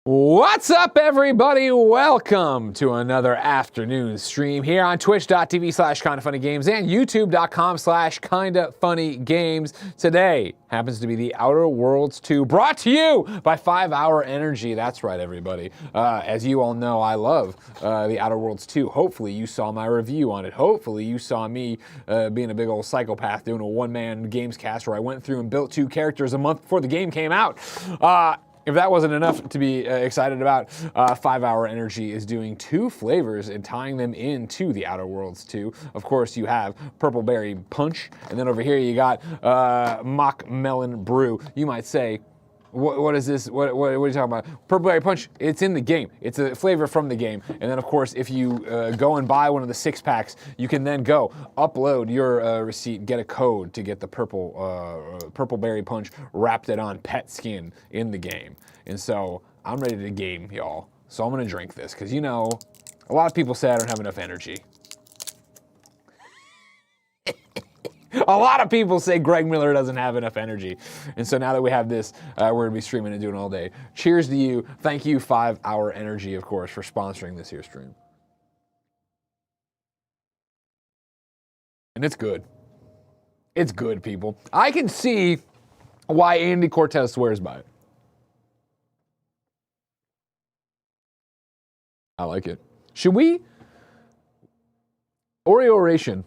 What's up, everybody? Welcome to another afternoon stream here on twitch.tv/kindafunnygames and youtube.com/kindafunnygames. Today happens to be the Outer Worlds 2, brought to you by 5 Hour Energy. That's right, everybody. As you all know, I love the Outer Worlds 2. Hopefully you saw my review on it. Hopefully you saw me being a big old psychopath doing a one-man games cast where I went through and built 2 characters a month before the game came out. If that wasn't enough to be excited about, 5 Hour Energy is doing 2 flavors and tying them into the Outer Worlds 2. Of course, you have Purple Berry Punch, and then over here you got Mock Melon Brew. You might say, what is this? What are you talking about? Purple Berry Punch, it's in the game. It's a flavor from the game. And then, of course, if you go and buy one of the 6-packs, you can then go upload your receipt, get a code to get the Purple Berry Punch wrapped it on pet skin in the game. And so I'm ready to game, y'all. So I'm going to drink this because, you know, a lot of people say I don't have enough energy. A lot of people say Greg Miller doesn't have enough energy. And so now that we have this, we're going to be streaming and doing it all day. Cheers to you. Thank you, 5 Hour Energy, of course, for sponsoring this here stream. And it's good. It's good, people. I can see why Andy Cortez swears by it. I like it. Should we? Oreo-ration,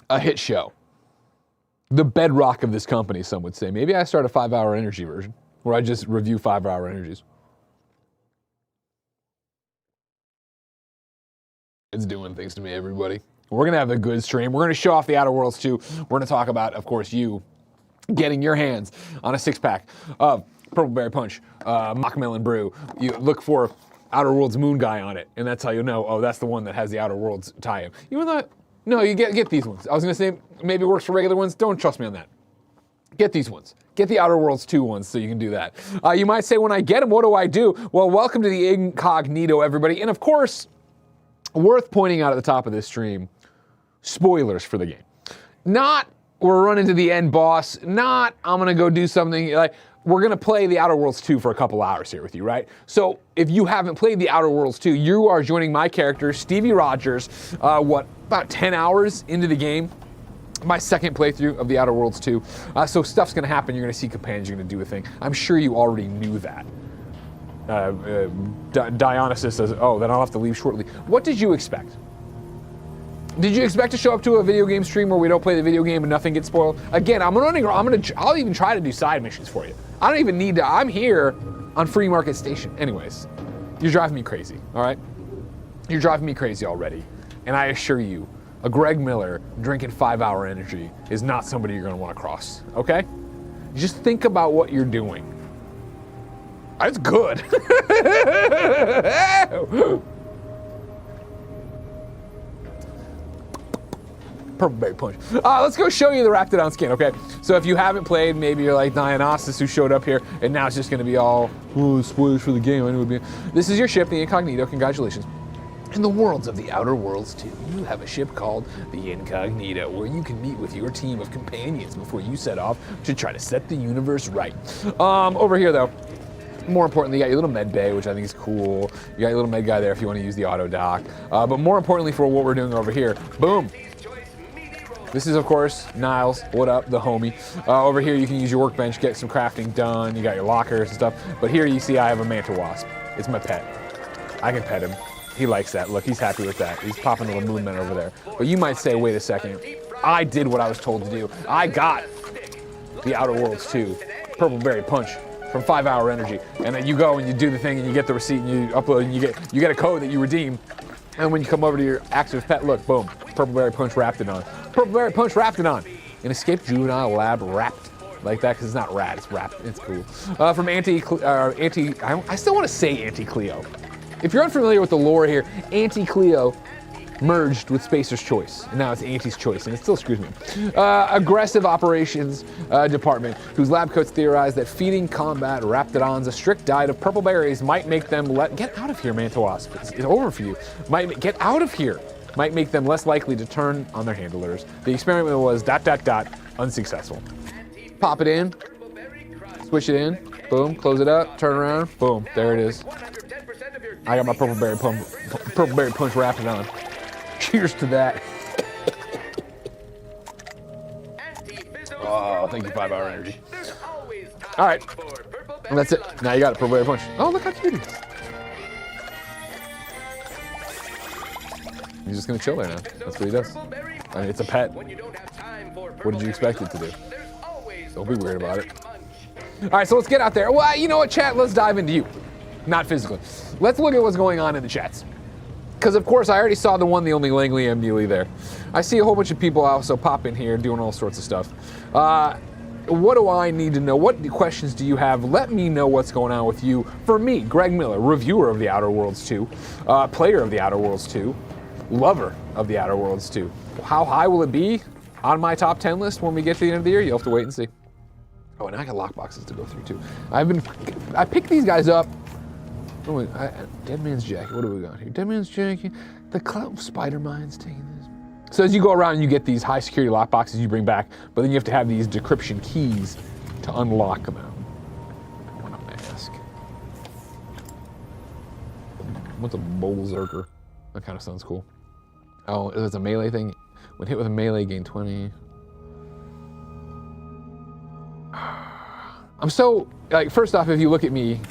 a hit show. The bedrock of this company, some would say. Maybe I start a 5 Hour Energy version where I just review 5 Hour Energies. It's doing things to me, everybody. We're going to have a good stream. We're going to show off the Outer Worlds 2. We're going to talk about, of course, you getting your hands on a 6-pack of Purple Berry Punch, Mock Melon Brew. You look for Outer Worlds Moon Guy on it, and that's how you know, oh, that's the one that has the Outer Worlds tie-in. Even though, no, you get these ones. I was going to say, maybe it works for regular ones. Don't trust me on that. Get these ones. Get the Outer Worlds 2 ones so you can do that. You might say, when I get them, what do I do? Well, welcome to the incognito, everybody. And of course, worth pointing out at the top of this stream, spoilers for the game. Not, we're running to the end boss. Not, I'm going to go do something. Like, we're going to play the Outer Worlds 2 for a couple hours here with you, right? So if you haven't played the Outer Worlds 2, you are joining my character, Stevie Rogers, about 10 hours into the game. My second playthrough of the Outer Worlds 2. So stuff's going to happen. You're going to see companions. You're going to do a thing. I'm sure you already knew that. Dionysus says, oh, then I'll have to leave shortly. What did you expect? Did you expect to show up to a video game stream where we don't play the video game and nothing gets spoiled? Again, I'll even try to do side missions for you. I don't even need to. I'm here on Free Market Station. Anyways, you're driving me crazy, all right? You're driving me crazy already. And I assure you, a Greg Miller drinking 5 Hour Energy is not somebody you're going to want to cross, okay? Just think about what you're doing. That's good. Purple Berry Punch. Let's go show you the Raptidon skin, okay? So if you haven't played, maybe you're like Dionysus who showed up here, and now it's just going to be all, oh, spoilers for the game. I knew it would be. This is your ship, the Incognito. Congratulations. In the worlds of the Outer Worlds 2, you have a ship called the Incognito, where you can meet with your team of companions before you set off to try to set the universe right. Over here, though, more importantly, you got your little med bay, which I think is cool. You got your little med guy there if you want to use the auto dock. But more importantly for what we're doing over here, boom. This is, of course, Niles. What up, the homie? Over here, you can use your workbench, get some crafting done. You got your lockers and stuff. But here you see I have a manta wasp. It's my pet. I can pet him. He likes that. Look, he's happy with that. He's popping little moon men over there. But you might say, wait a second. I did what I was told to do. I got the Outer Worlds 2 Purple Berry Punch from 5 Hour Energy. And then you go and you do the thing and you get the receipt and you upload and you get a code that you redeem. And when you come over to your active pet, look, boom, Purple Berry Punch Raptidon. Purple Berry Punch Raptidon. An escaped juvenile lab wrapped like that because it's not rat, it's wrapped. It's cool. From I still want to say Auntie Cleo. If you're unfamiliar with the lore here, Auntie Cleo merged with Spacer's Choice, and now it's Auntie's Choice, and it still screws me. Aggressive operations department, whose lab coats theorize that feeding combat Raptidons a strict diet of purple berries might make them get out of here, Manta Wasp. It's over for you. Get out of here. Might make them less likely to turn on their handlers. The experiment was ... unsuccessful. Pop it in, switch it in. Boom, close it up, turn around, boom, there it is. I got my purple berry punch wrapped on. Cheers to that. Oh, thank you, 5 Hour Energy. All right, and that's it. Now you got it, purple berry punch. Oh, look how cute he is. He's just gonna chill there now. That's what he does. I mean, it's a pet. What did you expect it to do? Don't be weird about it. All right, so let's get out there. Well, you know what, chat? Let's dive into you. Not physically. Let's look at what's going on in the chats. Because, of course, I already saw the one, the only Langley M. Neely there. I see a whole bunch of people also pop in here doing all sorts of stuff. What do I need to know? What questions do you have? Let me know what's going on with you. For me, Greg Miller, reviewer of The Outer Worlds 2, player of The Outer Worlds 2, lover of The Outer Worlds 2. How high will it be on my top 10 list when we get to the end of the year? You'll have to wait and see. Oh, and I got lockboxes to go through too. I picked these guys up. Oh, Dead Man's Jacket. What do we got here? Dead Man's Jacket. The Cloud Spider Mine's taking this. So as you go around, you get these high security lockboxes you bring back, but then you have to have these decryption keys to unlock them out. I want to ask. What's a Bolzerker? That kind of sounds cool. Oh, it's a melee thing. When hit with a melee, gain 20. I'm so, like, first off, if you look at me,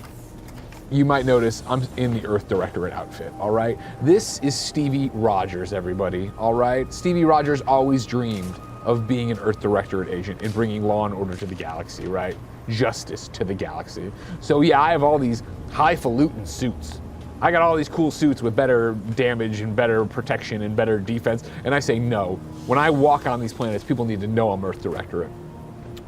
you might notice I'm in the Earth Directorate outfit, all right? This is Stevie Rogers, everybody, all right? Stevie Rogers always dreamed of being an Earth Directorate agent and bringing law and order to the galaxy, right? Justice to the galaxy. So yeah, I have all these highfalutin suits. I got all these cool suits with better damage and better protection and better defense, and I say no. When I walk on these planets, people need to know I'm Earth Directorate,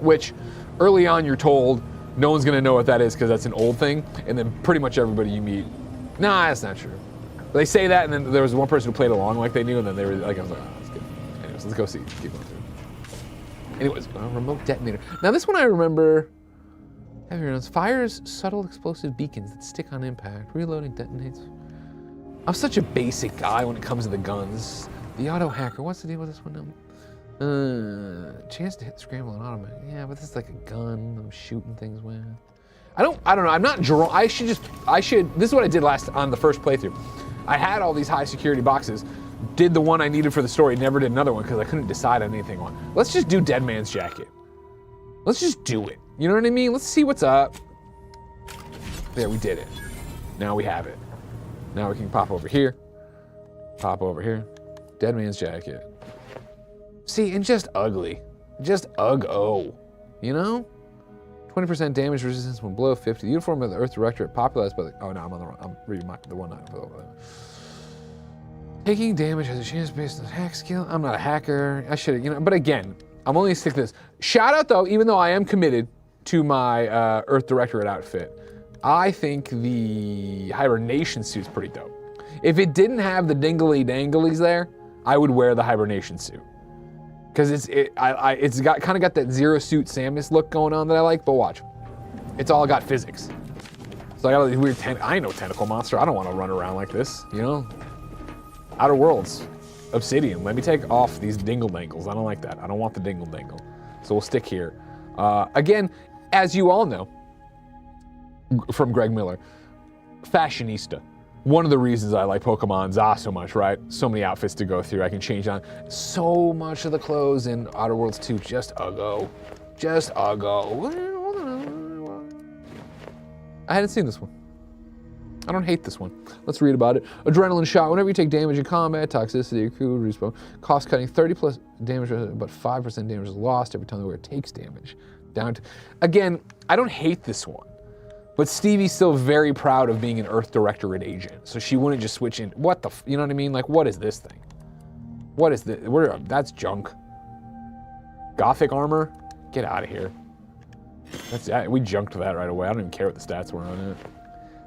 which early on you're told no one's gonna know what that is because that's an old thing, and then pretty much everybody you meet, nah, that's not true. They say that, and then there was one person who played along like they knew, and then they were like, I was like, oh, that's good. Anyways, let's go see. Keep going through. Anyways, remote detonator. Now this one I remember. Heavy rounds fires subtle explosive beacons that stick on impact. Reloading detonates. I'm such a basic guy when it comes to the guns. The auto hacker. What's the deal with this one now? Chance to hit scramble and automatic. Yeah, but this is like a gun I'm shooting things with. I don't know. I'm not drawn. I should. This is what I did last on the first playthrough. I had all these high security boxes. Did the one I needed for the story. Never did another one because I couldn't decide on anything on. Let's just do Dead Man's Jacket. Let's just do it. You know what I mean? Let's see what's up. There, we did it. Now we have it. Now we can pop over here. Pop over here. Dead Man's Jacket. See, and just ugly. Just ugh-oh. You know? 20% damage resistance when below 50. The uniform of the Earth Directorate popularized by the... Oh, no, I'm on the wrong... I'm reading the one not below. Taking damage has a chance based on hack skill. I'm not a hacker. I should have, you know... But again, I'm only stick to this. Shout out, though, even though I am committed to my Earth Directorate outfit, I think the hibernation suit's pretty dope. If it didn't have the dingly-danglies there, I would wear the hibernation suit. Because it's got kind of got that Zero Suit Samus look going on that I like, but watch. It's all got physics. So I got all these weird, I ain't no tentacle monster. I don't want to run around like this, you know? Outer Worlds, Obsidian, let me take off these dingle-dangles. I don't like that. I don't want the dingle-dangle. So we'll stick here. Again, as you all know, from Greg Miller, fashionista. One of the reasons I like Pokemon ZA so much, right? So many outfits to go through. I can change on so much of the clothes in Outer Worlds 2. Just uggo. Just uggo. I hadn't seen this one. I don't hate this one. Let's read about it. Adrenaline shot. Whenever you take damage in combat, toxicity, accrued, respawn. Cost cutting, 30 plus damage, but 5% damage is lost every time the wearer takes damage. Down to, again, I don't hate this one. But Stevie's still very proud of being an Earth Directorate agent, so she wouldn't just switch in. What the, you know what I mean? Like, what is this thing? What is this? That's junk. Gothic armor? Get out of here. We junked that right away. I don't even care what the stats were on it.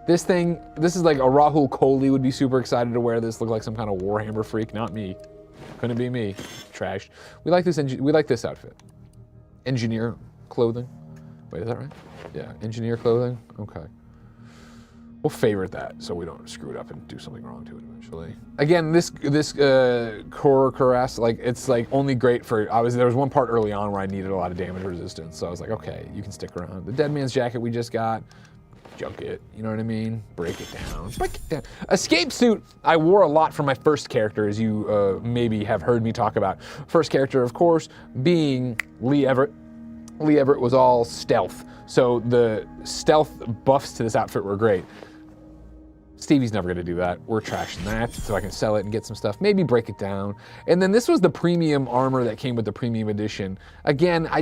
This thing, this is like a Rahul Kohli would be super excited to wear this. Look like some kind of Warhammer freak. Not me. Couldn't be me. Trashed. We like this outfit. Engineer clothing. Wait, is that right? Yeah, engineer clothing. Okay. We'll favorite that so we don't screw it up and do something wrong to it eventually. Again, this core cuirass, like it's like only great for, there was one part early on where I needed a lot of damage resistance, so I was like, okay, you can stick around. The Dead Man's Jacket we just got, junk it, you know what I mean? Break it down, break it down. Escape suit, I wore a lot for my first character, as you maybe have heard me talk about. First character, of course, being Lee Everett. Lee Everett was all stealth, so the stealth buffs to this outfit were great. Stevie's never gonna do that. We're trashing that, so I can sell it and get some stuff, maybe break it down. And then this was the premium armor that came with the premium edition. Again, I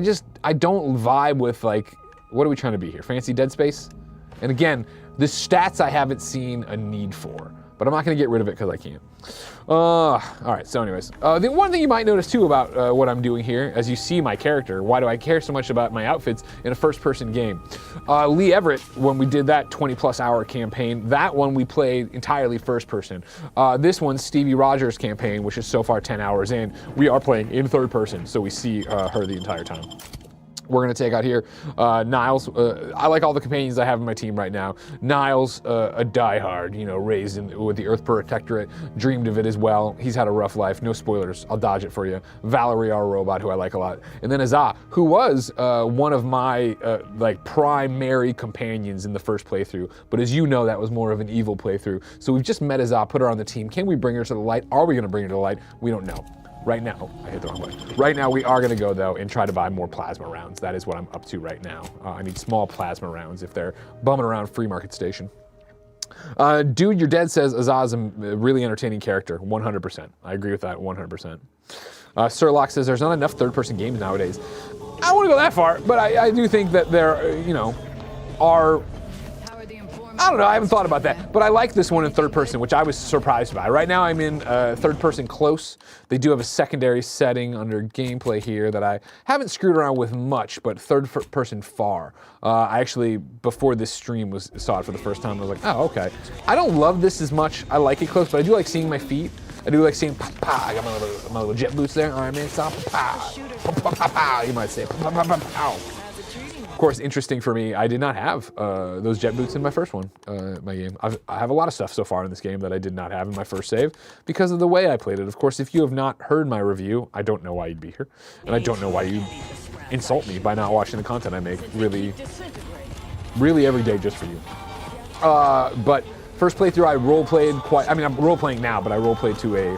don't vibe with like, what are we trying to be here? Fancy Dead Space? And again, the stats I haven't seen a need for, but I'm not gonna get rid of it because I can't. All right, so anyways. The one thing you might notice too about what I'm doing here, as you see my character, why do I care so much about my outfits in a first-person game? Lee Everett, when we did that 20-plus hour campaign, that one we played entirely first-person. This one, Stevie Rogers' campaign, which is so far 10 hours in, we are playing in third-person, so we see her the entire time. We're gonna take out here Niles. I like all the companions I have in my team right now. Niles, a diehard, you know, raised with the Earth Protectorate, dreamed of it as well. He's had a rough life. No spoilers. I'll dodge it for you. Valerie, our robot, who I like a lot, and then Azah, who was one of my like primary companions in the first playthrough. But as you know, that was more of an evil playthrough. So we've just met Azah, put her on the team. Can we bring her to the light? Are we gonna bring her to the light? We don't know. Right now, I hit the wrong button. Right now, we are gonna go though and try to buy more plasma rounds. That is what I'm up to right now. I need small plasma rounds if they're bumming around Free Market Station. Dude, You're Dead says Azah is a really entertaining character, 100%. I agree with that, 100%. Sirlock says there's not enough third-person games nowadays. I don't wanna go that far, but I do think that there, you know, are, I don't know, I haven't thought about that, but I like this one in third person, which I was surprised by. Right now I'm in third person close. They do have a secondary setting under gameplay here that I haven't screwed around with much, but third person far. I actually, before this stream, saw it for the first time. I was like, oh, okay. I don't love this as much. I like it close, but I do like seeing my feet. I do like seeing pa. I got my little jet boots there. All right, man, stop. Pa. You might say pow. Of course, interesting for me, I did not have those jet boots in my first one, my game. I have a lot of stuff so far in this game that I did not have in my first save because of the way I played it. Of course, if you have not heard my review, I don't know why you'd be here. And I don't know why you insult me by not watching the content I make really every day just for you. But first playthrough, I role-played I'm role-playing now, but I role-played to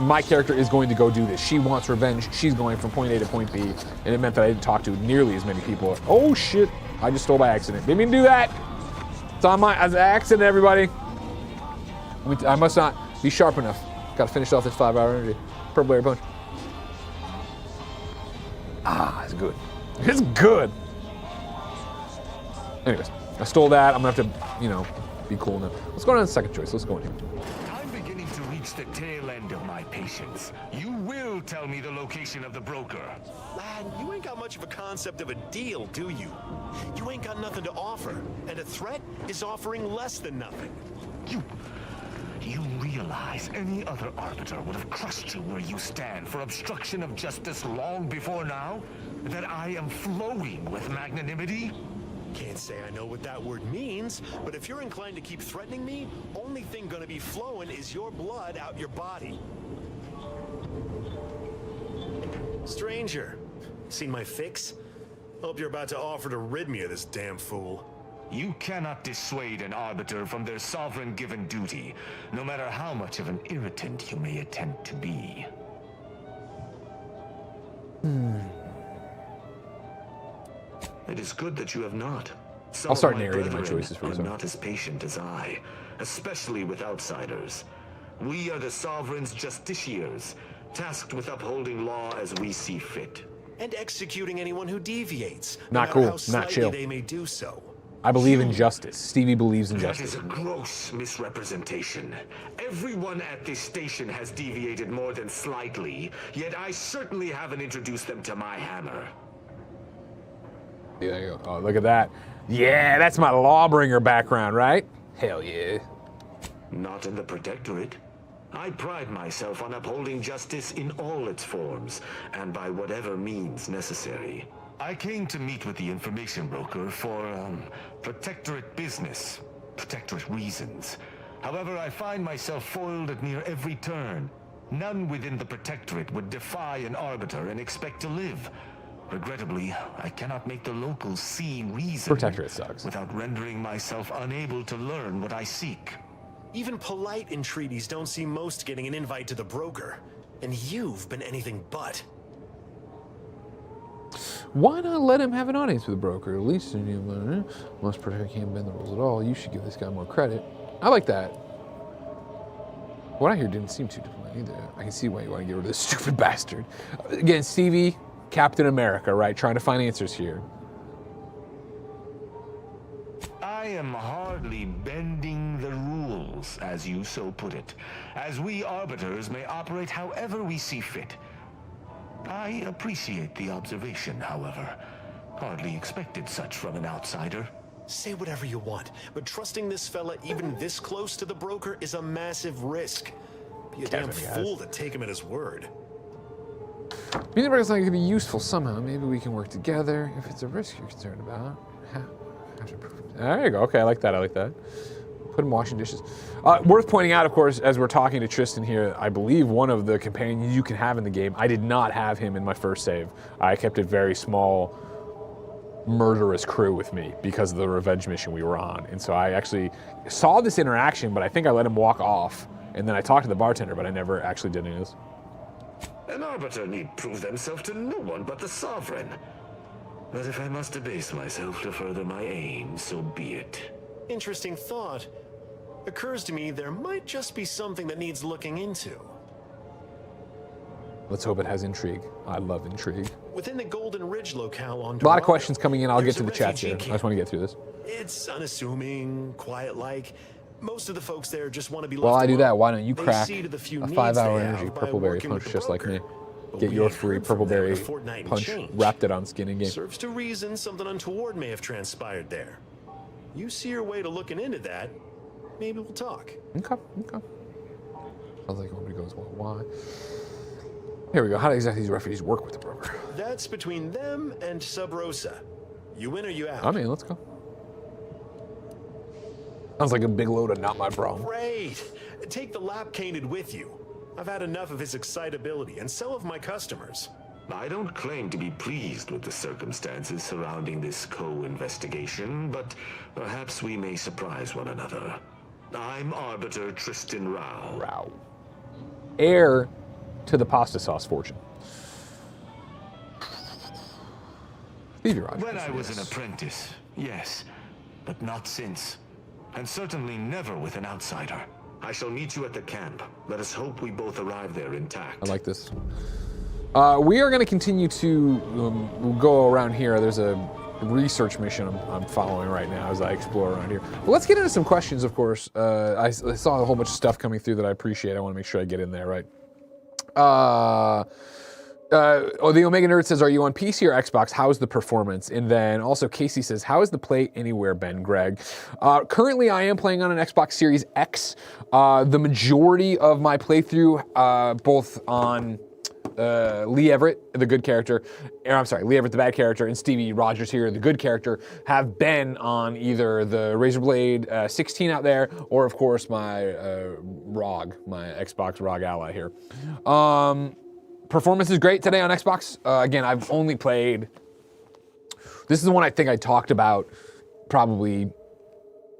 my character is going to go do this. She wants revenge. She's going from point A to point B, and it meant that I didn't talk to nearly as many people. Oh shit, I just stole by accident. Didn't mean to do that. It's on as an accident, everybody. I must not be sharp enough. Gotta finish off this 5-hour energy. Purple air punch. Ah, it's good. It's good. Anyways, I stole that. I'm gonna have to, you know, be cool now. Let's go on to the second choice. Let's go in here. The tail end of my patience. You will tell me the location of the broker. Lad, you ain't got much of a concept of a deal, do you? You ain't got nothing to offer, and a threat is offering less than nothing. You realize any other arbiter would have crushed you where you stand for obstruction of justice long before now? That I am flowing with magnanimity? Can't say I know what that word means, but if you're inclined to keep threatening me, only thing gonna be flowing is your blood out your body. Stranger, seen my fix? Hope you're about to offer to rid me of this damn fool. You cannot dissuade an arbiter from their sovereign-given duty, no matter how much of an irritant you may attempt to be. It is good that you have not. I'll start narrating my choices for you. Are not as patient as I, especially with outsiders. We are the sovereign's justiciars, tasked with upholding law as we see fit. And executing anyone who deviates. Not cool, not chill. They may do so. I believe in justice. Stevie believes in justice. That is a gross misrepresentation. Everyone at this station has deviated more than slightly, yet I certainly haven't introduced them to my hammer. There you go. Oh, look at that. Yeah, that's my lawbringer background, right? Hell yeah. Not in the Protectorate. I pride myself on upholding justice in all its forms, and by whatever means necessary. I came to meet with the information broker for protectorate business, protectorate reasons. However, I find myself foiled at near every turn. None within the protectorate would defy an arbiter and expect to live. Regrettably, I cannot make the locals see reason Protectorate sucks. without rendering myself unable to learn what I seek. Even polite entreaties don't see most getting an invite to the broker. And you've been anything but. Why not let him have an audience with the broker? At least most protector can't bend the rules at all. You should give this guy more credit. I like that. What I hear didn't seem too diplomatic either. I can see why you want to get rid of this stupid bastard. Again, Stevie, Captain America, right? Trying to find answers here. I am hardly bending the rules, as you so put it, as we arbiters may operate however we see fit. I appreciate the observation, however. Hardly expected such from an outsider. Say whatever you want, but trusting this fella even this close to the broker is a massive risk. Be a damn fool to take him at his word. Being the broker's like it could be useful somehow. Maybe we can work together. If it's a risk you're concerned about, have to prove it. There you go. Okay, I like that. I like that. Put him washing dishes. Worth pointing out, of course, as we're talking to Tristan here, I believe one of the companions you can have in the game, I did not have him in my first save. I kept a very small, murderous crew with me because of the revenge mission we were on. And so I actually saw this interaction, but I think I let him walk off. And then I talked to the bartender, but I never actually did any of this. An arbiter need prove themselves to no one but the sovereign. But if I must debase myself to further my aim, so be it. Interesting thought. Occurs to me there might just be something that needs looking into. Let's hope it has intrigue. I love intrigue. Within the Golden Ridge locale on A lot of questions coming in. I'll get to the there's a chats here. I refugee just want to get through this. It's unassuming, quiet-like. Most of the folks there just want to be left While I do that, alone. why don't you They crack see to the few a needs 5-hour they have energy by purple berry working with punch the just like me? broker. But Get we your ain't free heard from purple them in berry a fortnight and punch change. wrapped it on skin and game. Serves to reason something untoward may have transpired there. You see your way to looking into that, maybe we'll talk. Okay, okay. Sounds like nobody goes, well, why? Here we go. How do exactly these refugees work with the broker? That's between them and Sub Rosa. You in or you out? I mean, let's go. Sounds like a big load of not my problem. Great. Take the lap cainted with you. I've had enough of his excitability, and so have my customers. I don't claim to be pleased with the circumstances surrounding this co-investigation, but perhaps we may surprise one another. I'm Arbiter Tristan Rao. Rao. Heir to the pasta sauce fortune. Stevie Rogers. When I was an apprentice, yes, but not since. And certainly never with an outsider. I shall meet you at the camp. Let us hope we both arrive there intact. I like this. We are going to continue to go around here. There's a research mission I'm following right now as I explore around here. But let's get into some questions, of course. I saw a whole bunch of stuff coming through that I appreciate. I want to make sure I get in there, right? The Omega Nerd says, are you on PC or Xbox? How's the performance? And then also Casey says, how is the Play Anywhere, Ben, Greg? Currently, I am playing on an Xbox Series X. The majority of my playthrough, both on Lee Everett, the good character, Lee Everett, the bad character, and Stevie Rogers here, the good character, have been on either the Razer Blade 16 out there, or of course my ROG, my Xbox ROG Ally here. Performance is great today on Xbox. Again, I've only played, this is the one I think I talked about probably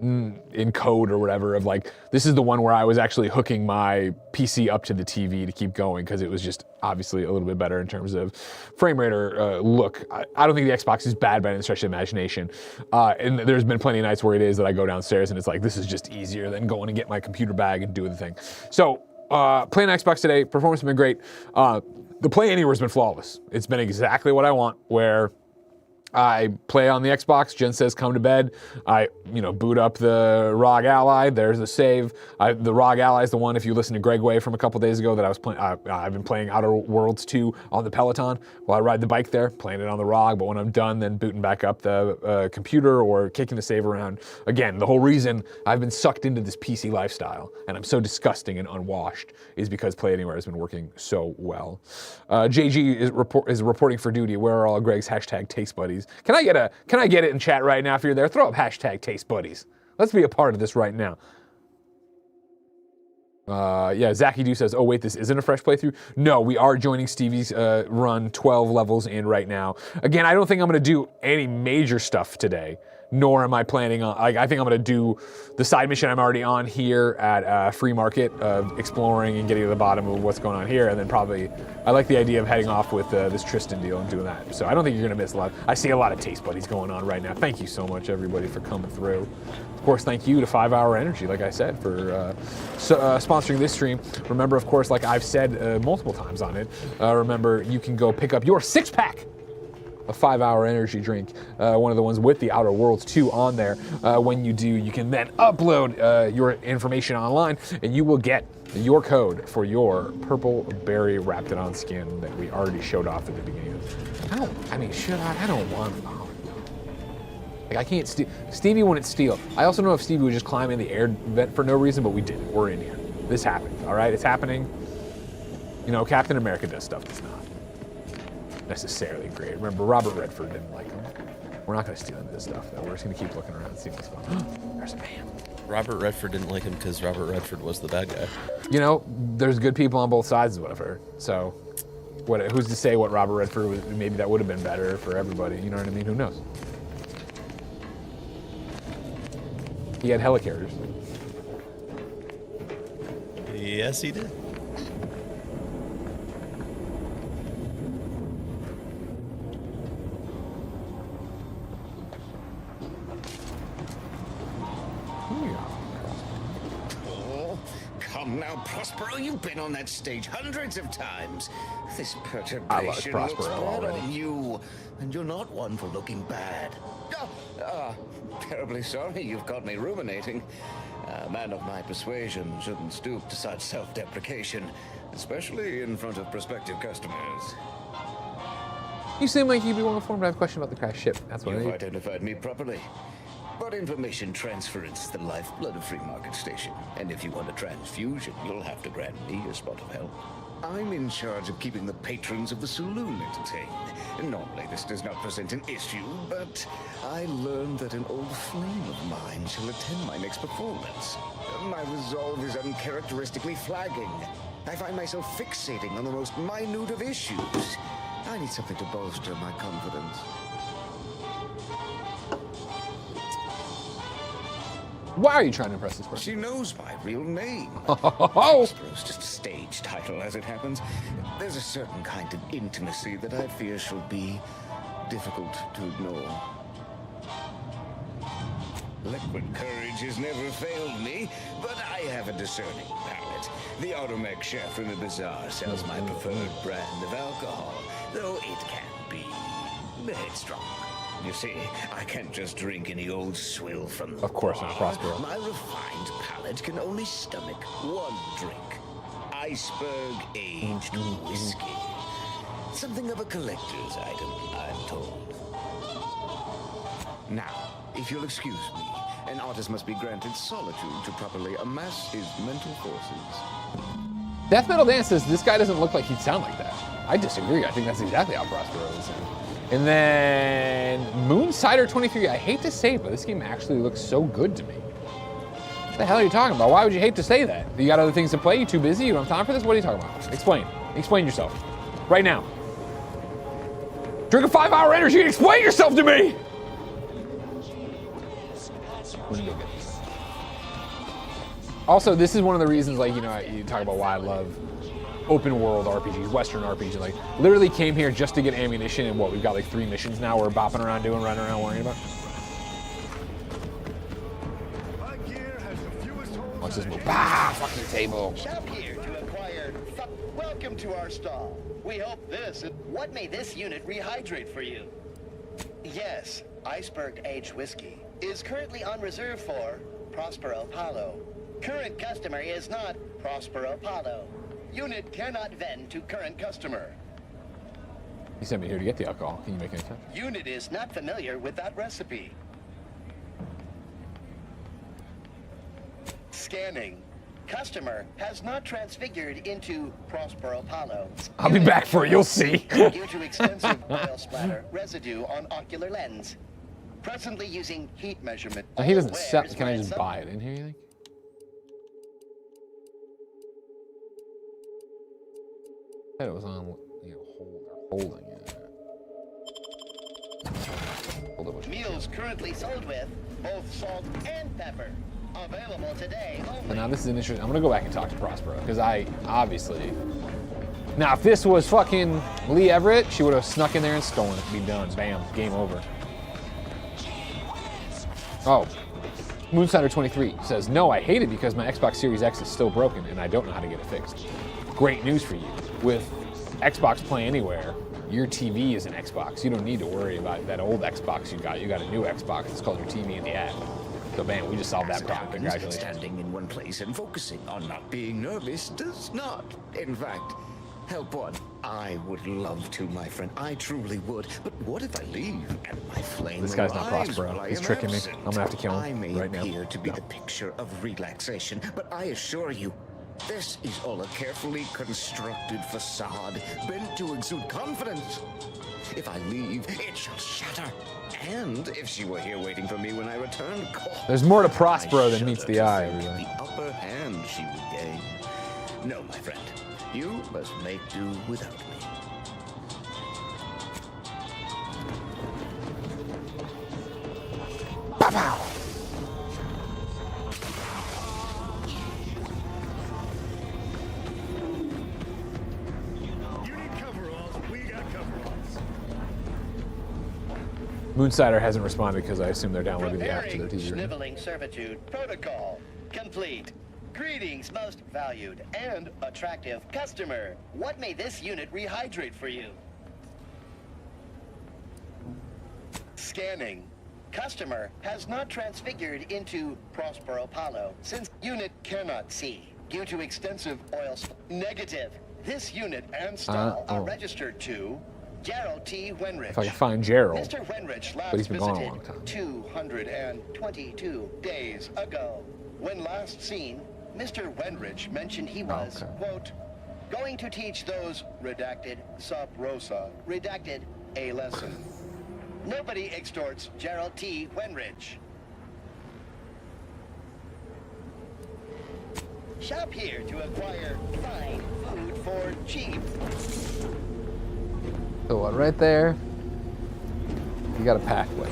in code or whatever, of like, this is the one where I was actually hooking my PC up to the TV to keep going because it was just obviously a little bit better in terms of frame rate or look. I don't think the Xbox is bad by any stretch of the imagination. And there's been plenty of nights where it is that I go downstairs and it's like, this is just easier than going to get my computer bag and do the thing. So playing Xbox today, performance has been great. The Play Anywhere has been flawless. It's been exactly what I want, where I play on the Xbox. Jen says, come to bed. I, boot up the ROG Ally. There's a save. The ROG Ally is the one, if you listen to Greg Way from a couple days ago, that I was playing. I've been playing Outer Worlds 2 on the Peloton while I ride the bike there, playing it on the ROG. But when I'm done, then booting back up the computer or kicking the save around. Again, the whole reason I've been sucked into this PC lifestyle and I'm so disgusting and unwashed is because Play Anywhere has been working so well. JG is reporting for duty. Where are all Greg's hashtag taste buddies? Can I get it in chat right now if you're there? Throw up hashtag taste buddies. Let's be a part of this right now. Yeah, Zachy Do says, oh wait, this isn't a fresh playthrough? No, we are joining Stevie's run 12 levels in right now. Again, I don't think I'm gonna do any major stuff today, nor am I planning on, I think I'm gonna do the side mission I'm already on here at Free Market, exploring and getting to the bottom of what's going on here, and then probably, I like the idea of heading off with this Tristan deal and doing that. So I don't think you're gonna miss a lot. I see a lot of taste buddies going on right now. Thank you so much, everybody, for coming through. Of course, thank you to 5 Hour Energy, like I said, for sponsoring this stream. Remember, of course, like I've said multiple times on it, remember, you can go pick up your 6-pack of 5 Hour Energy drink, one of the ones with the Outer Worlds 2 on there. When you do, you can then upload your information online, and you will get your code for your purple berry Raptidon skin that we already showed off at the beginning. I don't want it. Like, I can't steal. Stevie wouldn't steal. I also know if Stevie would just climb in the air vent for no reason, but we didn't. We're in here. This happened, all right? It's happening. Captain America does stuff that's not necessarily great. Remember, Robert Redford didn't like him. We're not going to steal into this stuff, though. We're just going to keep looking around and see what's going on. There's a man. Robert Redford didn't like him because Robert Redford was the bad guy. There's good people on both sides, is what I've heard. So, who's to say what Robert Redford was? Maybe that would have been better for everybody. You know what I mean? Who knows? He had helicarriers. Yes, he did. Come now, Prospero, you've been on that stage hundreds of times. This perturbation looks bad on you, and you're not one for looking bad. Terribly sorry you've got me ruminating. A man of my persuasion shouldn't stoop to such self-deprecation, especially in front of prospective customers. You seem like you'd be well informed. I have a question about the crashed ship. That's what You've identified me properly. But information transference is the lifeblood of Free Market Station. And if you want a transfusion, you'll have to grant me a spot of help. I'm in charge of keeping the patrons of the saloon entertained. Normally this does not present an issue, but I learned that an old flame of mine shall attend my next performance. My resolve is uncharacteristically flagging. I find myself fixating on the most minute of issues. I need something to bolster my confidence. Why are you trying to impress this person? She knows my real name. Oh! Prospero's just a stage title as it happens. There's a certain kind of intimacy that I fear shall be difficult to ignore. Liquid courage has never failed me, but I have a discerning palate. The automac chef in the bazaar sells my preferred brand of alcohol, though it can be headstrong. You see, I can't just drink any old swill from the Of course not, Prospero. My refined palate can only stomach one drink. Iceberg-aged whiskey. Something of a collector's item, I'm told. Now, if you'll excuse me, an artist must be granted solitude to properly amass his mental forces. Death Metal Dance says this guy doesn't look like he'd sound like that. I disagree. I think that's exactly how Prospero is. And then Moonsider23, I hate to say it, but this game actually looks so good to me. What the hell are you talking about? Why would you hate to say that? You got other things to play? You too busy? You don't have time for this? What are you talking about? Explain. Explain yourself. Right now. Drink a 5 Hour Energy and explain yourself to me! Also, this is one of the reasons, like, you talk about why I love open world RPGs, Western RPGs. Like, literally came here just to get ammunition, and we've got like 3 missions now we're bopping around doing, running around worrying about. Watch this move. Bah! Fuck the table. Shop here to acquire. Welcome to our stall. We hope this. What may this unit rehydrate for you? Yes, Iceberg Age Whiskey is currently on reserve for Prospero Paulo. Current customer is not Prospero Paulo. Unit cannot vend to current customer. You sent me here to get the alcohol. Can you make any sense? Unit is not familiar with that recipe. Scanning. Customer has not transfigured into Prospero Paulo. I'll be back for it. You'll see. Due to extensive oil splatter residue on ocular lens. Presently using heat measurement. Now, he doesn't All sell. wares Can I when just some- buy it in here, you think? I said it was on, you know, holding it. Hold it, Meals currently sold with both salt and pepper. Available today So only. now this is an interesting. I'm gonna go back and talk to Prospero because I obviously. Now, if this was fucking Lee Everett, she would have snuck in there and stolen it. Be done. Bam. Game over. Oh. Moonsider23 says, no, I hate it because my Xbox Series X is still broken and I don't know how to get it fixed. Great news for you. With Xbox Play Anywhere, your TV is an Xbox. You don't need to worry about that old Xbox you got. You got a new Xbox. It's called your TV in the app. So bam, we just solved that problem. Congratulations. Standing in one place and focusing on not being nervous does not, in fact, help one. I would love to, my friend. I truly would. But what if I leave and my flame This guy's not arrives Prospero. while I He's am tricking me. absent? I'm gonna have to kill him I may right now. appear to be the picture of relaxation, but I assure you, this is all a carefully constructed facade, bent to exude confidence. If I leave, it shall shatter. And if she were here waiting for me when I return, There's more to Prospero I than meets shudder the to eye, think everybody. the upper hand she would gain. No, my friend, you must make do without me. You need coveralls. We got coveralls. Moonsider hasn't responded because I assume they're downloading the app to their Preparing TV. Right now. sniveling servitude protocol complete. Greetings, most valued and attractive customer. What may this unit rehydrate for you? Scanning. Customer has not transfigured into Prospero Paulo since unit cannot see due to extensive oil. Negative. This unit and style are registered to Gerald T. Wenrich. If I can find Gerald. Mr. Wenrich last But he's been gone a visited long time. 222 days ago. When last seen, Mr. Wenrich mentioned he was, okay. quote, going to teach those redacted sub rosa, redacted a lesson. Nobody extorts Gerald T. Wenrich. Shop here to acquire fine food for cheap. So what, right there, you got a pathway.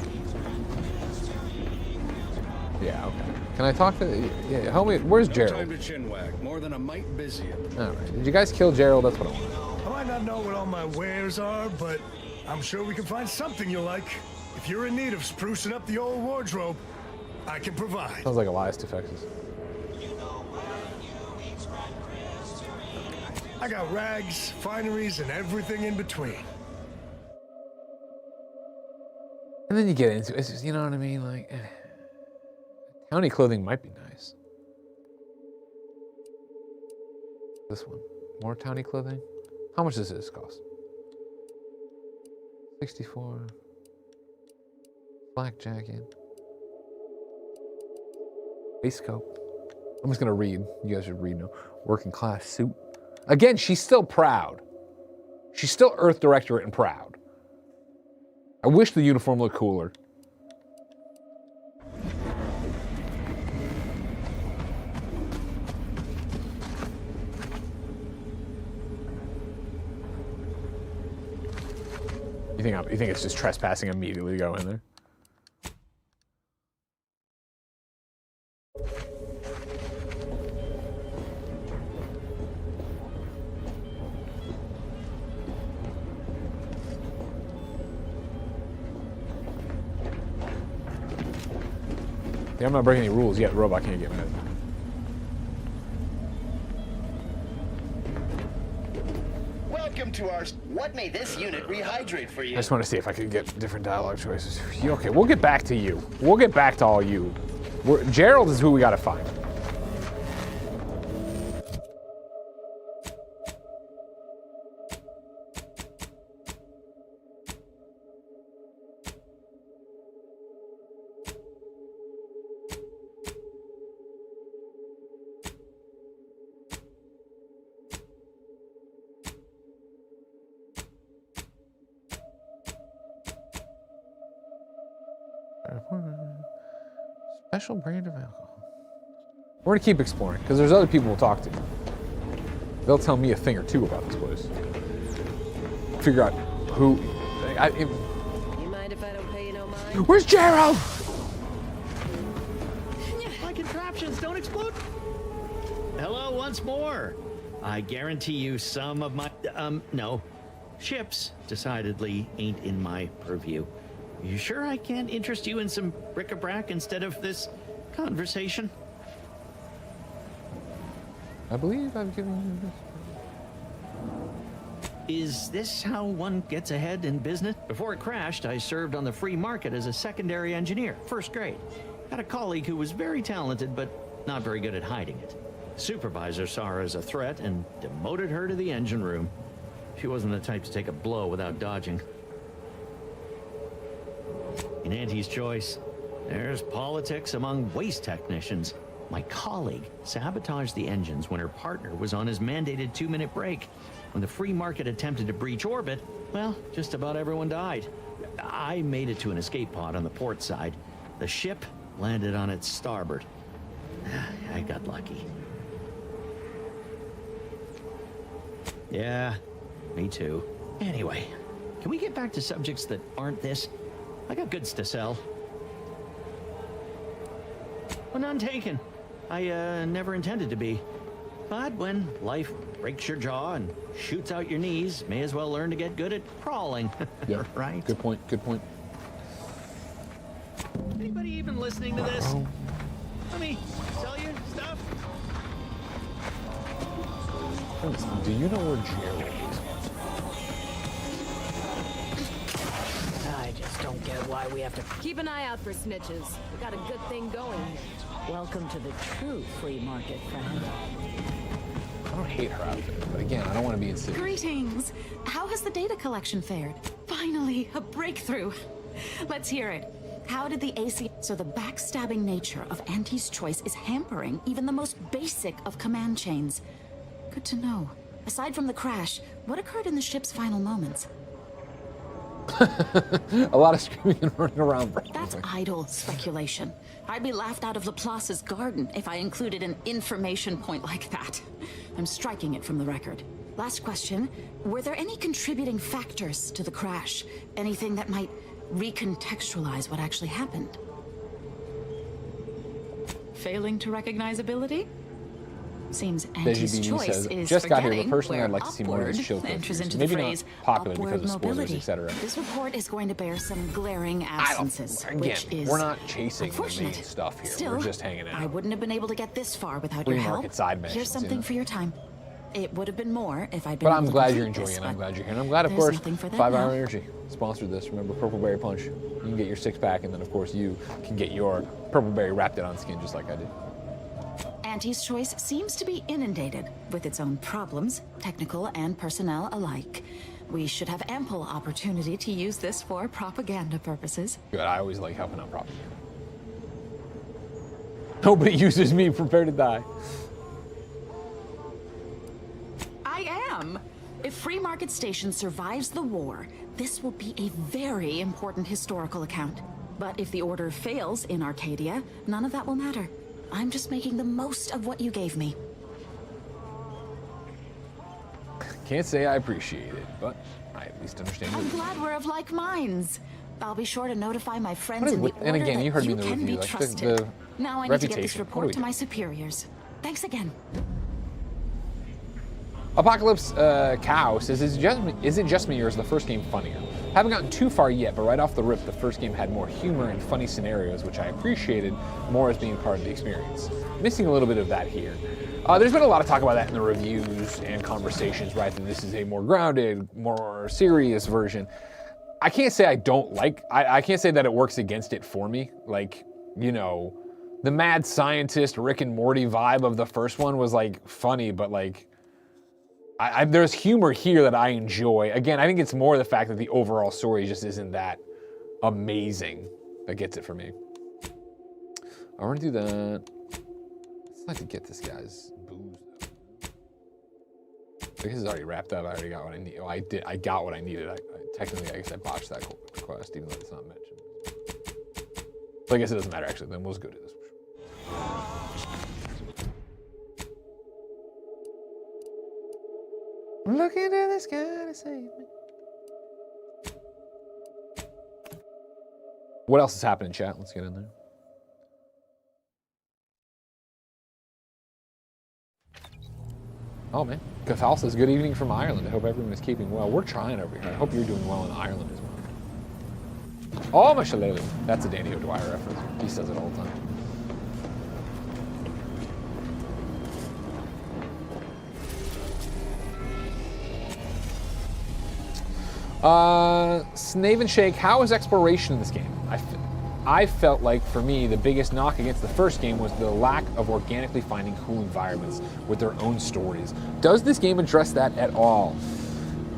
Yeah, okay. Can I talk to, yeah, help me, where's Time Gerald? to chinwag. More than a mite busy. All right, did you guys kill Gerald? That's what I want. I might not know what all my wares are, but I'm sure we can find something you like. If you're in need of sprucing up the old wardrobe, I can provide. Sounds like Elias Defexes. I got rags, fineries, and everything in between. And then you get into it, it's just, you know what I mean? Like, towny clothing might be nice. This one, more towny clothing. How much does this cost? 64. Black jacket. Waistcoat. I'm just gonna read. You guys should read now. Working class suit. Again, she's still proud. She's still Earth Directorate and proud. I wish the uniform looked cooler. You think it's just trespassing immediately to go in there? Yeah, I'm not breaking any rules yet. Robot can't get mad. Got Welcome to our... What may this unit rehydrate for you? I just want to see if I can get different dialogue choices. Okay, we'll get back to you. We'll get back to all you. Gerald is who we got to find. Special brand of alcohol. We're gonna keep exploring because there's other people we'll talk to. They'll tell me a thing or two about this place. Figure out who. You mind if I don't pay you no mind? Where's Gerald? My contraptions don't explode. Hello once more. I guarantee you some of my no, ships decidedly ain't in my purview. You sure I can't interest you in some bric-a-brac instead of this conversation? I believe I've given you this. Is this how one gets ahead in business? Before it crashed, I served on the free market as a secondary engineer, first grade. Had a colleague who was very talented, but not very good at hiding it. Supervisor saw her as a threat and demoted her to the engine room. She wasn't the type to take a blow without dodging. In Auntie's choice, there's politics among waste technicians. My colleague sabotaged the engines when her partner was on his mandated 2-minute break. When the free market attempted to breach orbit, well, just about everyone died. I made it to an escape pod on the port side. The ship landed on its starboard. I got lucky. Yeah, me too. Anyway, can we get back to subjects that aren't this? I got goods to sell. Well, none taken. I never intended to be. But when life breaks your jaw and shoots out your knees, may as well learn to get good at crawling. Yeah, right? Good point, good point. Anybody even listening to this? Let me sell you stuff. Do you know where Gerald is? I just don't get why we have to keep an eye out for snitches. We got a good thing going here. Welcome to the true free market, friend. I don't hate her outfit, but again, I don't want to be insidious. Greetings. How has the data collection fared? Finally, a breakthrough. Let's hear it. How did the AC... So the backstabbing nature of Auntie's choice is hampering even the most basic of command chains. Good to know. Aside from the crash, what occurred in the ship's final moments? A lot of screaming and running around. That's idle speculation. I'd be laughed out of Laplace's garden if I included an information point like that. I'm striking it from the record. Last question. Were there any contributing factors to the crash? Anything that might recontextualize what actually happened? Failing to recognize ability? Seems Auntie's choice says, is just got here, forgetting but personally where I'd like to see more of this show. enters into Maybe the not phrase popular because upward of spoilers, mobility. etc. This report is going to bear some glaring absences, Again, which is we're not chasing the main unfortunate. stuff here. Still, We're just hanging out. I wouldn't have been able to get this far without Free your help. market side missions, Here's something you know? for your time. It would have been more if I'd been But able I'm to glad you're complete enjoying this, it. I'm but glad you're here. And I'm glad, of there's course, nothing for that 5 Hour now. Energy sponsored this. Remember, Purple Berry Punch. You can get your 6-pack, and then, of course, you can get your Purple Berry Wrapped It On skin just like I did. Auntie's choice seems to be inundated with its own problems, technical and personnel alike. We should have ample opportunity to use this for propaganda purposes. Good. I always like helping out propaganda. Nobody uses me. Prepare to die. I am. If Free Market Station survives the war, this will be a very important historical account. But if the Order fails in Arcadia, none of that will matter. I'm just making the most of what you gave me. Can't say I appreciate it, but I at least understand I'm it. glad we're of like minds. I'll be sure to notify my friends in the Order And again, you heard me in that the you can review, be like trusted. the Now I need to get reputation. this What report do to we my do? superiors. Thanks again. Apocalypse Cow says, is it just me or is the first game funnier? Haven't gotten too far yet, but right off the rip, the first game had more humor and funny scenarios, which I appreciated more as being part of the experience. Missing a little bit of that here. There's been a lot of talk about that in the reviews and conversations, right? That this is a more grounded, more serious version. I can't say I don't like, I can't say that it works against it for me. Like, you know, the mad scientist Rick and Morty vibe of the first one was like funny, but like, there's humor here that I enjoy. Again, I think it's more the fact that the overall story just isn't that amazing that gets it for me. I want to do that. It's like to get this guy's booze though. This is already wrapped up. I already got what I need. Oh, I got what I needed. Technically, I guess I botched that request, even though it's not mentioned. So I guess it doesn't matter actually. Then we'll just go do this. Looking at this guy to save me. What else is happening, chat? Let's get in there. Oh man, Cathal says good evening from Ireland. I hope everyone is keeping well. We're trying over here. I hope you're doing well in Ireland as well. Oh my shillelagh. That's a Danny O'Dwyer reference. He says it all the time. Snaven Shake, how is exploration in this game? I felt like, for me, the biggest knock against the first game was the lack of organically finding cool environments with their own stories. Does this game address that at all?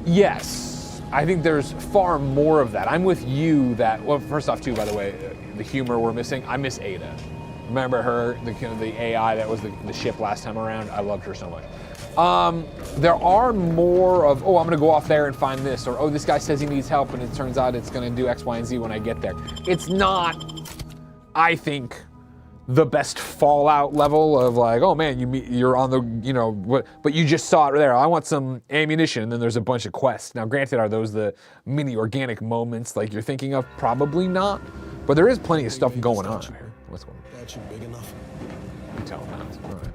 Yes. I think there's far more of that. I'm with you that, well, first off, too, by the way, the humor we're missing, I miss Ada. Remember her, the AI that was the ship last time around? I loved her so much. There are more of, oh, I'm gonna go off there and find this, or oh, this guy says he needs help and it turns out it's gonna do X, Y, and Z when I get there. It's not, I think, the best Fallout level of like, oh man, you're on the, you know, but you just saw it there. I want some ammunition, and then there's a bunch of quests. Now, granted, are those the mini organic moments like you're thinking of? Probably not, but there is plenty of stuff going on here. What's going on? Got you big enough. You tell them that. All right.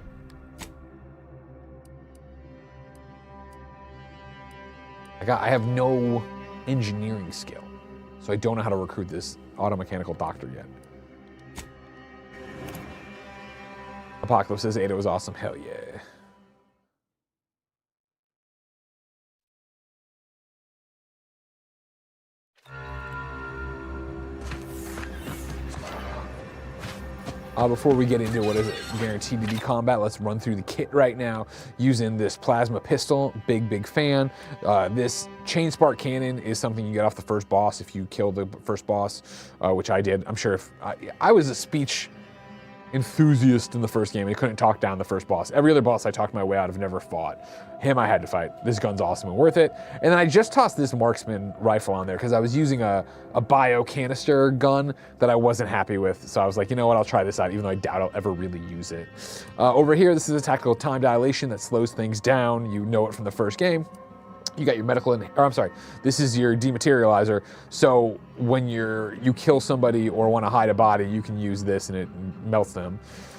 I have no engineering skill, so I don't know how to recruit this automechanical doctor yet. Apocalypse says Ada was awesome. Hell yeah. Before we get into what is it, guaranteed to be combat, let's run through the kit right now using this plasma pistol. Big fan. This chain spark cannon is something you get off the first boss if you kill the first boss, which I did. I'm sure if I was a speech enthusiast in the first game. I couldn't talk down the first boss. Every other boss I talked my way out of, never fought. Him I had to fight. This gun's awesome and worth it. And then I just tossed this marksman rifle on there because I was using a bio canister gun that I wasn't happy with. So I was like, you know what, I'll try this out, even though I doubt I'll ever really use it. Over here, this is a tactical time dilation that slows things down. You know it from the first game. You got your medical, this is your dematerializer. So when you kill somebody or want to hide a body, you can use this and it melts them.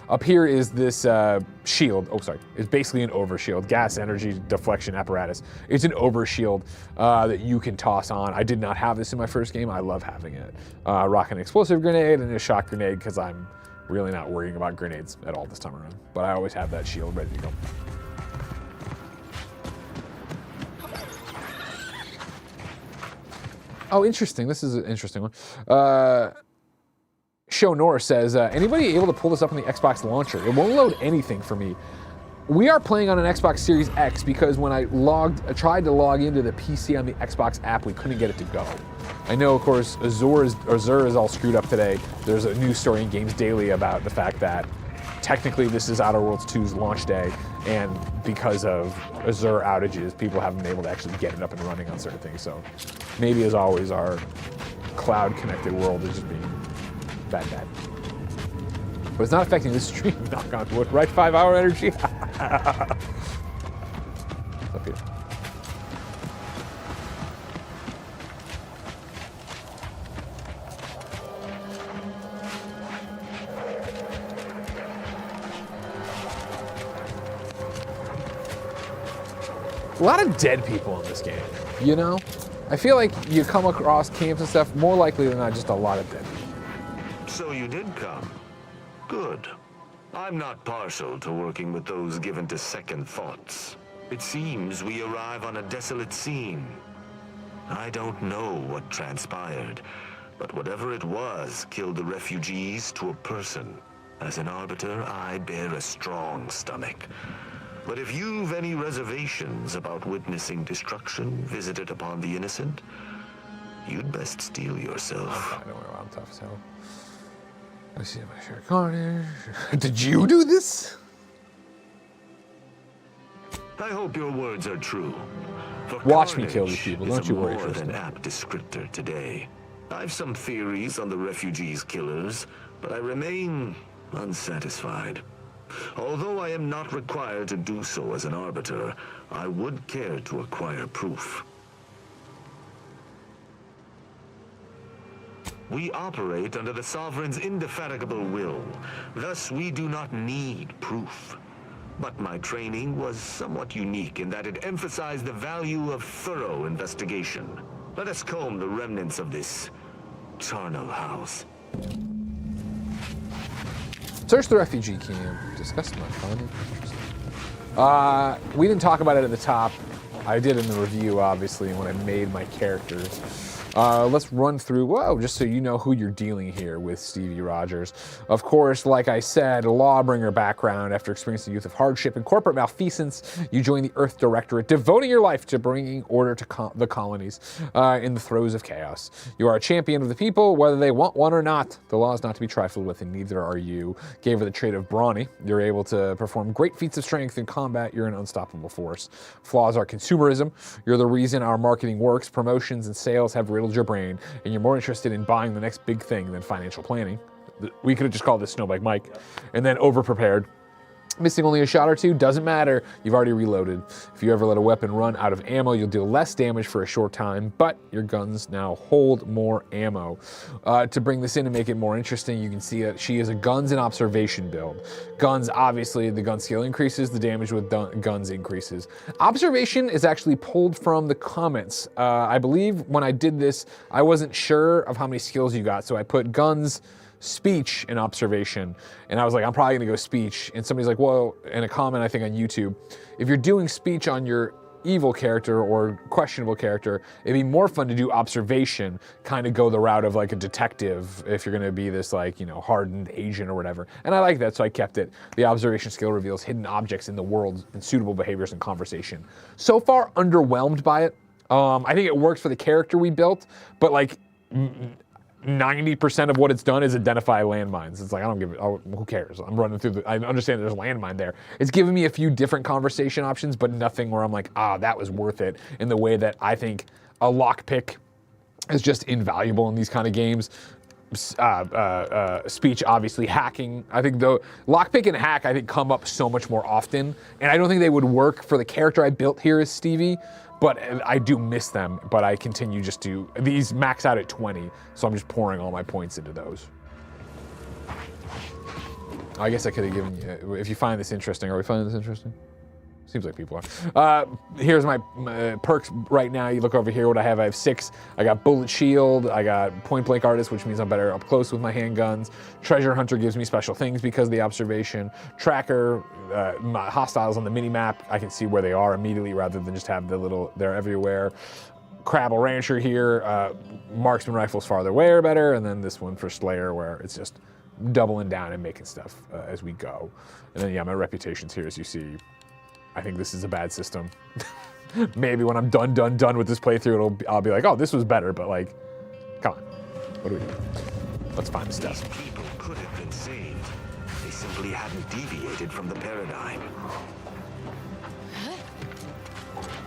Up here is this shield. Oh, sorry. It's basically an overshield. Gas energy deflection apparatus. It's an overshield that you can toss on. I did not have this in my first game. I love having it. Rock an explosive grenade and a shock grenade because I'm really not worrying about grenades at all this time around. But I always have that shield ready to go. Oh, interesting. This is an interesting one. Show Nor says, anybody able to pull this up on the Xbox launcher? It won't load anything for me. We are playing on an Xbox Series X because when I tried to log into the PC on the Xbox app, we couldn't get it to go. I know, of course, Azure is all screwed up today. There's a news story in Games Daily about the fact that technically this is Outer Worlds 2's launch day, and because of Azure outages, people haven't been able to actually get it up and running on certain things. So maybe, as always, our cloud-connected world is just being bad. But it's not affecting this stream, knock on wood, right? 5-hour energy? Up here. A lot of dead people in this game, you know? I feel like you come across camps and stuff, more likely than not, just a lot of dead people. So you did come. Good. I'm not partial to working with those given to second thoughts. It seems we arrive on a desolate scene. I don't know what transpired, but whatever it was killed the refugees to a person. As an arbiter, I bear a strong stomach. But if you've any reservations about witnessing destruction visited upon the innocent, you'd best steel yourself. I know where I'm tough as hell. Let's see if I share carnage. Did you do this? I hope your words are true. For Watch me kill these people. Don't you worry, more Tristan. than apt descriptor today. I've some theories on the refugees' killers, but I remain unsatisfied. Although I am not required to do so as an arbiter, I would care to acquire proof. We operate under the Sovereign's indefatigable will. Thus, we do not need proof. But my training was somewhat unique in that it emphasized the value of thorough investigation. Let us comb the remnants of this charnel house. Search the refugee camp. Discuss my finding. We didn't talk about it at the top. I did in the review, obviously, when I made my characters. Let's run through, just so you know who you're dealing here with Stevie Rogers. Of course, like I said, lawbringer background. After experiencing youth of hardship and corporate malfeasance, you join the Earth Directorate, devoting your life to bringing order to the colonies in the throes of chaos. You are a champion of the people, whether they want one or not. The law is not to be trifled with, and neither are you. Gave her the trait of brawny. You're able to perform great feats of strength in combat. You're an unstoppable force. Flaws are consumerism. You're the reason our marketing works. Promotions and sales have riddled your brain, and you're more interested in buying the next big thing than financial planning. We could have just called this Snowbike Mike. And then over-prepared. Missing only a shot or two, doesn't matter. You've already reloaded. If you ever let a weapon run out of ammo, you'll deal less damage for a short time, but your guns now hold more ammo. To bring this in and make it more interesting, you can see that she is a guns and observation build. Guns, obviously, the gun skill increases, the damage with guns increases. Observation is actually pulled from the comments. I believe when I did this, I wasn't sure of how many skills you got, so I put guns, speech, and observation, and I was like, I'm probably gonna go speech, and somebody's like, well, in a comment I think on YouTube, if you're doing speech on your evil character or questionable character, it'd be more fun to do observation, kind of go the route of like a detective if you're gonna be this like, hardened agent or whatever, and I like that, so I kept it. The observation skill reveals hidden objects in the world and suitable behaviors in conversation. So far, underwhelmed by it. I think it works for the character we built, but like 90% of what it's done is identify landmines. It's like, I don't give it, who cares? I'm running through I understand there's a landmine there. It's giving me a few different conversation options, but nothing where I'm like, that was worth it, in the way that I think a lockpick is just invaluable in these kind of games. Speech, obviously, hacking. I think though, lockpick and hack, I think come up so much more often, and I don't think they would work for the character I built here as Stevie, but I do miss them, but I continue just to, these max out at 20, so I'm just pouring all my points into those. I guess I could have given you, if you find this interesting, are we finding this interesting? Seems like people are. Here's my perks right now. You look over here, what I have 6. I got bullet shield, I got point blank artist, which means I'm better up close with my handguns. Treasure hunter gives me special things because of the observation. Tracker, my hostiles on the mini map, I can see where they are immediately rather than just have the little, they're everywhere. Crabble rancher here, marksman rifles farther away are better, and then this one for Slayer where it's just doubling down and making stuff as we go. And then my reputation's here as you see. I think this is a bad system. Maybe when I'm done with this playthrough, I'll be like, oh, this was better, but like, come on. What do we do? Let's find the stuff. These people could have been saved. They simply hadn't deviated from the paradigm.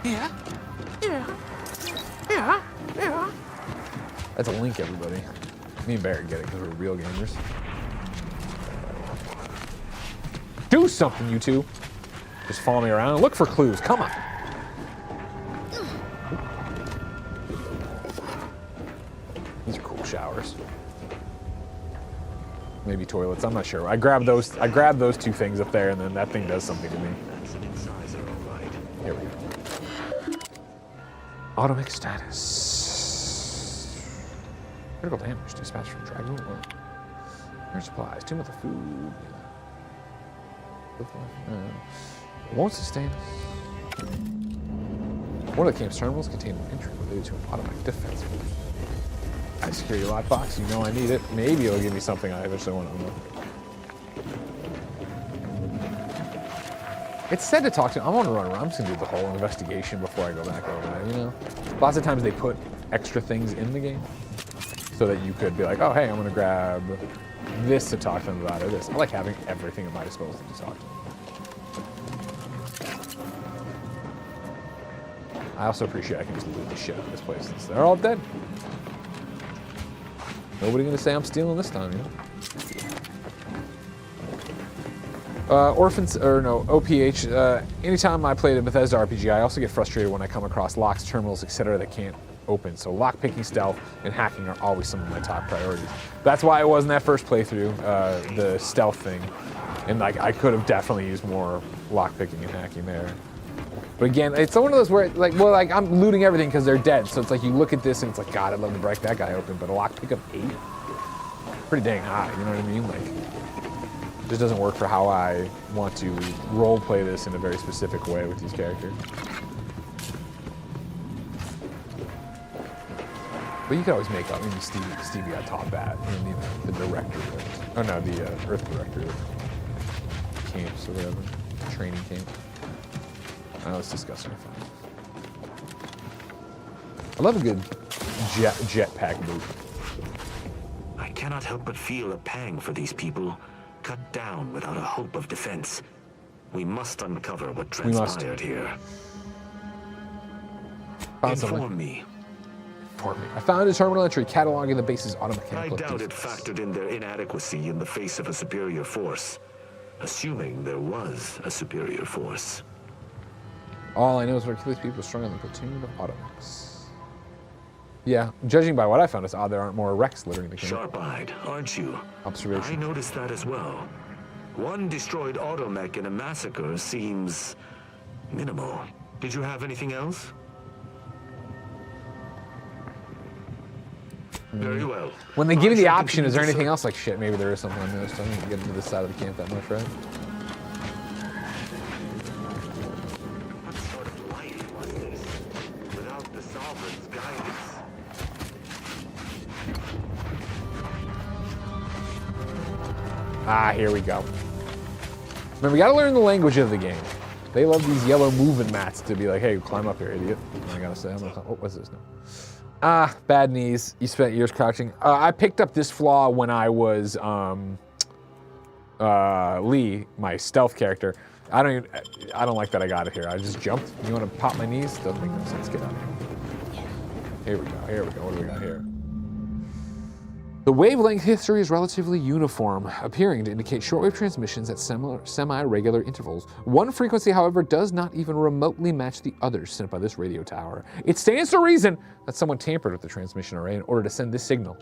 Yeah. That's a link, everybody. Me and Barrett get it because we're real gamers. Do something, you two. Just follow me around and look for clues. Come on. These are cool showers. Maybe toilets. I'm not sure. I grabbed those 2 things up there, and then that thing does something to me. That's an incisor, all right. Here we go. Automatic status. Critical damage dispatched from Dragon. Air supplies. 2 months of food. Won't sustain. One of the camp's terminals contain an entry related to an automatic defense force. I security lockbox. You know I need it. Maybe it'll give me something I eventually want to unlock. It's said to talk to. I want to run around. I'm just gonna do the whole investigation before I go back over there. You know, lots of times they put extra things in the game so that you could be like, oh hey, I'm gonna grab this to talk to them about, or this. I like having everything at my disposal to talk to them. I also appreciate I can just loot the shit out of this place. They're all dead. Nobody gonna say I'm stealing this time, you know? OPH. Anytime I played a Bethesda RPG, I also get frustrated when I come across locks, terminals, etc. that can't open. So lock picking, stealth, and hacking are always some of my top priorities. That's why it was in that first playthrough, the stealth thing. And like I could have definitely used more lock picking and hacking there. But again, it's one of those where like I'm looting everything because they're dead. So it's like you look at this and it's like, God, I'd love to break that guy open, but a lock pick of 8? Pretty dang high, you know what I mean? Like, it just doesn't work for how I want to role play this in a very specific way with these characters. But you could always make up. I mean, Stevie got top bat. I mean, the director. Oh no, the Earth director. Camps or whatever. Training camp. I know it's disgusting. I love a good jetpack boot. I cannot help but feel a pang for these people, cut down without a hope of defense. We must uncover what transpired here. Inform me. I found a terminal entry cataloging the base's automechanical I doubt it factored in their inadequacy in the face of a superior force, assuming there was a superior force. All I know is Hercules people are strung on the platoon of automechs. Yeah, judging by what I found, it's odd there aren't more wrecks littering the camp. Sharp-eyed, aren't you? Observation. I noticed that as well. One destroyed automech in a massacre seems minimal. Did you have anything else? Very well. When they give you the option, is there anything else? Like, shit, maybe there is something I missed. I didn't get into this side of the camp that much, right? What sort of life was this, without the Sovereign's guidance? Ah, here we go. Remember, we gotta learn the language of the game. They love these yellow moving mats to be like, hey, climb up here, idiot. I gotta say, I'm gonna climb. Oh, what's this now? Ah, bad knees. You spent years crouching. I picked up this flaw when I was Lee, my stealth character. I don't like that I got it here. I just jumped. You want to pop my knees? Doesn't make no sense. Get out of here. Here we go. Here we go. What do we got here? The wavelength history is relatively uniform, appearing to indicate shortwave transmissions at semi-regular intervals. One frequency, however, does not even remotely match the others sent by this radio tower. It stands to reason that someone tampered with the transmission array in order to send this signal.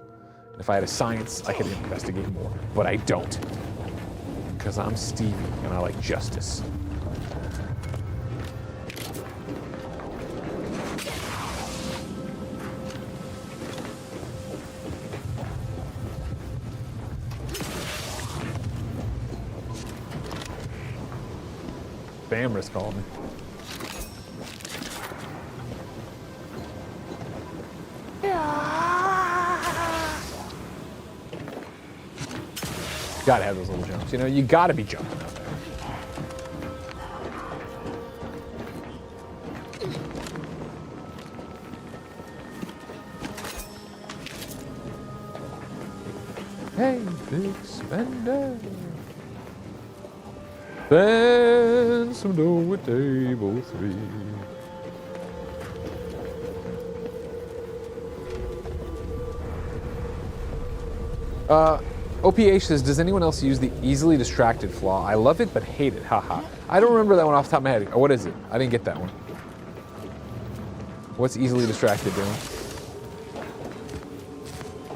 If I had a science, I could investigate more, but I don't. Because I'm Stevie, and I like justice. Bammer's called me. Gotta have those little jumps. You know, you gotta be jumping out there. Hey, big spender. Spend some dough at table 3. OPH says, does anyone else use the easily distracted flaw? I love it, but hate it, haha. I don't remember that one off the top of my head. What is it? I didn't get that one. What's easily distracted doing?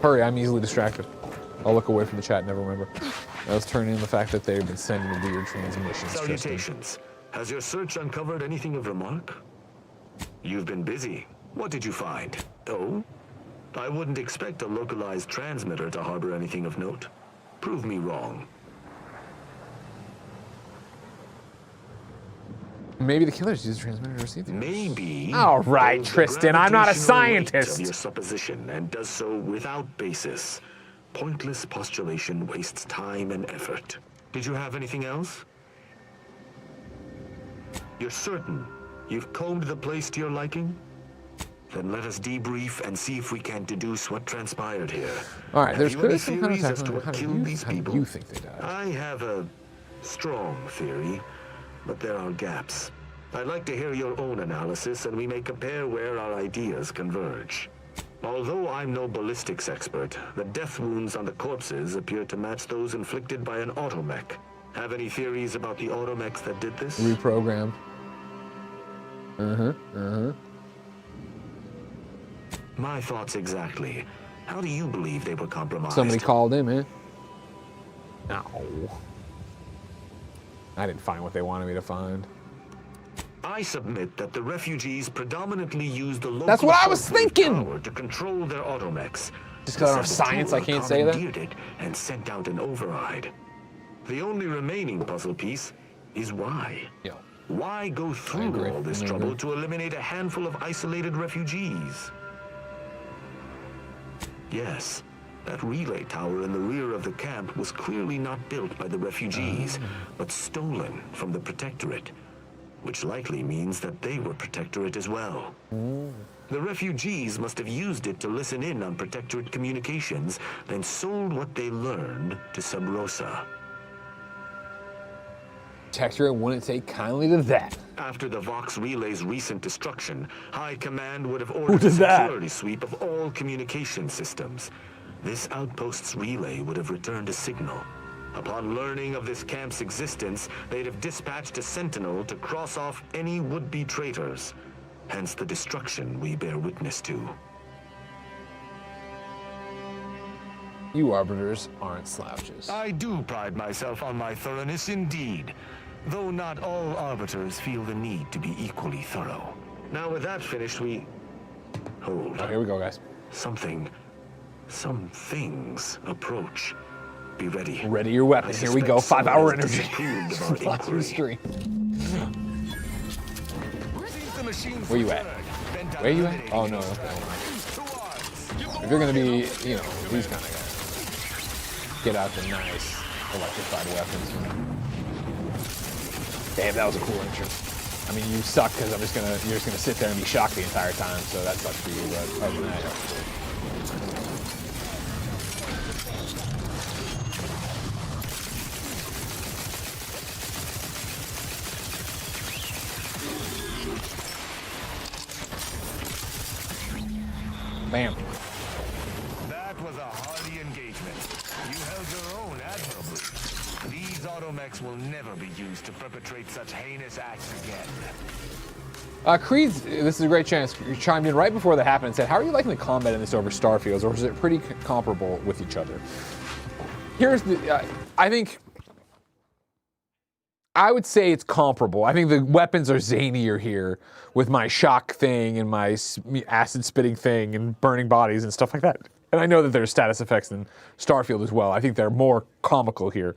Hurry, I'm easily distracted. I'll look away from the chat, never remember. Let's turn in the fact that they've been sending weird transmissions. Salutations. Has your search uncovered anything of remark? You've been busy. What did you find? Oh? I wouldn't expect a localized transmitter to harbor anything of note. Prove me wrong. Maybe the killers use a transmitter to receive the Maybe. All right, Tristan, I'm not a scientist. Of your supposition and does so without basis. Pointless postulation wastes time and effort. Did you have anything else? You're certain you've combed the place to your liking? Then let us debrief and see if we can deduce what transpired here. All right, there's Have you any some kind of theories as to technology. what How killed these do people? you think they died? I have a strong theory, but there are gaps. I'd like to hear your own analysis, and we may compare where our ideas converge. Although I'm no ballistics expert, the death wounds on the corpses appear to match those inflicted by an automech. Have any theories about the automechs that did this? Reprogrammed. My thoughts exactly. How do you believe they were compromised? Somebody called in, man. No. I didn't find what they wanted me to find. I submit that the refugees predominantly used the local That's what I was shortwave thinking! power to control their automechs. Just because I don't have science, I can't say that? Commandeered it and sent out an override. The only remaining puzzle piece is why. Yeah. Why go through all this trouble to eliminate a handful of isolated refugees? Yes, that relay tower in the rear of the camp was clearly not built by the refugees, but stolen from the Protectorate, which likely means that they were Protectorate as well. The refugees must have used it to listen in on Protectorate communications, then sold what they learned to Sub Rosa. Protectorate wouldn't take kindly to that. After the Vox Relay's recent destruction, High Command would have ordered a security sweep of all communication systems. This outpost's relay would have returned a signal. Upon learning of this camp's existence, they'd have dispatched a sentinel to cross off any would-be traitors. Hence the destruction we bear witness to. You arbiters aren't slouches. I do pride myself on my thoroughness indeed, though not all arbiters feel the need to be equally thorough. Now with that finished, we... Hold. Oh, here we go, guys. Some things approach. Be ready. Ready your weapon. Here we go. 5-hour energy. Fly through the stream. Where you at? Where you at? Oh, no. Okay. If you're going to be, you know, these kind of guys, get out the nice electrified weapons. Damn, that was a cool intro. I mean, you suck because you're just gonna sit there and be shocked the entire time. So that sucks for you. But other than that, bam. That was a hardy engagement. You held your own admirably. These automechs will never be used to perpetrate such heinous acts again. Creed, this is a great chance. You chimed in right before that happened and said, how are you liking the combat in this over Starfields, or is it pretty comparable with each other? Here's the, I would say it's comparable. I think the weapons are zanier here with my shock thing and my acid spitting thing and burning bodies and stuff like that. And I know that there's status effects in Starfield as well. I think they're more comical here.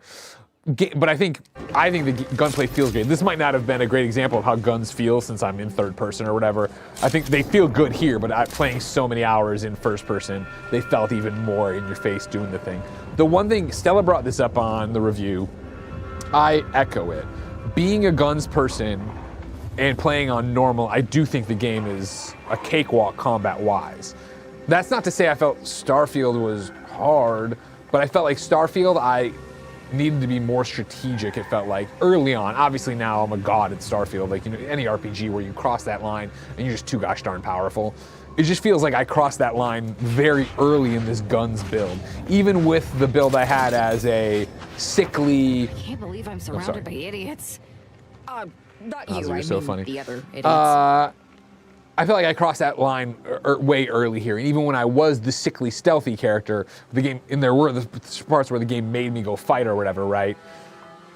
But I think the gunplay feels great. This might not have been a great example of how guns feel since I'm in third person or whatever. I think they feel good here, but playing so many hours in first person, they felt even more in your face doing the thing. The one thing, Stella brought this up on the review, I echo it. Being a guns person and playing on normal, I do think the game is a cakewalk combat-wise. That's not to say I felt Starfield was hard, but I felt like Starfield, I needed to be more strategic, it felt like, early on. Obviously now I'm a god at Starfield, like, you know, any RPG where you cross that line and you're just too gosh darn powerful. It just feels like I crossed that line very early in this guns build. Even with the build I had as a sickly... I can't believe I'm surrounded by idiots. Not you, you're I so mean funny. The other idiots. I feel like I crossed that line way early here, and even when I was the sickly, stealthy character, the game, and there were the parts where the game made me go fight or whatever, right?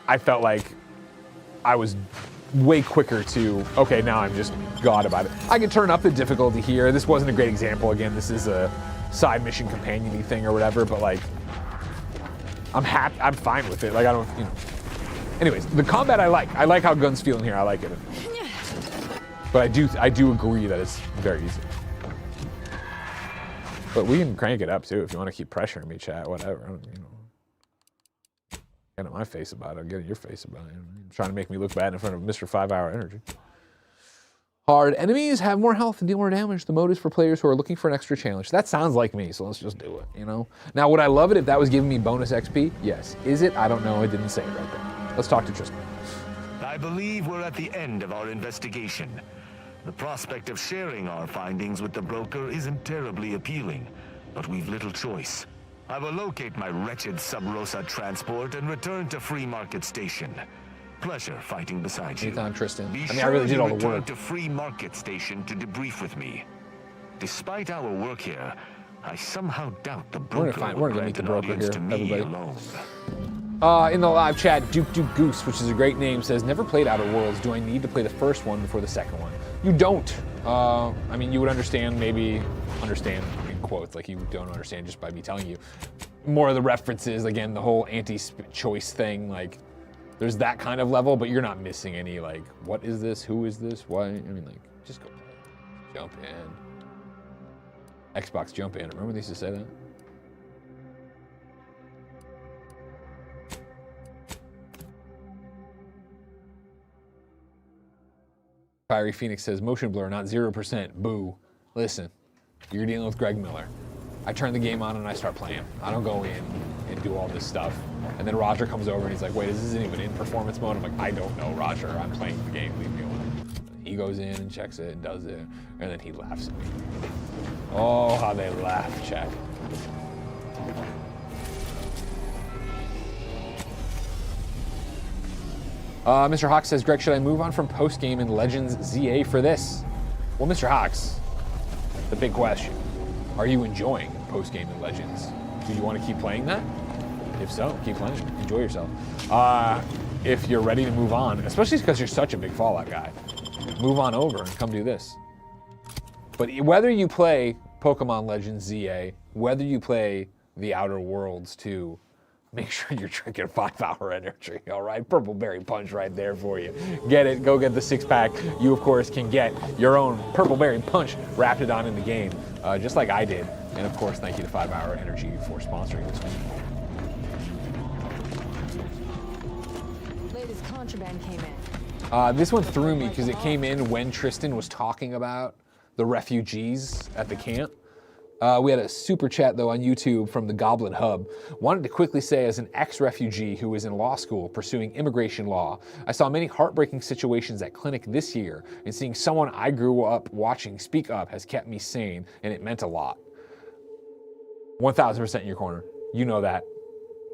I felt like I was way quicker to, okay, now I'm just God about it. I can turn up the difficulty here. This wasn't a great example. Again, this is a side mission companion-y thing or whatever, but like, I'm happy, I'm fine with it. Like, I don't, you know. Anyways, the combat I like. I like how guns feel in here. I like it. But I do agree that it's very easy. But we can crank it up too if you want to keep pressuring me, chat. Whatever. You know, get in my face about it. Get in your face about it. You're trying to make me look bad in front of Mr. 5-hour energy. Hard enemies have more health and deal more damage. The mode is for players who are looking for an extra challenge. That sounds like me, so let's just do it. You know. Now, would I love it if that was giving me bonus XP? Yes. Is it? I don't know. It didn't say it right there. Let's talk to Tristan. I believe we're at the end of our investigation. The prospect of sharing our findings with the broker isn't terribly appealing, but we've little choice. I will locate my wretched Sub Rosa transport and return to Free Market Station. Pleasure fighting beside you. Anytime, Tristan. Be I sure really did you all the return work. to Free Market Station to debrief with me. Despite our work here, I somehow doubt the broker we're gonna meet the broker here, to me everybody. alone. In the live chat, Duke Goose, which is a great name, says, never played Outer Worlds. Do I need to play the first one before the second one? You don't. I mean, you would understand, maybe understand in quotes, like you don't understand just by me telling you. More of the references, again, the whole anti-choice thing, like, there's that kind of level, but you're not missing any, like, what is this? Who is this? Why? I mean, like, just go play it. Jump in. Xbox jump in. Remember they used to say that? Fiery Phoenix says, motion blur, not 0%. Boo. Listen, you're dealing with Greg Miller. I turn the game on and I start playing. I don't go in and do all this stuff. And then Roger comes over and he's like, wait, is this even in performance mode? I'm like, I don't know, Roger. I'm playing the game. Leave me alone. He goes in and checks it and does it. And then he laughs at me. Oh, how they laugh, chat. Mr. Hawks says, Greg, should I move on from post-game in Legends ZA for this? Well, Mr. Hawks, the big question. Are you enjoying post-game in Legends? Do you want to keep playing that? If so, keep playing. Enjoy yourself. If you're ready to move on, especially because you're such a big Fallout guy, move on over and come do this. But whether you play Pokemon Legends ZA, whether you play The Outer Worlds 2, make sure you're drinking 5-hour energy, all right? Purple Berry Punch right there for you. Get it, go get the 6-pack. You, of course, can get your own Purple Berry Punch Raptidon in the game, just like I did. And, of course, thank you to 5-hour energy for sponsoring this one. Latest contraband came in. This one threw me because it came in when Tristan was talking about the refugees at the camp. We had a super chat, though, on YouTube from the Goblin Hub. Wanted to quickly say, as an ex-refugee who is in law school pursuing immigration law, I saw many heartbreaking situations at clinic this year, and seeing someone I grew up watching speak up has kept me sane, and it meant a lot. 1000% in your corner. You know that.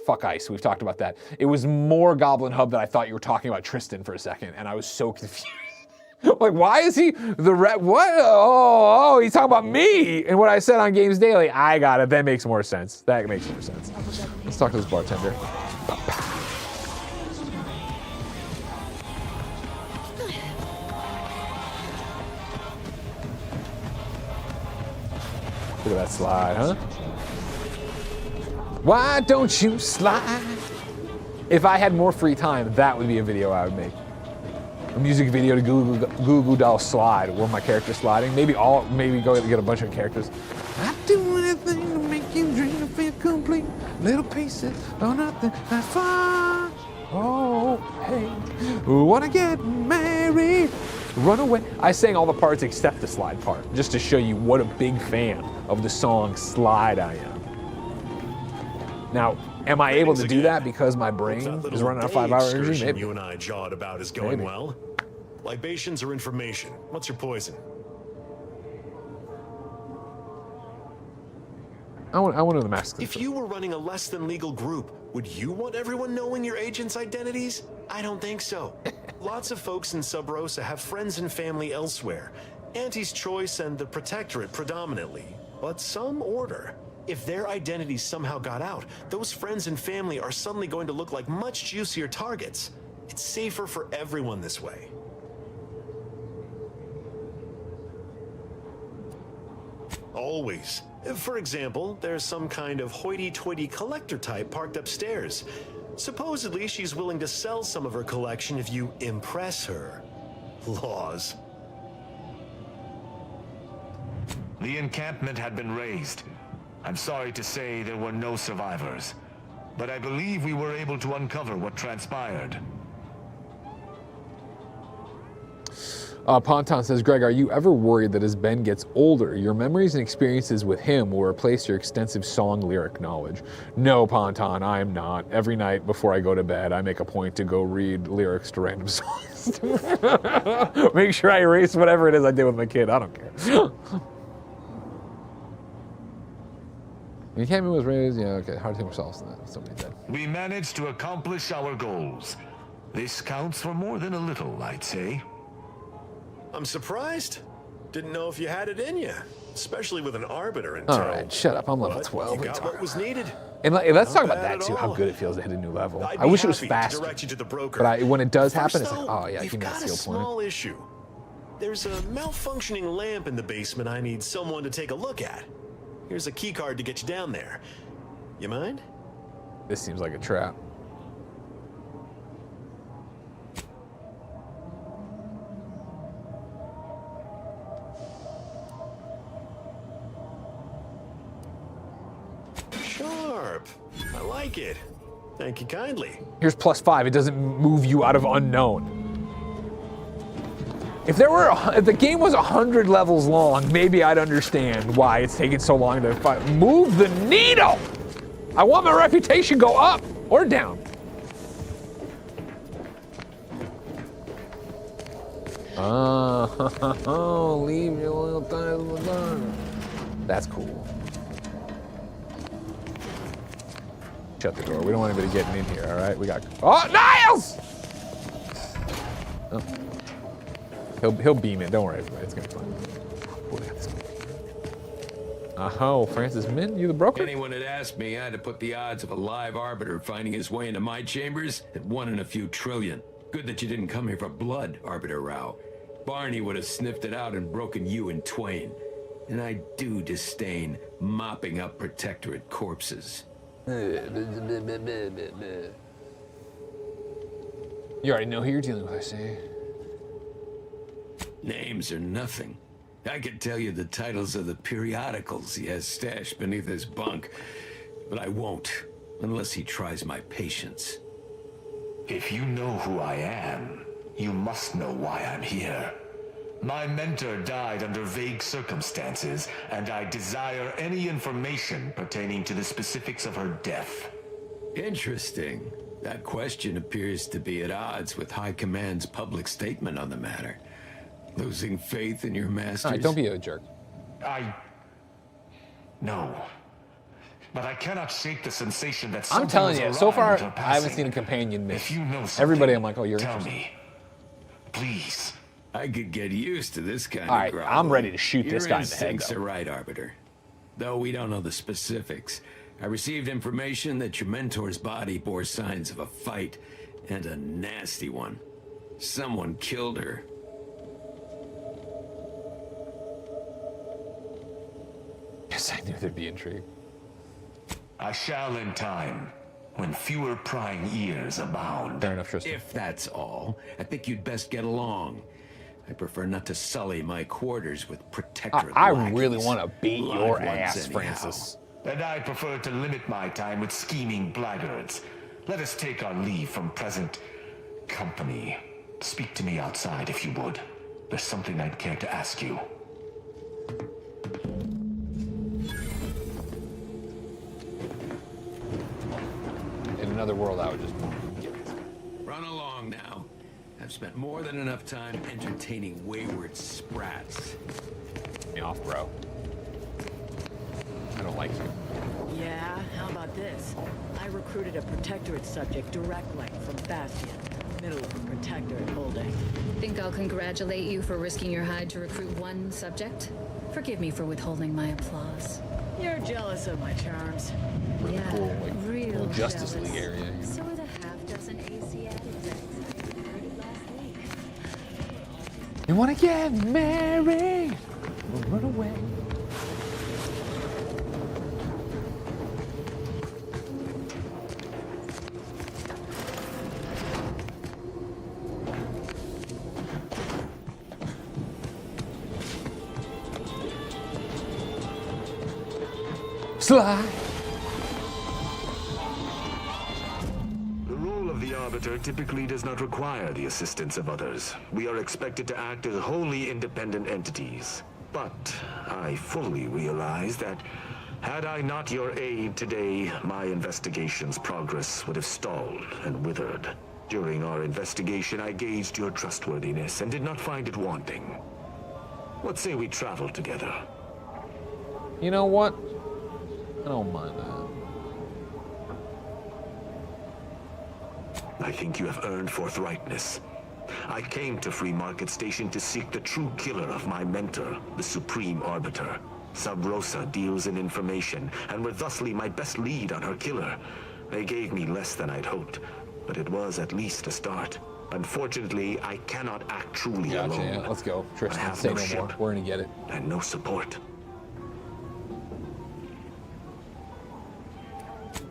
Fuck ICE, we've talked about that. It was more Goblin Hub that I thought you were talking about Tristan for a second, and I was so confused. Like, why is he the rep? What? Oh, he's talking about me. And what I said on Games Daily, I got it. That makes more sense. That makes more sense. Let's talk to this bartender. Look at that slide, huh? Why don't you slide? If I had more free time, that would be a video I would make. A music video to Goo Goo Doll Slide, where my character's sliding. Maybe go get a bunch of characters. I'd do anything to make you dream and feel complete. Little pieces or nothing, that's fine. Oh, hey, wanna get married? Run away. I sang all the parts except the slide part, just to show you what a big fan of the song Slide I am. Now, am I able to do that because my brain is running on 5-hour energy? Maybe. You and I jawed about is going well. Libations or information? What's your poison? I want to know the mask. If you were running a less than legal group, would you want everyone knowing your agents' identities? I don't think so. Lots of folks in Sub Rosa have friends and family elsewhere. Auntie's Choice and the Protectorate predominantly, but some order. If their identities somehow got out, those friends and family are suddenly going to look like much juicier targets. It's safer for everyone this way. Always. For example, there's some kind of hoity-toity collector type parked upstairs. Supposedly, she's willing to sell some of her collection if you impress her. Laws. The encampment had been razed. I'm sorry to say there were no survivors, but I believe we were able to uncover what transpired. Ponton says, Greg, are you ever worried that as Ben gets older, your memories and experiences with him will replace your extensive song lyric knowledge? No, Ponton, I am not. Every night before I go to bed, I make a point to go read lyrics to random songs. Make sure I erase whatever it is I did with my kid. I don't care. The encampment was raised, yeah, okay, hard to take ourselves than that. Somebody dead. We managed to accomplish our goals. This counts for more than a little, I'd say. I'm surprised. Didn't know if you had it in you, especially with an arbiter in tow. All right, shut up. I'm level But 12. You got what was needed. And let's talk about Not bad that at too. How all. good it feels to hit a new level. I'd I be wish it was happy to faster. direct you to the broker. But when it does First, happen, it's like, though, oh yeah, we've give me that got a seal small point. issue. There's a malfunctioning lamp in the basement I need someone to take a look at. Here's a key card to get you down there. You mind? This seems like a trap. Sharp. I like it. Thank you kindly. Here's +5. It doesn't move you out of unknown. If the game was 100 levels long, maybe I'd understand why it's taking so long to fight. Move the needle! I want my reputation go up or down. Oh, leave your loyal ties in the dark. That's cool. Shut the door. We don't want anybody getting in here, all right? We got... Oh, Niles! Oh. He'll beam it. Don't worry, everybody. It's going to be fine. Oh, they got this. Oh, Francis Min, you the broker? Anyone had asked me, I had to put the odds of a live arbiter finding his way into my chambers at 1 in a few trillion. Good that you didn't come here for blood, Arbiter Rao. Barney would have sniffed it out and broken you in twain. And I do disdain mopping up Protectorate corpses. You already know who you're dealing with, I see. Names are nothing. I could tell you the titles of the periodicals he has stashed beneath his bunk, but I won't, unless he tries my patience. If you know who I am, you must know why I'm here. My mentor died under vague circumstances, and I desire any information pertaining to the specifics of her death. Interesting. That question appears to be at odds with High Command's public statement on the matter. Losing faith in your masters? All right, don't be a jerk. No. But I cannot shake the sensation that I'm telling you, so far, I haven't seen a companion miss. If you know Everybody, I'm like, oh, you're tell interested. me. Please. I could get used to this kind All of right, groveling. I'm ready to shoot this Your guy in the head, instincts though. are right, Arbiter. Though we don't know the specifics. I received information that your mentor's body bore signs of a fight, and a nasty one. Someone killed her. Yes, I knew there'd be intrigue. I shall in time, when fewer prying ears abound. Fair enough, Tristan. If that's all, I think you'd best get along. I prefer not to sully my quarters with Protectorate I lackeys. really want to beat Live your ones ass, anyhow. Francis. And I prefer to limit my time with scheming blackguards. Let us take our leave from present company. Speak to me outside if you would. There's something I'd care to ask you. In another world, I would just... Run along now. I've spent more than enough time entertaining wayward sprats. Get me off, bro. I don't like you. Yeah, how about this? I recruited a Protectorate subject direct link from Bastion, middle of a Protectorate holding. Think I'll congratulate you for risking your hide to recruit one subject? Forgive me for withholding my applause. You're jealous of my charms. Really Yeah, cool, like, real little Justice jealous. League area. So are the half-dozen AC addicts I recruited last week. You want to get married? We'll run away. Slide. The role of the Arbiter typically does not require the assistance of others. We are expected to act as wholly independent entities. But I fully realize that had I not your aid today, my investigation's progress would have stalled and withered. During our investigation, I gauged your trustworthiness and did not find it wanting. What say we travel together? You know what? I don't mind that. I think you have earned forthrightness. I came to Free Market Station to seek the true killer of my mentor, the Supreme Arbiter. Sub Rosa deals in information, and were thusly my best lead on her killer. They gave me less than I'd hoped, but it was at least a start. Unfortunately, I cannot act truly alone. Yeah, let's go. Tristan, I have say no no ship more. We're gonna get it. and no support.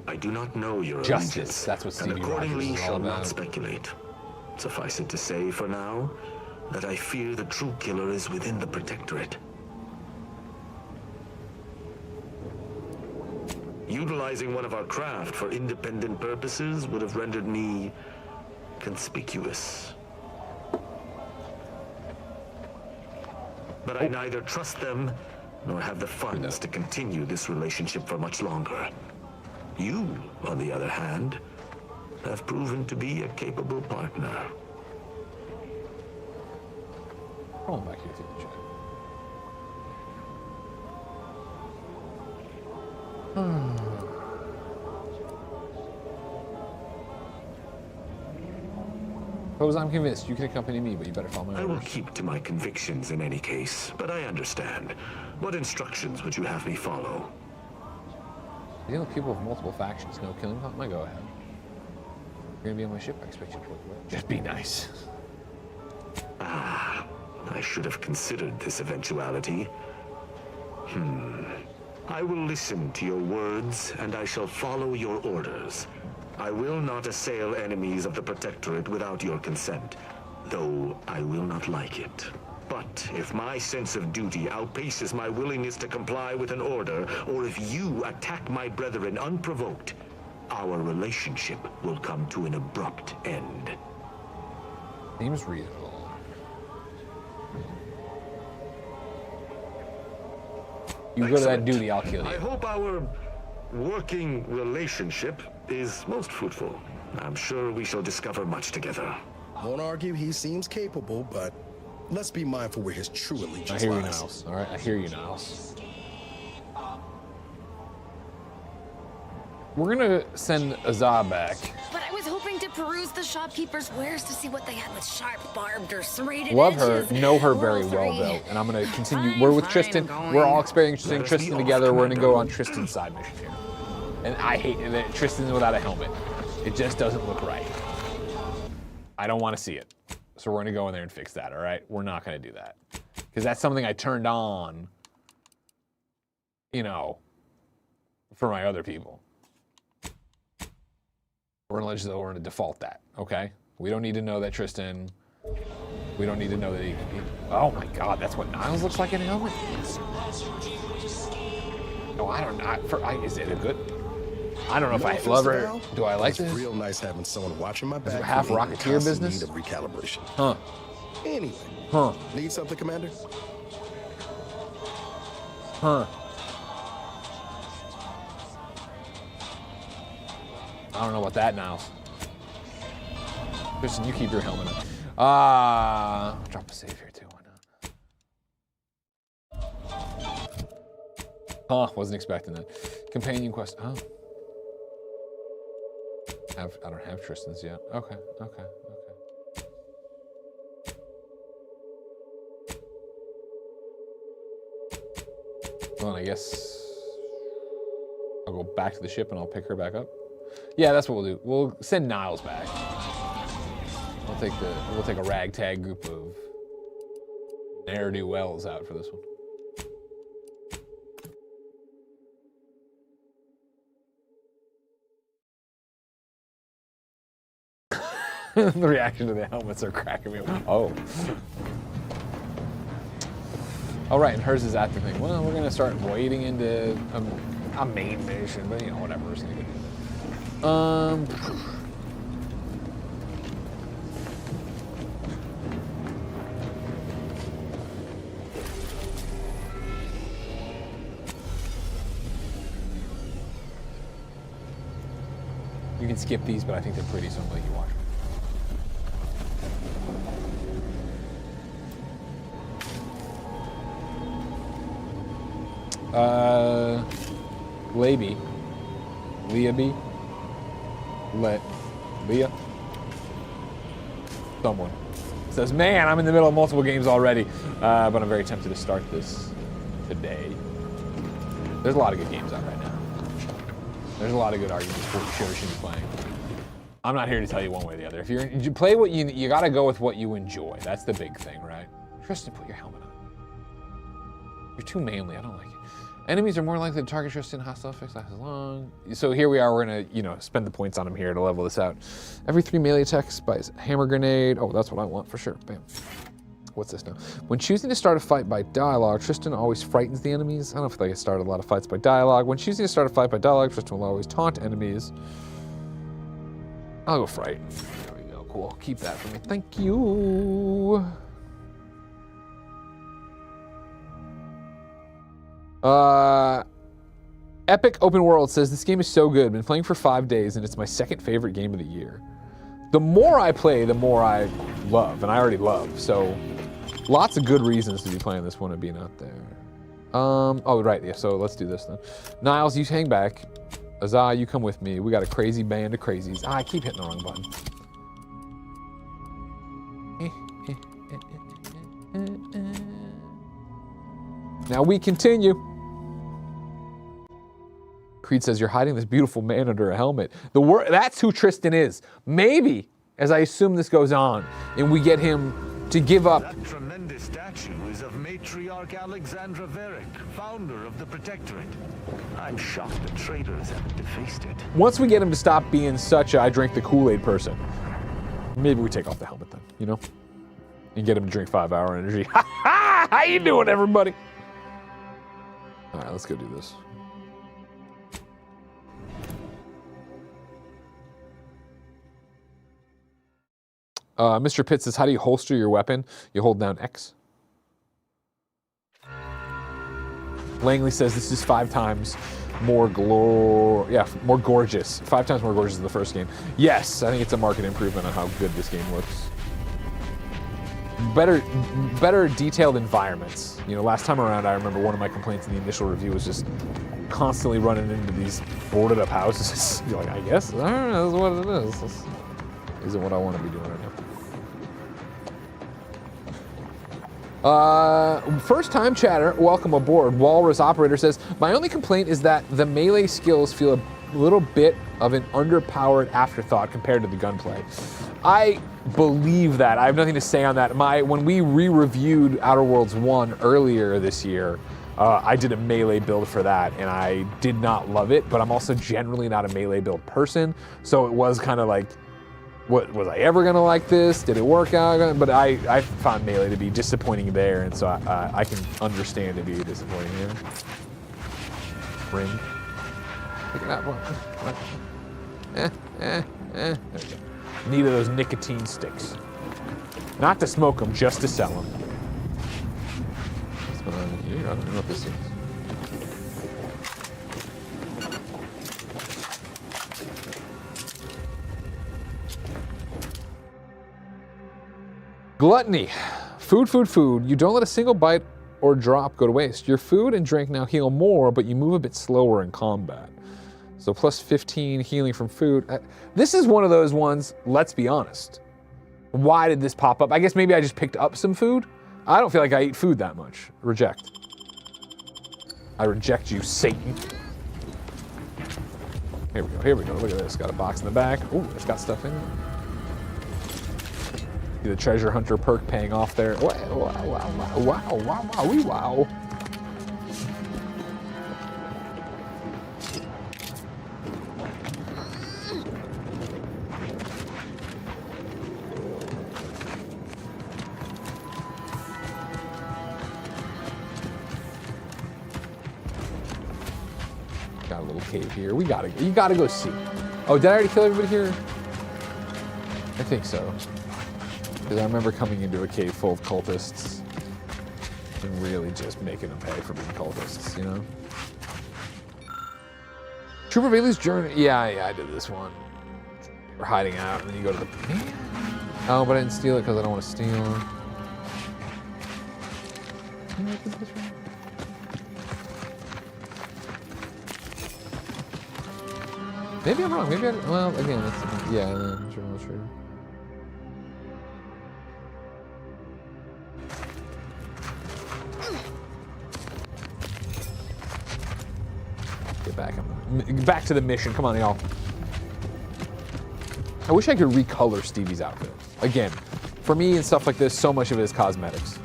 I do not know your Justice. allegiance, That's what and Stevie accordingly Rogers is all shall about. not speculate. Suffice it to say, for now, that I fear the true killer is within the Protectorate. Utilizing one of our craft for independent purposes would have rendered me conspicuous. But I neither trust them nor have the funds to continue this relationship for much longer. You, on the other hand, have proven to be a capable partner. Roll back here through the chat. Suppose I'm convinced you can accompany me, but you better follow my I will orders. keep to my convictions in any case, but I understand. What instructions would you have me follow? Dealing with people with multiple factions, no killing, my go ahead. You're gonna be on my ship, I expect you to work with it. Just be nice. Ah, I should have considered this eventuality. I will listen to your words, and I shall follow your orders. I will not assail enemies of the Protectorate without your consent, though I will not like it. But if my sense of duty outpaces my willingness to comply with an order, or if you attack my brethren unprovoked, our relationship will come to an abrupt end. Seems reasonable. You go to that duty, I'll kill I you. hope our working relationship is most fruitful. I'm sure we shall discover much together. Won't argue he seems capable, but let's be mindful where his true allegiance I hear you, lies. Niles. All right, I hear you, Niles. We're gonna send Azar back. But I was hoping to peruse the shopkeeper's wares to see what they had with sharp, barbed, or serrated Love her, edges. know her very Rule well 3. though, and I'm gonna continue. Fine, We're with fine, Tristan. I'm going. We're all experiencing Let us be Tristan off, together. We're gonna Commander. go on Tristan's side mission here. And I hate that Tristan's without a helmet. It just doesn't look right. I don't want to see it. So we're gonna go in there and fix that. All right, we're not gonna do that because that's something I turned on. You know, for my other people. We're gonna default that, okay? We don't need to know that Tristan. We don't need to know that he oh my God, that's what Niles looks like in a helmet. No, I don't know. Is it a good? I don't know if I love her. Do I like It's this? real nice having someone watching my it back. half who ain't in Rocketeer constant business? Need of recalibration. Huh? Anyway. Huh? Need something, Commander? Huh? I don't know about that, Niles. Tristan, you keep your helmet on. Drop a save here too. Why not? Huh? Wasn't expecting that. Companion quest. Oh. I don't have Tristan's yet. Okay. Well, I guess I'll go back to the ship and I'll pick her back up. Yeah, that's what we'll do. We'll send Niles back. We'll take a ragtag group of ne'er-do-wells out for this one. The reaction to the helmets are cracking me up. Oh. All right, and hers is at the thing. Well, we're gonna start wading into a main mission, but you know, whatever. It's gonna do that. You can skip these, but I think they're pretty, so I'm gonna let you watch them. Leah B. Leah. Someone says, man, I'm in the middle of multiple games already, but I'm very tempted to start this today. There's a lot of good games out right now. There's a lot of good arguments for what you should be playing. I'm not here to tell you one way or the other. If you play what you gotta go with what you enjoy. That's the big thing, right? Tristan, put your helmet on. You're too manly, I don't like it. Enemies are more likely to target Tristan, hostile effects last as long. So here we are, we're gonna, spend the points on him here to level this out. Every 3 melee attacks by hammer grenade. Oh, that's what I want for sure, bam. What's this now? When choosing to start a fight by dialogue, Tristan always frightens the enemies. I don't feel like I started a lot of fights by dialogue. When choosing to start a fight by dialogue, Tristan will always taunt enemies. I'll go fright. There we go, cool. Keep that for me, thank you. Epic Open World says, this game is so good. Been playing for 5 days and it's my second favorite game of the year. The more I play, the more I love, and I already love, so lots of good reasons to be playing this one and being out there. Oh, right, yeah, so let's do this then. Niles, you hang back. Azai, you come with me. We got a crazy band of crazies. I keep hitting the wrong button. Now we continue. Creed says, you're hiding this beautiful man under a helmet. That's who Tristan is. Maybe, as I assume this goes on, and we get him to give up. That tremendous statue is of Matriarch Alexandra Verick, founder of the Protectorate. I'm shocked the traitors have defaced it. Once we get him to stop being such a I drink the Kool-Aid person, maybe we take off the helmet then, And get him to drink 5-hour energy. Ha ha! How you doing, everybody? All right, let's go do this. Mr. Pitt says, how do you holster your weapon? You hold down X. Langley says, this is 5 times more more gorgeous. 5 times more gorgeous than the first game. Yes, I think it's a market improvement on how good this game looks. Better detailed environments. Last time around, I remember one of my complaints in the initial review was just constantly running into these boarded up houses. You're like, I guess, I don't know, this is what it is. This isn't what I want to be doing right now. First time chatter, welcome aboard. Walrus Operator says, my only complaint is that the melee skills feel a little bit of an underpowered afterthought compared to the gunplay. I believe that. I have nothing to say on that. When we re-reviewed Outer Worlds 1 earlier this year, I did a melee build for that, and I did not love it, but I'm also generally not a melee build person, so it was kind of like, what, was I ever gonna like this? Did it work out? But I found melee to be disappointing there, and so I can understand it being disappointing here. Ring. Look at that one. There we go. Need of those nicotine sticks. Not to smoke them, just to sell them. What's going on here? I don't know what this is. Gluttony. Food, food, food. You don't let a single bite or drop go to waste. Your food and drink now heal more, but you move a bit slower in combat. So plus 15 healing from food. This is one of those ones, let's be honest. Why did this pop up? I guess maybe I just picked up some food. I don't feel like I eat food that much. Reject. I reject you, Satan. Here we go, here we go. Look at this. Got a box in the back. Ooh, it's got stuff in it. See the treasure hunter perk paying off there. Wow, wow, wow, wow, wow, wow, wow. got a little cave here. You gotta go see. Oh, did I already kill everybody here? I think so. Because I remember coming into a cave full of cultists and really just making them pay for being cultists, you know? Trooper Bailey's journey. Yeah, I did this one. We're hiding out, and then you go to the. Oh, but I didn't steal it because I don't want to steal. Maybe I'm wrong. Maybe well, again, that's yeah. True. Get back to the mission. Come on, y'all. I wish I could recolor Stevie's outfit. Again, for me and stuff like this, so much of it is cosmetics.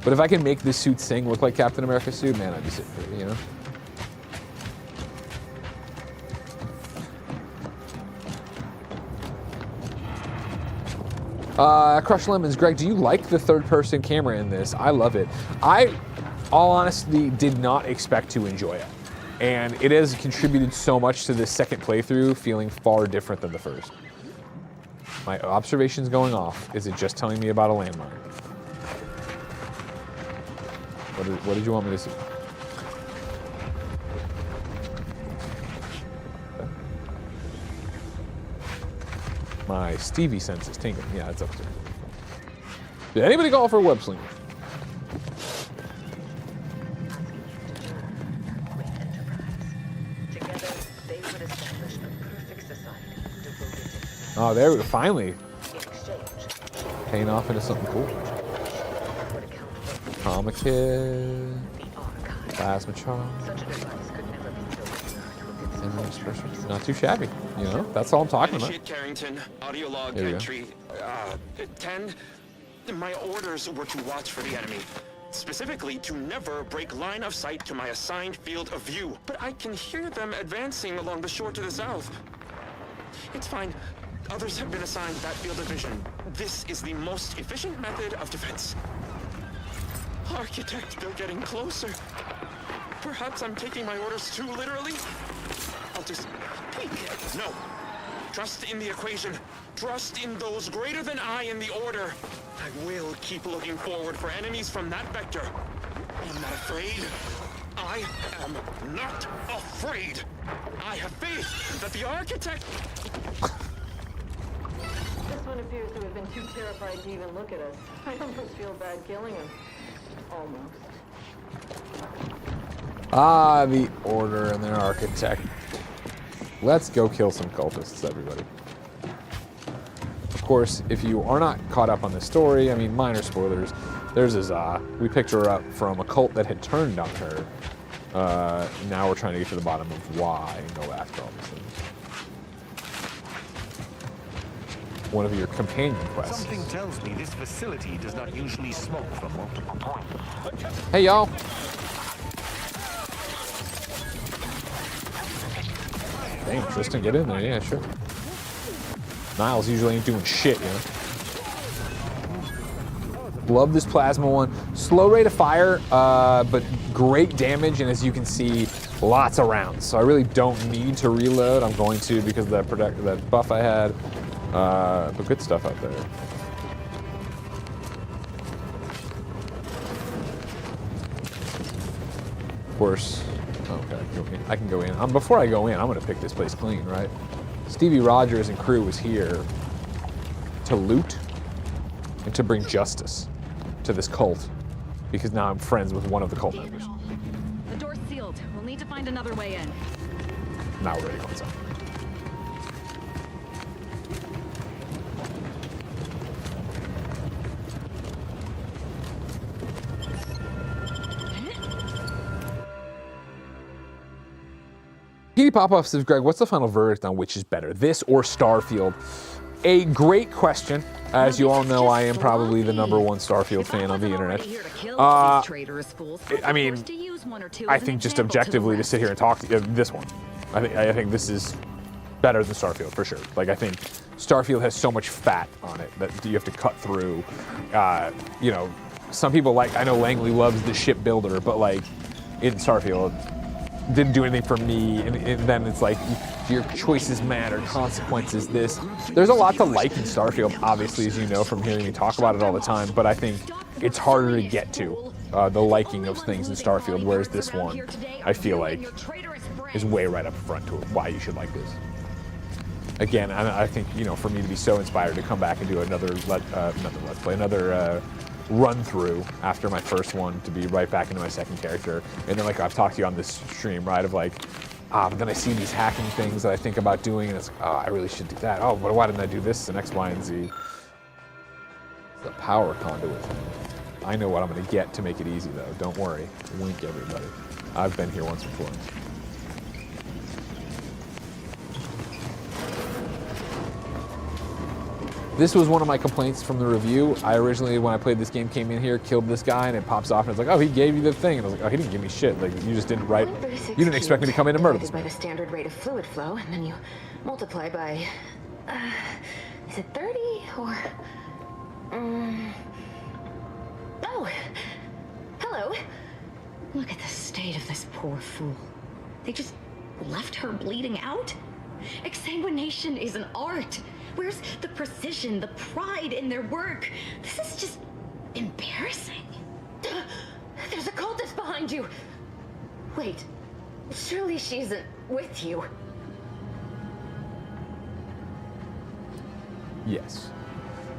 But if I can make this suit sing look like Captain America's suit, man, I'd be sitting pretty, you know? Crush Lemons, Greg, do you like the third-person camera in this? I love it. I, all honesty, did not expect to enjoy it. And it has contributed so much to this second playthrough feeling far different than the first. My observation's going off. Is it just telling me about a landmine? What did you want me to see? My Stevie sense is tingling. Yeah, it's up there. Did anybody call for a web slinger? Oh, there we go. Finally. Paying off into something cool. Comic Kid. Plasma charm. Not too shabby, you know? That's all I'm talking about. Carrington, audio log There we go. entry 10. My orders were to watch for the enemy. Specifically, to never break line of sight to my assigned field of view. But I can hear them advancing along the shore to the south. It's fine. Others have been assigned that field of vision. This is the most efficient method of defense. Architect, they're getting closer. Perhaps I'm taking my orders too literally. I'll just peek. No. Trust in the equation. Trust in those greater than I in the order. I will keep looking forward for enemies from that vector. I'm not afraid. I am not afraid. I have faith that the architect... This one appears to have been too terrified to even look at us. I almost feel bad killing him. Almost. Ah, the Order and their architect. Let's go kill some cultists, everybody. Of course, if you are not caught up on this story, I mean, minor spoilers. There's Azah. We picked her up from a cult that had turned on her. Now we're trying to get to the bottom of why and go after all these things. One of your companion quests. Something tells me this facility does not usually smoke from multiple points. Hey, y'all. Damn, Tristan, get in there. Yeah, sure. Niles usually ain't doing shit, you know? Love this plasma one. Slow rate of fire, but great damage, and as you can see, lots of rounds. So I really don't need to reload. I'm going to because of that buff I had. But good stuff out there. Of course. Okay, I can go in. Before I go in, I'm going to pick this place clean, right? Stevie Rogers and crew was here to loot and to bring justice to this cult because now I'm friends with one of the cult members. The door's sealed. We'll need to find another way in. Now we're ready to go inside. Petey Popoff says, Greg, what's the final verdict on which is better, this or Starfield? A great question. As you all know, I am probably the #1 Starfield fan on the internet. I mean, I think just objectively to sit here and talk to this one. I think this is better than Starfield for sure. Like, I think Starfield has so much fat on it that you have to cut through. You know, some people I know Langley loves the ship builder, but like in Starfield, didn't do anything for me, and then it's like your choices matter, consequences, this. There's a lot to like in Starfield, obviously, as you know from hearing me talk about it all the time, but I think it's harder to get to, the liking of things in Starfield, whereas this one, I feel like, is way right up front to why you should like this. Again, I think, you know, for me to be so inspired to come back and do another run through after my first one, to be right back into my second character, and then like I've talked to you on this stream, right, of like, but then I see these hacking things that I think about doing, and it's like, I really should do that. Oh, but why didn't I do this and X, Y, and Z? It's the power conduit. I know what I'm gonna get to make it easy though. Don't worry. Wink, everybody. I've been here once before. This was one of my complaints from the review. I originally, when I played this game, came in here, killed this guy, and it pops off, and it's like, oh, he gave you the thing. And I was like, oh, he didn't give me shit. Like, you just didn't write. You didn't expect me to come in and murder this by man. the standard rate of fluid flow, and then you multiply by, is it 30 or? Oh, hello. Look at the state of this poor fool. They just left her bleeding out? Exsanguination is an art. Where's the precision, the pride in their work? This is just embarrassing. There's a cultist behind you. Wait, surely she isn't with you. Yes.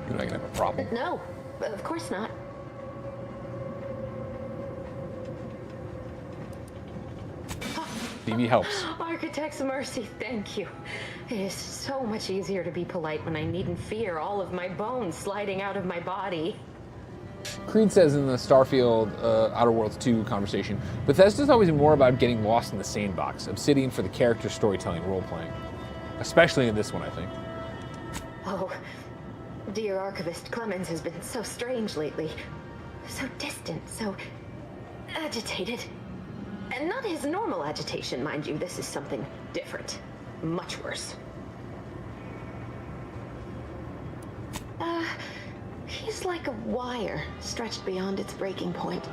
You're not gonna have a problem. No, of course not. DB helps. Architect's mercy, thank you. It is so much easier to be polite when I needn't fear all of my bones sliding out of my body. Creed says in the Starfield Outer Worlds 2 conversation, Bethesda's always been more about getting lost in the sandbox, Obsidian for the character storytelling, role-playing. Especially in this one, I think. Oh, dear Archivist Clemens has been so strange lately. So distant, so agitated. And not his normal agitation, mind you. This is something different. Much worse. He's like a wire stretched beyond its breaking point.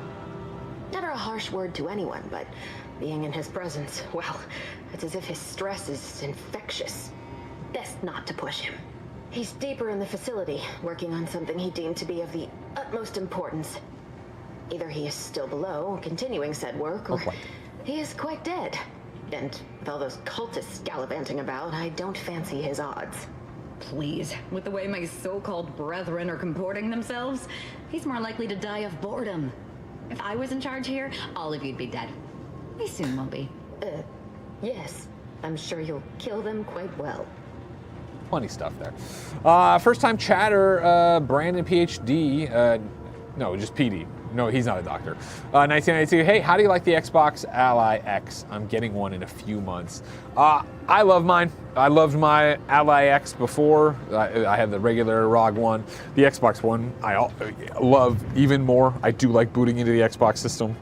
Never a harsh word to anyone, but being in his presence, well, it's as if his stress is infectious. Best not to push him. He's deeper in the facility, working on something he deemed to be of the utmost importance. Either he is still below, continuing said work, or he is quite dead. And with all those cultists gallivanting about, I don't fancy his odds. Please, with the way my so-called brethren are comporting themselves, he's more likely to die of boredom. If I was in charge here, all of you'd be dead. We soon will be. Yes. I'm sure you'll kill them quite well. Funny stuff there. First time chatter, Brandon PhD, no, just PD. No, he's not a doctor. 1992, hey, how do you like the Xbox Ally X? I'm getting one in a few months. I love mine. I loved my Ally X before. I had the regular ROG one. The Xbox One, I love even more. I do like booting into the Xbox system.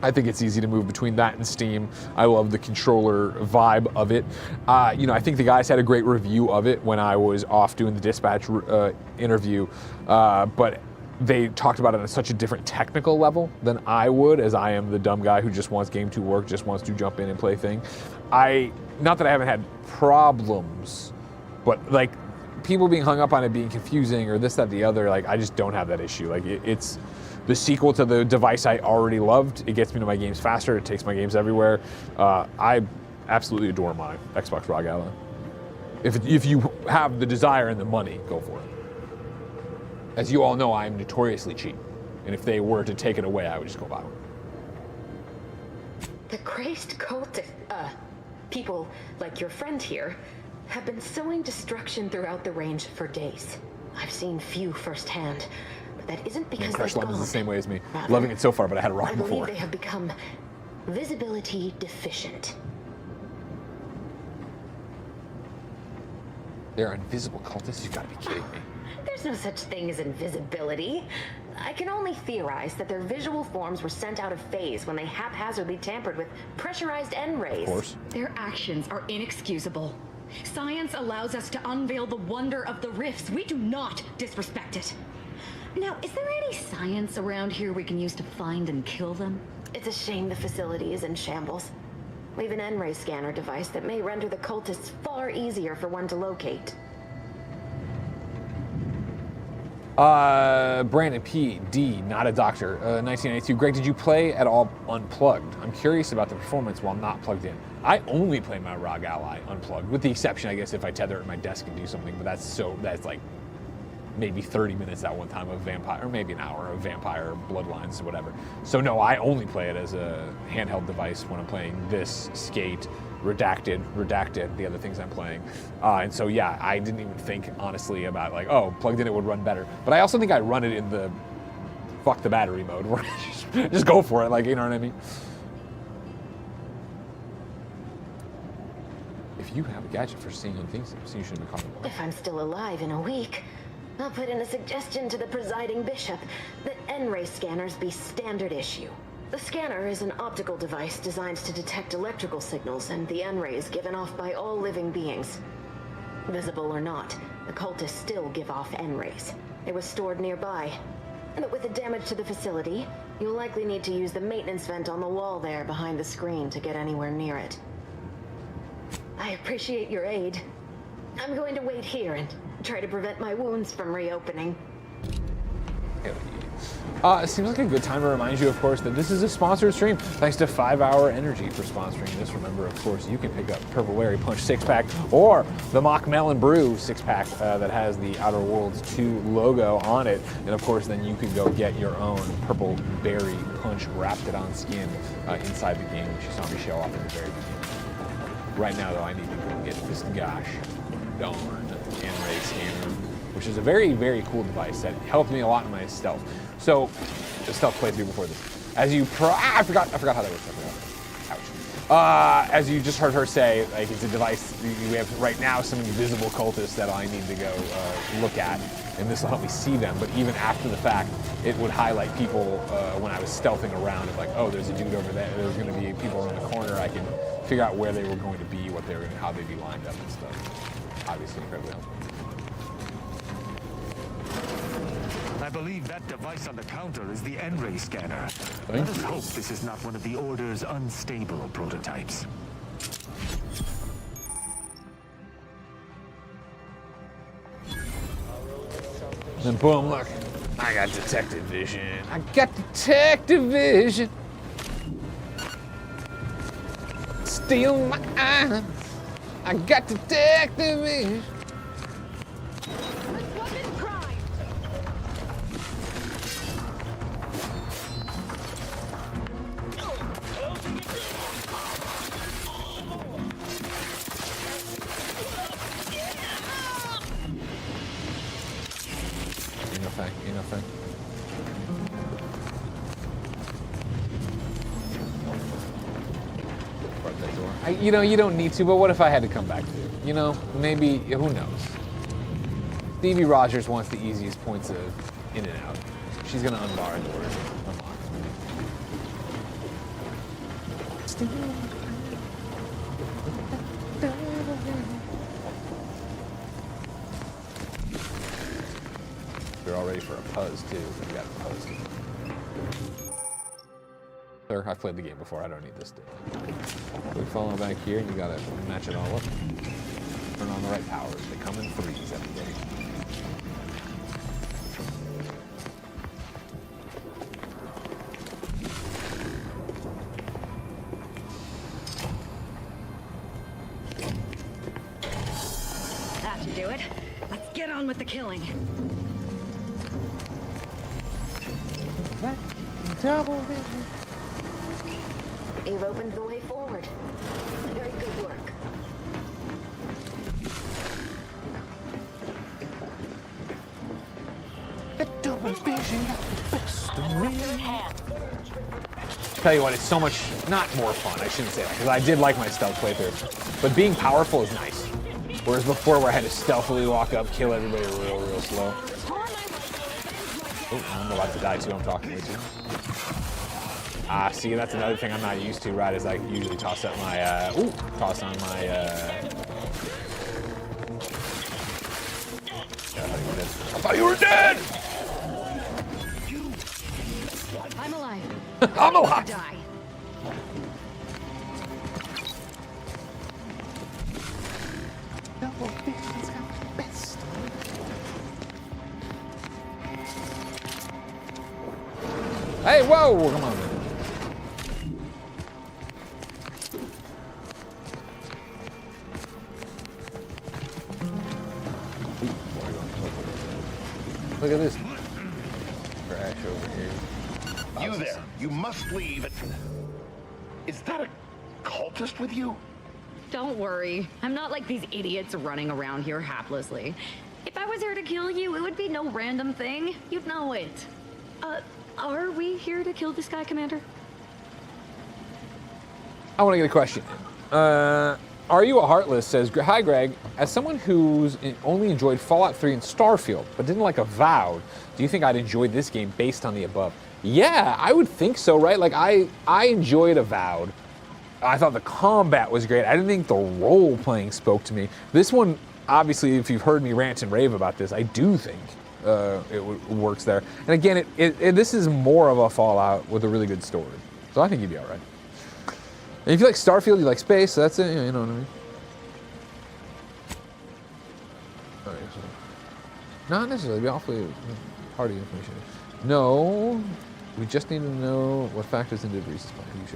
I think it's easy to move between that and Steam. I love the controller vibe of it. You know, I think the guys had a great review of it when I was off doing the Dispatch interview, but they talked about it on such a different technical level than I would, as I am the dumb guy who just wants game to work, just wants to jump in and play thing. Not that I haven't had problems, but like people being hung up on it being confusing or this, that, the other, like I just don't have that issue. Like it's the sequel to the device I already loved. It gets me to my games faster. It takes my games everywhere. I absolutely adore my Xbox ROG Ally. If you have the desire and the money, go for it. As you all know, I am notoriously cheap. And if they were to take it away, I would just go buy one. The crazed cultist, people like your friend here, have been sowing destruction throughout the range for days. I've seen few firsthand, but that isn't because Crush they've Lemon's gone. the same way as me. Rather, Loving it so far, but I had a ROG I before. believe they have become visibility deficient. They're invisible cultists? You've got to be kidding me. There's no such thing as invisibility. I can only theorize that their visual forms were sent out of phase when they haphazardly tampered with pressurized N-rays. Of course. Their actions are inexcusable. Science allows us to unveil the wonder of the rifts. We do not disrespect it. Now, is there any science around here we can use to find and kill them? It's a shame the facility is in shambles. We've an N-ray scanner device that may render the cultists far easier for one to locate. Brandon P. D. Not a doctor. 1992. Greg, did you play at all unplugged? I'm curious about the performance while not plugged in. I only play my ROG Ally unplugged, with the exception, I guess, if I tether it to my desk and do something. But that's like maybe 30 minutes at one time of Vampire, or maybe an hour of Vampire Bloodlines or whatever. So no, I only play it as a handheld device when I'm playing this, Skate, Redacted, the other things I'm playing. And so yeah, I didn't even think honestly about like, oh, plugged in it would run better. But I also think I run it in the fuck the battery mode, where just go for it, like, you know what I mean? If you have a gadget for seeing things, you shouldn't be calling it. If I'm still alive in a week, I'll put in a suggestion to the presiding bishop that N-ray scanners be standard issue. The scanner is an optical device designed to detect electrical signals and the N-rays given off by all living beings. Visible or not, the cultists still give off N-rays. It was stored nearby. But with the damage to the facility, you'll likely need to use the maintenance vent on the wall there behind the screen to get anywhere near it. I appreciate your aid. I'm going to wait here and try to prevent my wounds from reopening. It seems like a good time to remind you, of course, that this is a sponsored stream. Thanks to 5 Hour Energy for sponsoring this. Remember, of course, you can pick up Purple Berry Punch 6-pack or the Mock Melon Brew 6-pack that has the Outer Worlds 2 logo on it. And of course, then you can go get your own Purple Berry Punch Wrapped It On skin inside the game, which you saw me show off at the very beginning. Right now, though, I need to go get this gosh darn N-ray scanner, which is a very, very cool device that helped me a lot in my stealth. So, the stealth playthrough before this. As you I forgot how that works. Ouch. As you just heard her say, like, it's a device. We have right now some invisible cultists that I need to go look at, and this will help me see them. But even after the fact, it would highlight people when I was stealthing around. Of like, oh, there's a dude over there. There's going to be people around the corner. I can figure out where they were going to be, what they were, how they'd be lined up and stuff. Obviously, incredibly helpful. I believe that device on the counter is the N-ray scanner. Let us hope this is not one of the Order's unstable prototypes. Then boom, look. I got detective vision. I got detective vision. Steal my eyes. I got detective vision. Ain't no thing. That door. You don't need to, but what if I had to come back to it? You know, maybe, who knows? Stevie Rogers wants the easiest points of in and out. She's gonna unbar the door. Unlock. We're all ready for a puzz too. We got a puzz. Sir, I've played the game before. I don't need this stuff. We follow back here, and you gotta match it all up. Turn on the right powers. They come in threes every day. That should do it. Let's get on with the killing. Double vision. You've opened the way forward. Very good work. The double vision got the best of me. Tell you what, it's so much, not more fun, I shouldn't say that, because I did like my stealth playthrough, but being powerful is nice. Whereas before, where I had to stealthily walk up, kill everybody real slow. Oh, I'm about to die too, I'm talking way too. See, that's another thing I'm not used to, right, is I usually toss up my, toss on my, I thought you were dead! I'm alive. I'm alive! Die. Hey, whoa, come on. Look at this trash over here. You there, you must leave. Is that a cultist with you? Don't worry. I'm not like these idiots running around here haplessly. If I was here to kill you, it would be no random thing. You'd know it. Are we here to kill this guy, Commander? I want to get a question. Are You a Heartless says, hi Greg, as someone who's only enjoyed Fallout 3 and Starfield, but didn't like Avowed, do you think I'd enjoy this game based on the above? Yeah, I would think so, right? Like, I enjoyed Avowed. I thought the combat was great. I didn't think the role-playing spoke to me. This one, obviously, if you've heard me rant and rave about this, I do think it works there. And again, this is more of a Fallout with a really good story. So I think you'd be all right. And if you like Starfield, you like space, so that's it, you know what I mean? All right, so not necessarily, be awfully hardy information. No, we just need to know what factors into Breeze's plan. You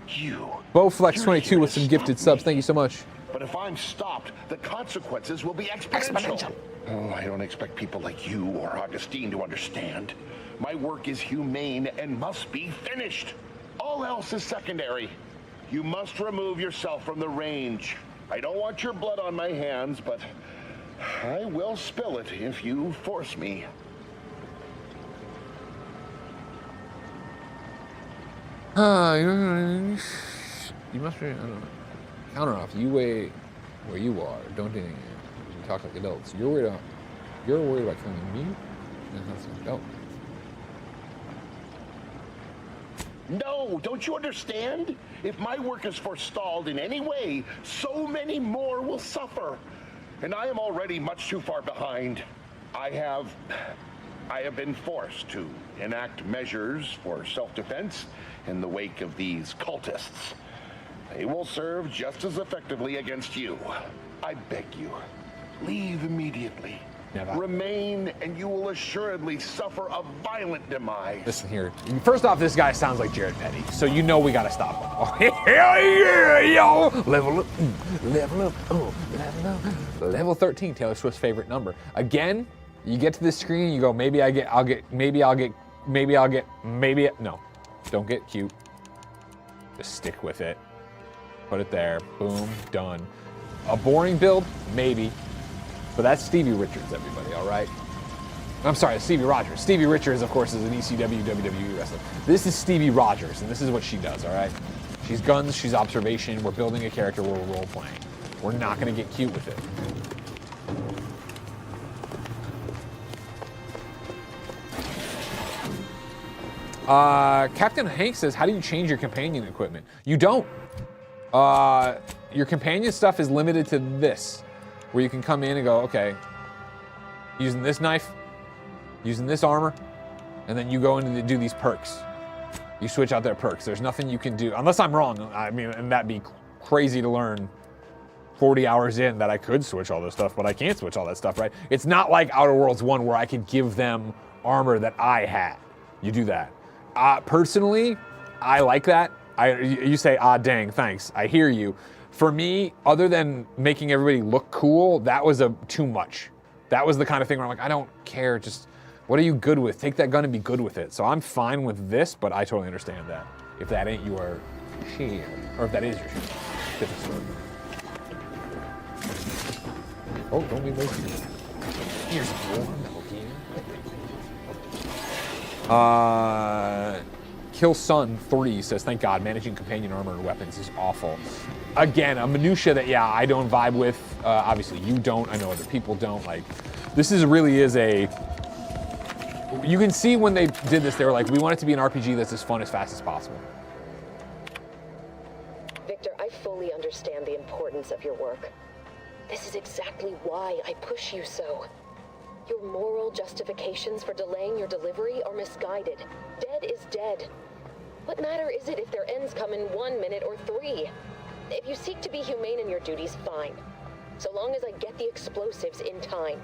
should. BowFlex22 with some gifted subs, thank you so much. But if I'm stopped, the consequences will be exponential. Oh, I don't expect people like you or Augustine to understand. My work is humane and must be finished. All else is secondary. You must remove yourself from the range. I don't want your blood on my hands, but I will spill it if you force me. You must be, I don't know. Counter off, you wait where you are. Don't do anything. You talk like adults. You're worried about killing me? That's like, oh. No, don't you understand? If my work is forestalled in any way, so many more will suffer. And I am already much too far behind. I have been forced to enact measures for self-defense in the wake of these cultists. They will serve just as effectively against you. I beg you, leave immediately. Never. Remain, and you will assuredly suffer a violent demise. Listen here. First off, this guy sounds like Jared Petty, so you know we gotta stop him. Oh, hell yeah, yo! Level up, level up, oh, level up. Level 13, Taylor Swift's favorite number. Again, you get to this screen, you go, maybe, no, don't get cute. Just stick with it. Put it there, boom, done. A boring build, maybe. But that's Stevie Richards, everybody, all right? I'm sorry, Stevie Rogers. Stevie Richards, of course, is an ECW, WWE wrestler. This is Stevie Rogers, and this is what she does, all right? She's guns, she's observation, we're building a character, we're role-playing. We're not gonna get cute with it. Captain Hank says, how do you change your companion equipment? You don't. Your companion stuff is limited to this, where you can come in and go, okay, using this knife, using this armor, and then you go in and do these perks. You switch out their perks. There's nothing you can do, unless I'm wrong. I mean, and that'd be crazy to learn 40 hours in that I could switch all this stuff, but I can't switch all that stuff, right? It's not like Outer Worlds 1 where I could give them armor that I had. You do that. Personally, I like that. You say, dang, thanks. I hear you. For me, other than making everybody look cool, that was too much. That was the kind of thing where I'm like, I don't care, just what are you good with? Take that gun and be good with it. So I'm fine with this, but I totally understand that. If that ain't your shield, or if that is your shield. Different story. Oh, don't leave those here. Here's one here. Kill Sun 3 says, thank God, managing companion armor and weapons is awful. Again, a minutia that, yeah, I don't vibe with. Obviously, you don't. I know other people don't. Like, this really is a... You can see when they did this, they were like, we want it to be an RPG that's as fun as fast as possible. Victor, I fully understand the importance of your work. This is exactly why I push you so. Your moral justifications for delaying your delivery are misguided. Dead is dead. What matter is it if their ends come in 1 minute or 3? If you seek to be humane in your duties, fine. So long as I get the explosives in time.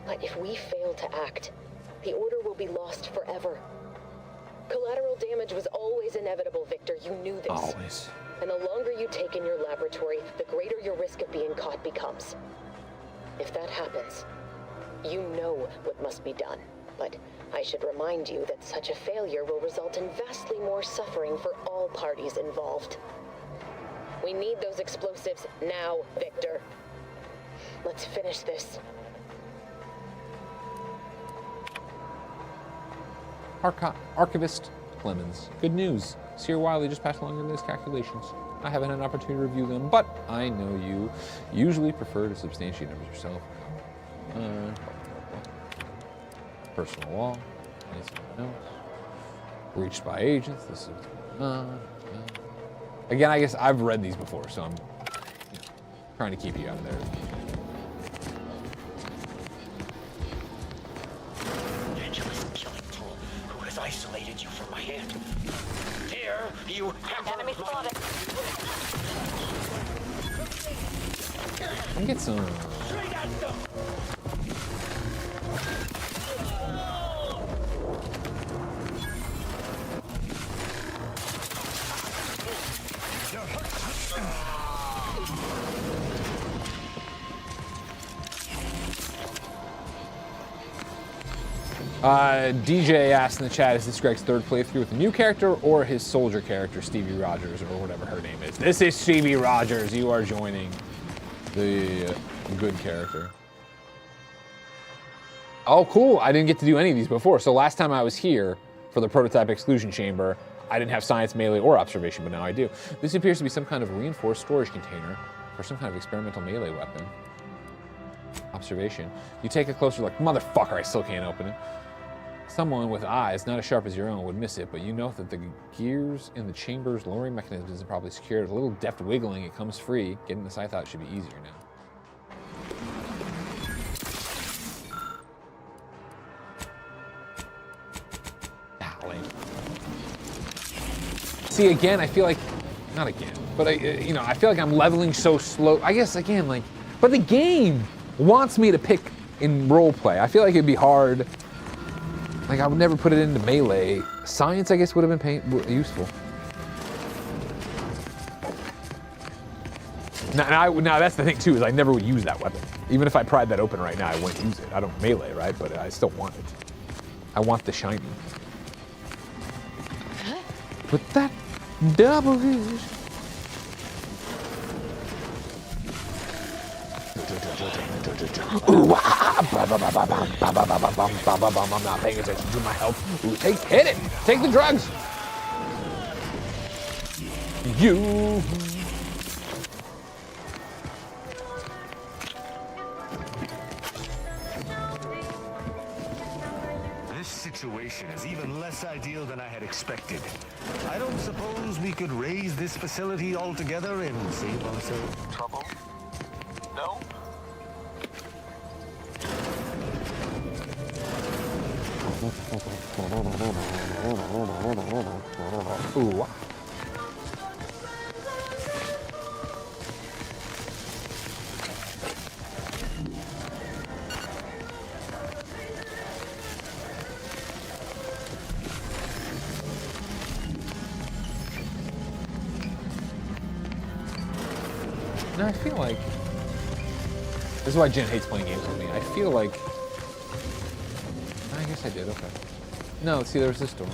But if we fail to act, the Order will be lost forever. Collateral damage was always inevitable, Victor. You knew this. Always. And the longer you take in your laboratory, the greater your risk of being caught becomes. If that happens, you know what must be done. But I should remind you that such a failure will result in vastly more suffering for all parties involved. We need those explosives now, Victor. Let's finish this. Archivist Clemens. Good news. Sierra Wiley just passed along your latest calculations. I haven't had an opportunity to review them, but I know you usually prefer to substantiate numbers yourself. Personal law. Anything else? Reached by agents. This is again, I guess I've read these before, so I'm trying to keep you out there. Angela's killing tool who has isolated you from my hand. Here, you have enemy spotted. Let me get some. DJ asked in the chat, is this Greg's third playthrough with a new character or his soldier character, Stevie Rogers, or whatever her name is? This is Stevie Rogers. You are joining the good character. Oh, cool. I didn't get to do any of these before. So last time I was here for the prototype exclusion chamber, I didn't have science, melee, or observation, but now I do. This appears to be some kind of reinforced storage container for some kind of experimental melee weapon. Observation. You take a closer look. Motherfucker, I still can't open it. Someone with eyes not as sharp as your own would miss it, but you know that the gears in the chamber's lowering mechanism isn't properly secured. With a little deft wiggling, it comes free. Getting the scythe out should be easier now. See, again, I feel like, not again, but I feel like I'm leveling so slow. I guess, again, like, but the game wants me to pick in roleplay. I feel like it'd be hard. Like, I would never put it into melee. Science, I guess, would have been useful. Now, that's the thing, too, is I never would use that weapon. Even if I pried that open right now, I wouldn't use it. I don't melee, right? But I still want it. I want the shiny. With that double vision. Ooh, I'm not paying attention to my health. Ooh, hit it! Take the drugs! You. This situation is even less ideal than I had expected. I don't suppose we could raise this facility altogether and save ourselves trouble? No? Ooh. No, I feel like this is why Jen hates playing games with me. I feel like I guess I did. Okay. No, see, there was this door.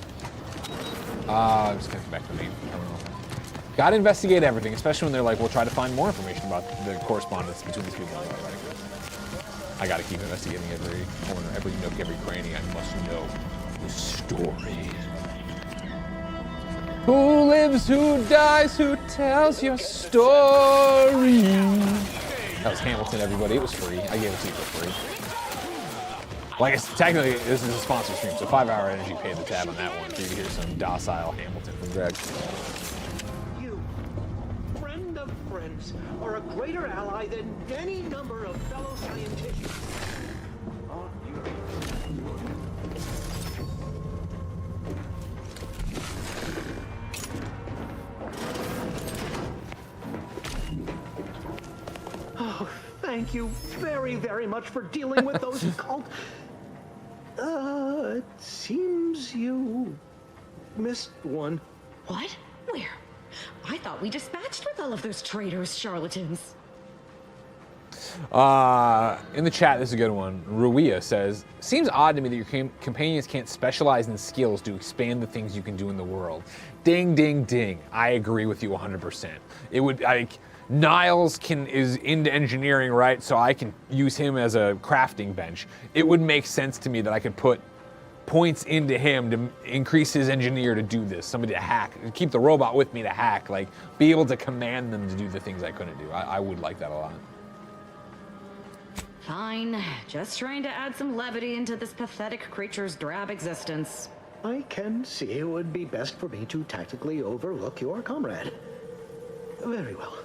I'm just gonna come back to the main terminal. Gotta investigate everything, especially when they're like, we'll try to find more information about the correspondence between these people. I gotta keep investigating every corner, every nook, every cranny. I must know the story. Who lives, who dies, who tells your story? That was Hamilton, everybody. It was free. I gave it to you for free. Well, I guess technically this is a sponsor stream, so 5 Hour Energy paid the tab on that one for you to hear some docile Hamilton from Greg. You, friend of friends, are a greater ally than any number of fellow scientists. Aren't you? Oh, thank you very, very much for dealing with those cult. It seems you missed one. What? Where? I thought we dispatched with all of those traitors, charlatans. In the chat, this is a good one. Ruia says, seems odd to me that your companions can't specialize in skills to expand the things you can do in the world. Ding, ding, ding. I agree with you 100%. It would, like, Niles is into engineering, right? So I can use him as a crafting bench. It would make sense to me that I could put points into him to increase his engineer to do this. Somebody to hack, keep the robot with me to hack, like be able to command them to do the things I couldn't do. I would like that a lot. Fine, just trying to add some levity into this pathetic creature's drab existence. I can see it would be best for me to tactically overlook your comrade. Very well.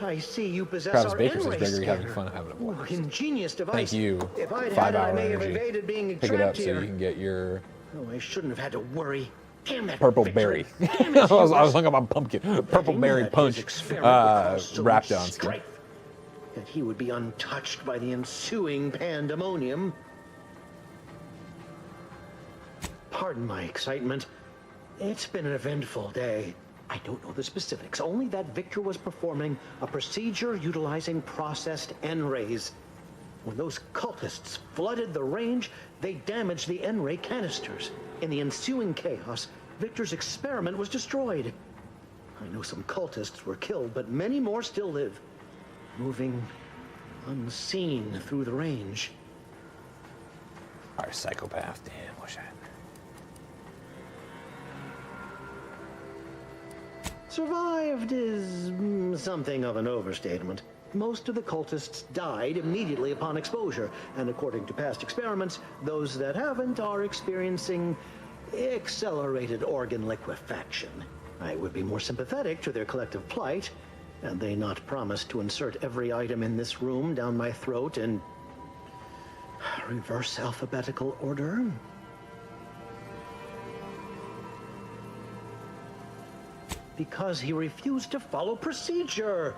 I see you possess Travis our Baker says, N-ray Gregory, having scanner. fun having a blast. Ingenious device. Thank you. If I'd 5 had it, I hour may have energy. evaded being Pick it up trapped so here. you can get your Oh, I shouldn't have had to worry. Damn that purple victory. berry. Damn it, I was Hubris. hung up on pumpkin. Purple berry That punch. his experiment would cause so Wrapped much on skin. strife, that he would be untouched by the ensuing pandemonium. Pardon my excitement. It's been an eventful day. I don't know the specifics, only that Victor was performing a procedure utilizing processed N-rays. When those cultists flooded the range, they damaged the N-ray canisters. In the ensuing chaos, Victor's experiment was destroyed. I know some cultists were killed, but many more still live, moving unseen through the range. Our psychopath. Damn, wish I had. Survived is something of an overstatement. Most of the cultists died immediately upon exposure, and according to past experiments, those that haven't are experiencing accelerated organ liquefaction. I would be more sympathetic to their collective plight, had they not promised to insert every item in this room down my throat in reverse alphabetical order. Because he refused to follow procedure.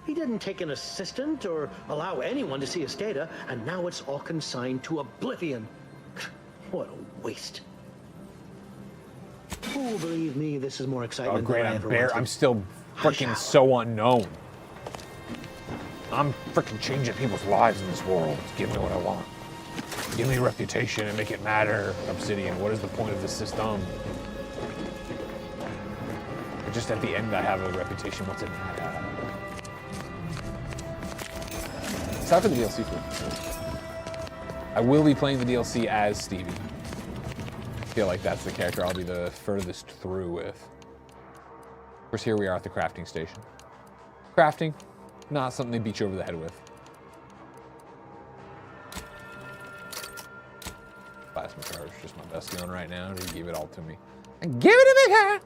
He didn't take an assistant or allow anyone to see his data, and now it's all consigned to oblivion. What a waste. Oh, believe me, this is more Oh, excitement great, than I I'm ever bare. wanted. I'm still freaking so unknown. I'm freaking changing people's lives in this world. Give me what I want. Give me a reputation and make it matter. Obsidian, what is the point of this system? Just at the end, I have a reputation. What's it matter? It's time for the DLC for I will be playing the DLC as Stevie. I feel like that's the character I'll be the furthest through with. Of course, here we are at the crafting station. Crafting, not something they beat you over the head with. Plasma charge, just my best gun right now. Just give it all to me. And give it to me, cat!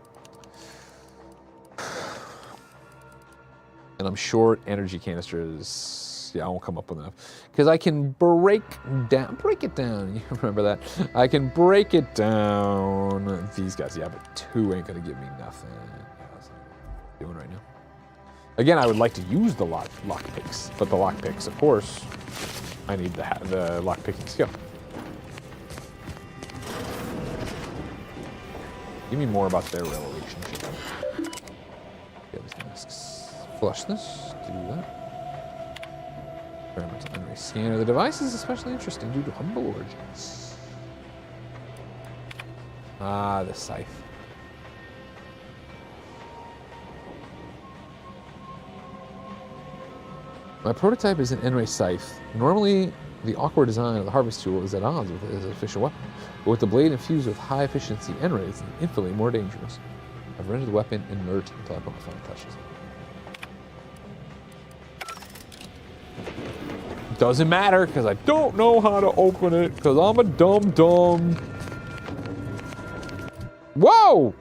And I'm short energy canisters. Yeah, I won't come up with enough. Because I can break it down. You remember that? I can break it down. These guys, yeah, but 2 ain't gonna give me nothing. Yeah, that's what I'm doing right now. Again, I would like to use the lock picks, but the lock picks, of course, I need the lock picking skill. Give me more about their relationship. Yeah, these masks. Flush this, do that. Experimental N-ray scanner. The device is especially interesting due to humble origins. Ah, the scythe. My prototype is an N-ray scythe. Normally, the awkward design of the harvest tool is at odds with it as an official weapon, but with the blade infused with high-efficiency N-rays, it's infinitely more dangerous. I've rendered the weapon inert until I put my final touches. Doesn't matter, because I don't know how to open it, because I'm a dum-dum. Whoa!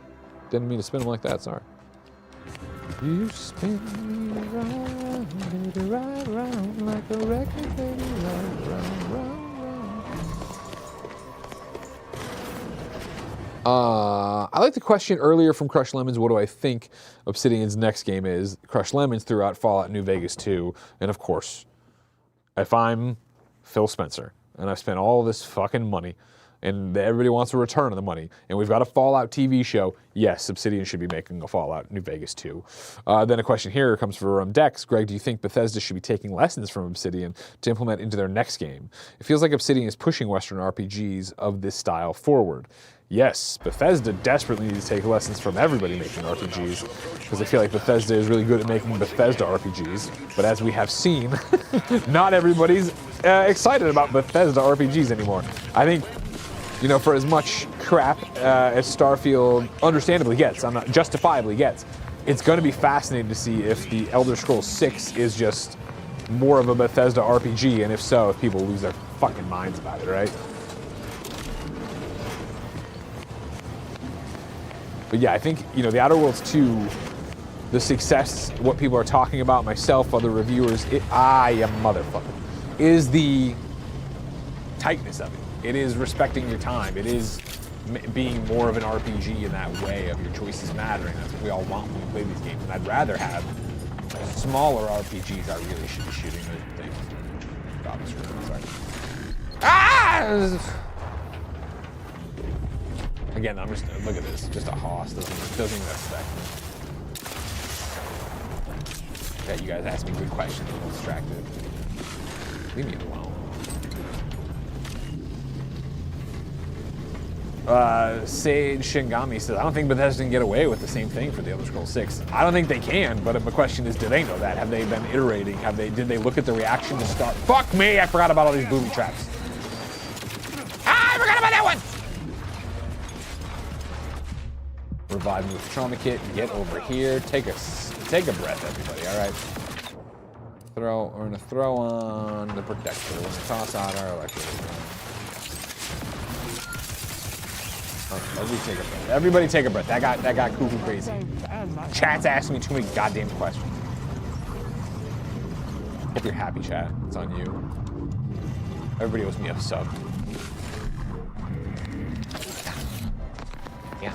Didn't mean to spin them like that, sorry. You spin me round like a record, baby, round. I like the question earlier from Crush Lemons, what do I think Obsidian's next game is? Crush Lemons threw out Fallout New Vegas 2, and of course, if I'm Phil Spencer and I've spent all this fucking money and everybody wants a return on the money, and we've got a Fallout TV show, yes, Obsidian should be making a Fallout New Vegas 2. Then a question here comes from Dex. Greg, do you think Bethesda should be taking lessons from Obsidian to implement into their next game? It feels like Obsidian is pushing Western RPGs of this style forward. Yes, Bethesda desperately needs to take lessons from everybody making RPGs, because I feel like Bethesda is really good at making Bethesda RPGs, but as we have seen, not everybody's excited about Bethesda RPGs anymore. I think, you know, for as much crap as Starfield understandably gets, I'm not justifiably gets, it's going to be fascinating to see if the Elder Scrolls 6 is just more of a Bethesda RPG, and if so, if people lose their fucking minds about it, right? But yeah, I think, you know, The Outer Worlds 2, the success, what people are talking about, myself, other reviewers, I am motherfucker, is the tightness of it. It is respecting your time. It is being more of an RPG in that way of your choices mattering. That's what we all want when we play these games. And I'd rather have smaller RPGs. I really should be shooting those things. God, I'm screwed. Sorry. Ah! Again, I'm just, look at this, just a hoss, doesn't even respect me. Yeah, you guys ask me good questions, I'm distracted. Leave me alone. Sage Shingami says, I don't think Bethesda can get away with the same thing for the Elder Scrolls 6. I don't think they can, but the question is, do they know that? Have they been iterating? Did they look at the reaction to start? Fuck me, I forgot about all these booby traps. Ah, I forgot about that one! Revive me with the trauma kit. Get over here. Take a breath, everybody. All right. We're gonna throw on the protector. We're gonna toss out our electric. Everybody take a breath. Everybody take a breath. That got cuckoo crazy. Chat's asking me too many goddamn questions. Hope you're happy, chat. It's on you. Everybody owes me a sub. Yeah.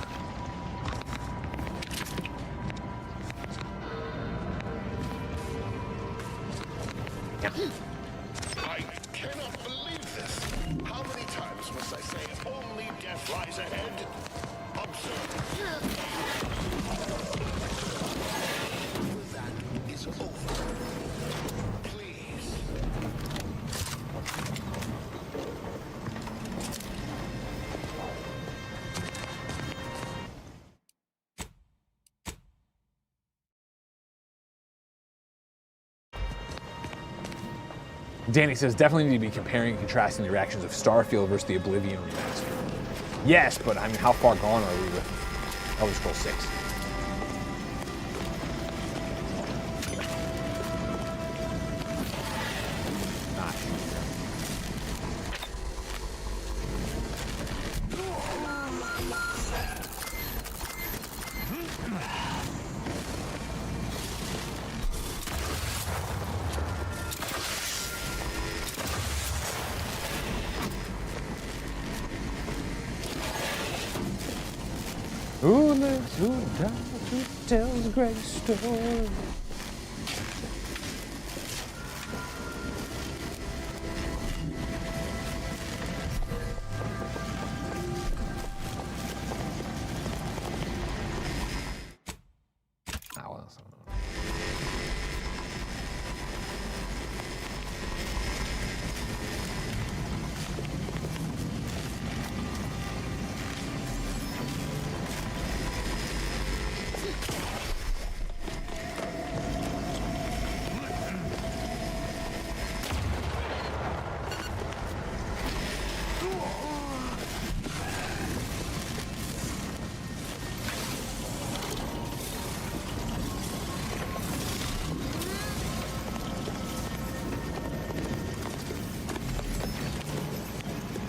I cannot believe this. How many times must I say only death lies ahead? Observe. That is over. Please. Danny says, definitely need to be comparing and contrasting the reactions of Starfield versus the Oblivion remaster. Yes, but I mean, how far gone are we with Elder Scrolls 6? Not sure. Who lives, who dies, who tells a great story?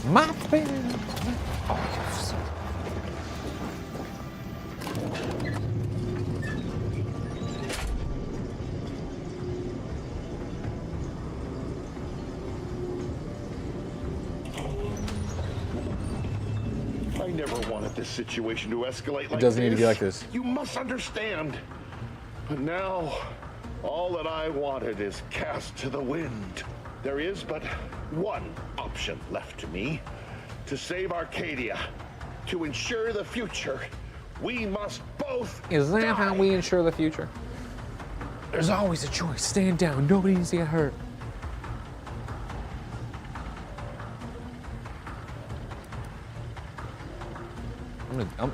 My friend. Oh, yes. I never wanted this situation to escalate like this. It doesn't need to be like this. You must understand. But now, all that I wanted is cast to the wind. There is but one option left to me. To save Arcadia, to ensure the future, we must both Is that die. how we ensure the future? There's always a choice. Stand down. Nobody needs to get hurt.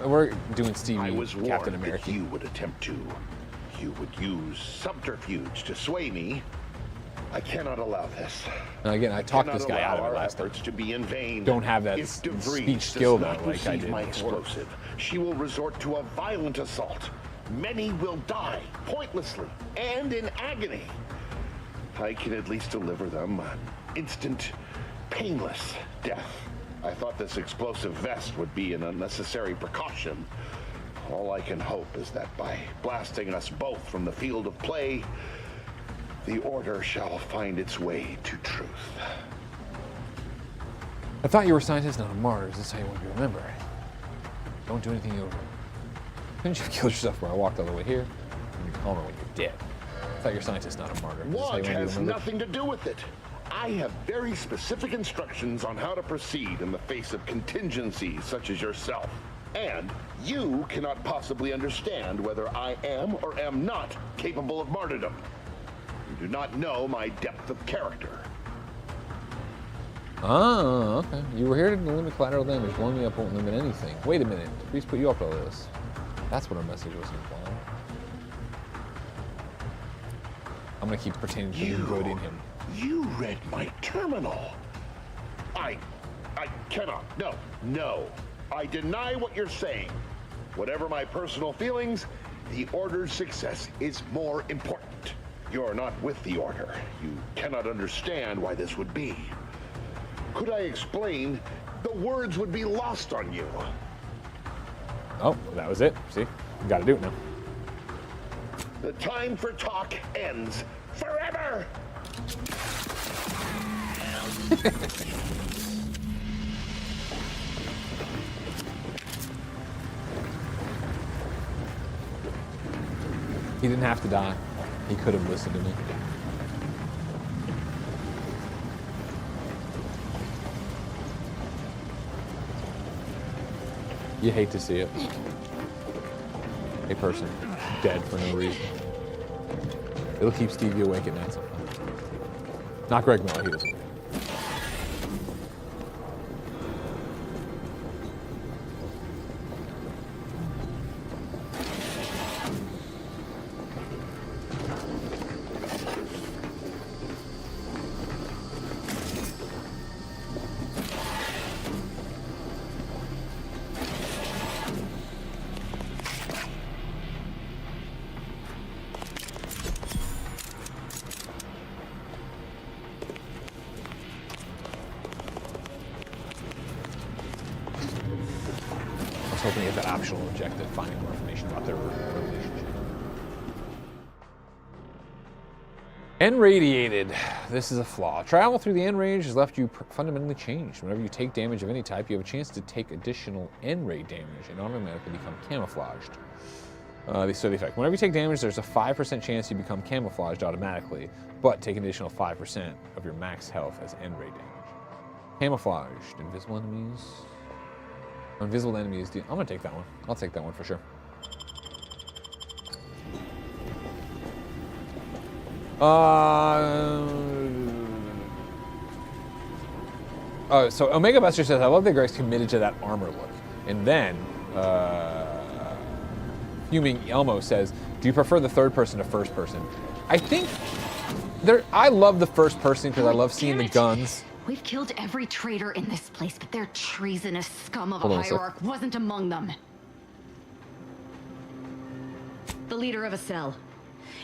We're doing Stevie, I was warned Captain America. that you would attempt to. You would use subterfuge to sway me. I cannot allow this. Now again, I talked this guy out of it last time. To be in vain. Don't have that If debrief speech skill does though, not like I receive did my before. explosive, she will resort to a violent assault. Many will die pointlessly and in agony. I can at least deliver them instant, painless death. I thought this explosive vest would be an unnecessary precaution. All I can hope is that by blasting us both from the field of play, the order shall find its way to truth. I thought you were a scientist, not a martyr. Is this how you want to be remembered? Don't do anything over. Couldn't you have killed yourself where I walked all the way here? And you calmer when you're dead. I thought you're a scientist, not a martyr. Is this how you What want to be has remembered? nothing to do with it. I have very specific instructions on how to proceed in the face of contingencies such as yourself. And you cannot possibly understand whether I am or am not capable of martyrdom. You do not know my depth of character. Oh, okay. You were here to limit collateral damage. Blowing me up won't limit anything. Wait a minute. Please put you up all this. That's what our message was implying. I'm gonna keep pretending to be good in him. You read my terminal. I cannot. No. I deny what you're saying. Whatever my personal feelings, the Order's success is more important. You're not with the Order. You cannot understand why this would be. Could I explain, the words would be lost on you. Oh, that was it. See? You gotta do it now. The time for talk ends forever! He didn't have to die. He could have listened to me. You hate to see it. A person dead for no reason. It'll keep Stevie awake at night sometimes. Not Greg Miller, he doesn't. I was hoping to get that optional objective, finding more information about their relationship. N-radiated. This is a flaw. Travel through the N-range has left you fundamentally changed. Whenever you take damage of any type, you have a chance to take additional N-ray damage and automatically become camouflaged. So the effect. Whenever you take damage, there's a 5% chance you become camouflaged automatically, but take an additional 5% of your max health as N-ray damage. Camouflaged. Invisible enemies. Invisible enemies. I'm gonna take that one. I'll take that one for sure. So Omega Buster says, I love that Greg's committed to that armor look. And then, Fuming Elmo says, do you prefer the third person to first person? I think, I love the first person because I love seeing the guns. We've killed every traitor in this place, but their treasonous scum of Hold a on a sec. hierarch wasn't among them. The leader of a cell.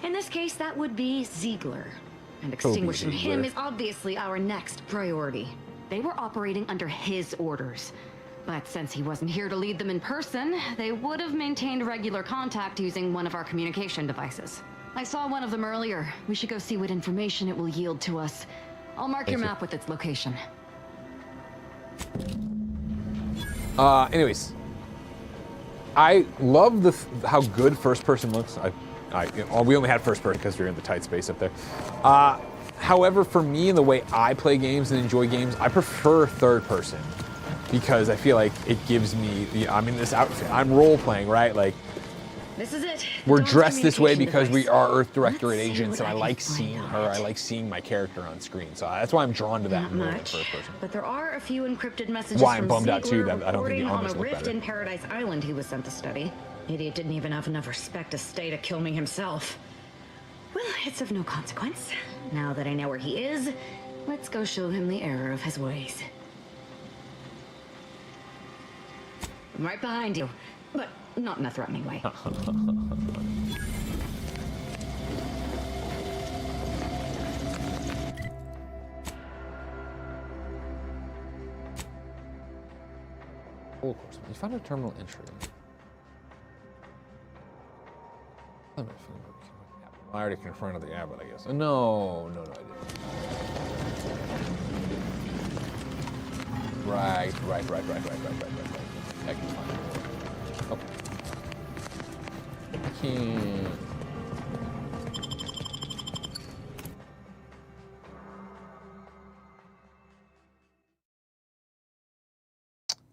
In this case, that would be Ziegler. And extinguishing him is obviously our next priority. They were operating under his orders. But since he wasn't here to lead them in person, they would have maintained regular contact using one of our communication devices. I saw one of them earlier. We should go see what information it will yield to us. I'll mark your map with its location. Anyways, I love how good first person looks. We only had first person because we were in the tight space up there. However, for me and the way I play games and enjoy games, I prefer third person. because I feel like it gives me the. I'm in this outfit. I'm role playing, right? Like This is it. we're Dawn's dressed this way communication because we device. are Earth Directorate Let's see agents, what and I I like can seeing find her. I like seeing my character on screen, so that's why I'm drawn to that Not more than much, first person. but there are a few encrypted messages Why I'm from bummed out, too, Ziegler that I don't think the reporting on armors a look rift better. in Paradise Island he was sent to study. Idiot didn't even have enough respect to stay to kill me himself. Well, it's of no consequence. Now that I know where he is, let's go show him the error of his ways. I'm right behind you, but not in a threatening way. Full course. You found a terminal entry. I already confronted the abbot, I guess. No, I didn't. Right. I can find it. Okay. I can't.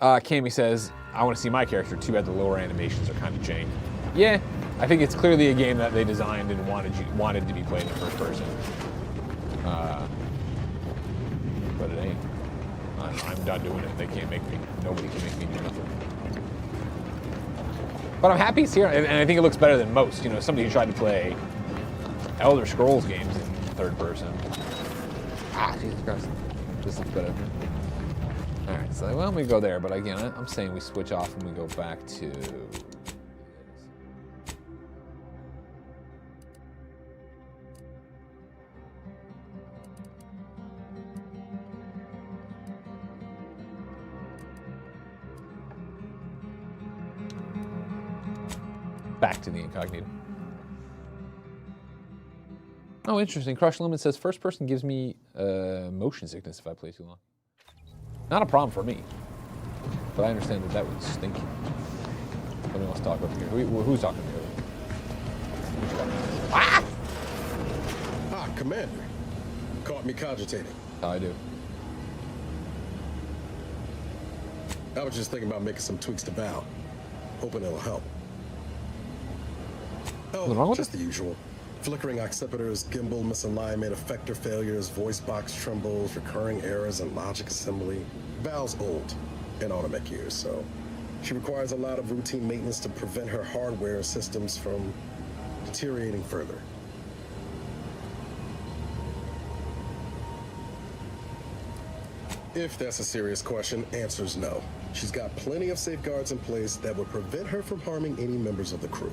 Cammy says, I want to see my character. Too bad the lower animations are kind of jank. Yeah, I think it's clearly a game that they designed and wanted to be played in first person. But it ain't. I'm done doing it. They can't make me. Nobody can make me do nothing. But I'm happy it's here, and I think it looks better than most. You know, somebody who tried to play Elder Scrolls games in third person. Ah, Jesus Christ. This looks better. Alright, so well, we go there, but again, I'm saying we switch off and we go back to... back to the incognito. Oh, interesting. Crush Lumen says first person gives me motion sickness if I play too long. Not a problem for me, but I understand that would stink. Somebody wants to talk over here. Who's talking to me? Ah, Commander. Caught me cogitating. How I do. I was just thinking about making some tweaks to Val. Hoping it'll help. Oh, just the usual. Flickering occipiters, gimbal misalignment, effector failures, voice box trembles, recurring errors in logic assembly. Val's old in automatic years, so she requires a lot of routine maintenance to prevent her hardware and systems from deteriorating further. If that's a serious question, answer's no. She's got plenty of safeguards in place that would prevent her from harming any members of the crew,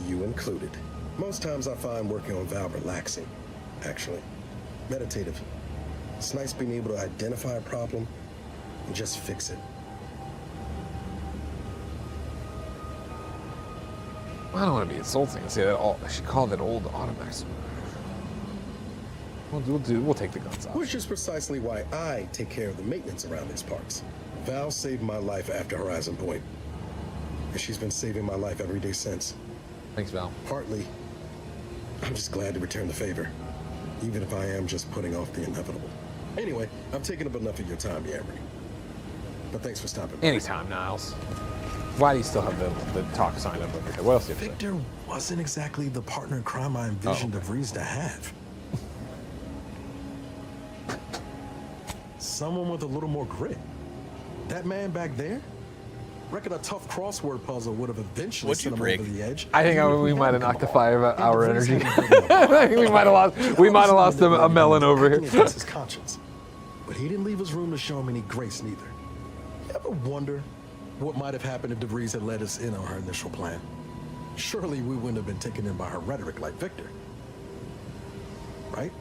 you included. Most times I find working on Val relaxing, actually. Meditative. It's nice being able to identify a problem and just fix it. I don't want to be insulting and say that she called it old Automax. We'll take the guns off. Which is precisely why I take care of the maintenance around these parts. Val saved my life after Horizon Point, and she's been saving my life every day since. Thanks, Val. Partly, I'm just glad to return the favor, even if I am just putting off the inevitable. Anyway, I've taken up enough of your time, Yamri. But thanks for stopping by. Anytime, Niles. Why do you still have the talk sign up over here? What else do you have to say? Victor wasn't exactly the partner in crime I envisioned DeVries to have. Someone with a little more grit. That man back there? Reckon a tough crossword puzzle would have eventually sent him over the edge. I think we might have knocked the 5 hour energy. I think we might have lost a melon over here. Against his conscience. But he didn't leave us room to show him any grace neither. You ever wonder what might have happened if DeVries had let us in on her initial plan? Surely we wouldn't have been taken in by her rhetoric like Victor. Right?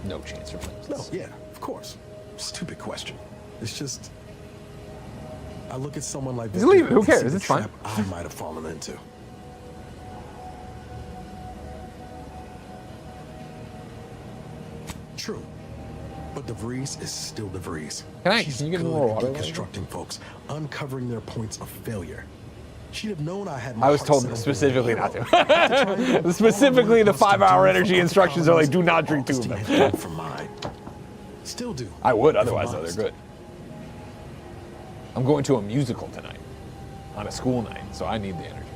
No chance for flames. No, yeah, of course. Stupid question. It's just, I look at someone like Just leave it. Who and see cares? the It's fine. trap I might have fallen into. True. But DeVries is still DeVries. Can you She's get good more at water? deconstructing folks, uncovering their points of failure. She'd have known I had. I was told specifically not to. Specifically, the 5-hour energy instructions are like, do not drink 2 of them. For mine. Still do. I would, otherwise though, they're good. I'm going to a musical tonight, on a school night, so I need the energy.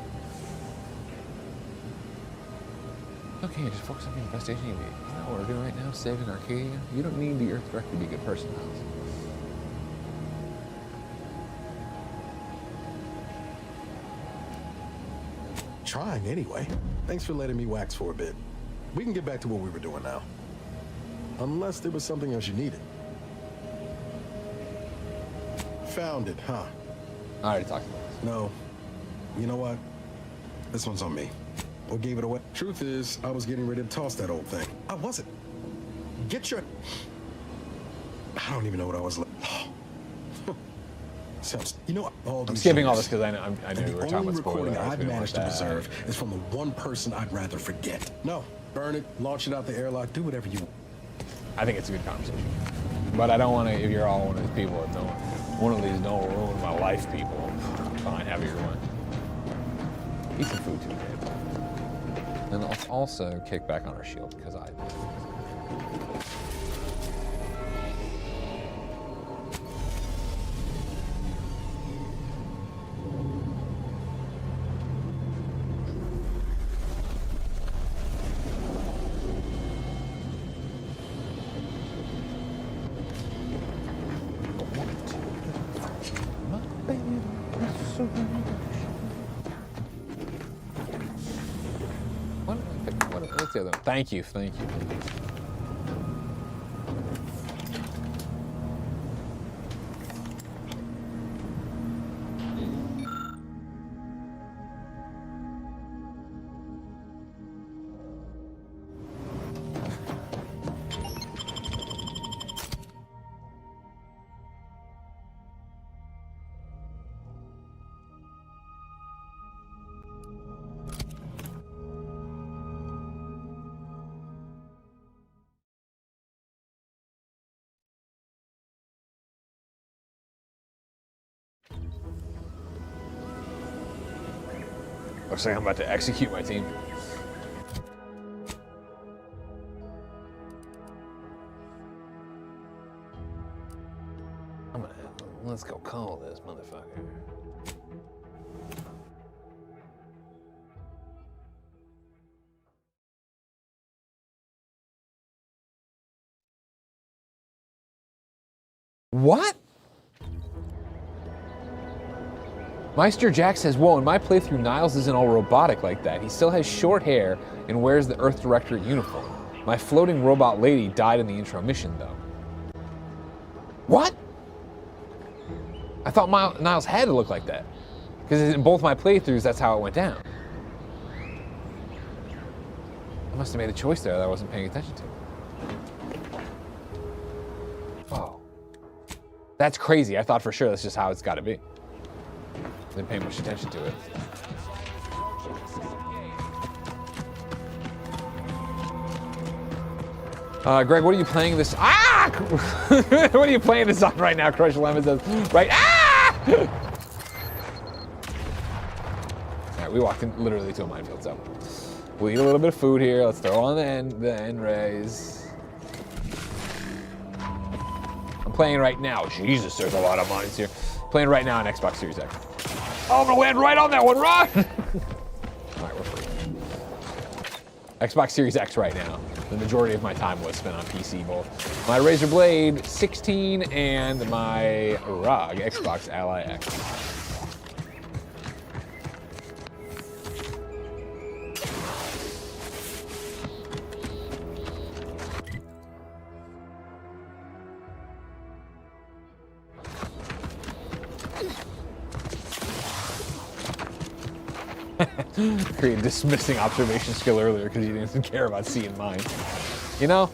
Okay, just focus on being the best agent you can be. You know what we're doing right now, saving Arcadia? You don't need the Earth Director to be a good person, Miles. Trying anyway. Thanks for letting me wax for a bit. We can get back to what we were doing now. Unless there was something else you needed. Found it, huh? I already talked about this. No. You know what? This one's on me. What gave it away? Truth is, I was getting ready to toss that old thing. I wasn't. Get your... I don't even know what I was like. Sounds, you know, I'm skipping all this because I knew we were talking about recording spoilers. I've managed to preserve is from the one person I'd rather forget. No, burn it, launch it out the airlock, do whatever you want. I think it's a good conversation. But I don't want to, if you're all one of these people that don't, one of these don't ruin my life people, fine, have your one. Eat some food too, babe. And let's also kick back on our shield, because I... What's the other one? Thank you, thank you. Looks like I'm about to execute my team. Let's go call this motherfucker. What? Meister Jack says, whoa, in my playthrough, Niles isn't all robotic like that. He still has short hair and wears the Earth Directorate uniform. My floating robot lady died in the intro mission, though. What? I thought Niles had to look like that. Because in both my playthroughs, that's how it went down. I must have made a choice there that I wasn't paying attention to. Whoa. That's crazy. I thought for sure that's just how it's got to be. Didn't pay much attention to it. Greg, what are you playing this? Ah! What are you playing this on right now? Crush Lemon says, right? Ah! All right, we walked in literally to a minefield, so we'll eat a little bit of food here. Let's throw on the end rays. I'm playing right now. Jesus, there's a lot of mines here. Playing right now on Xbox Series X. Oh, I'm gonna land right on that one, run! All right, we're free. Xbox Series X right now. The majority of my time was spent on PC, both my Razer Blade 16 and my ROG Xbox Ally X. Create dismissing observation skill earlier because you didn't care about seeing mine. You know?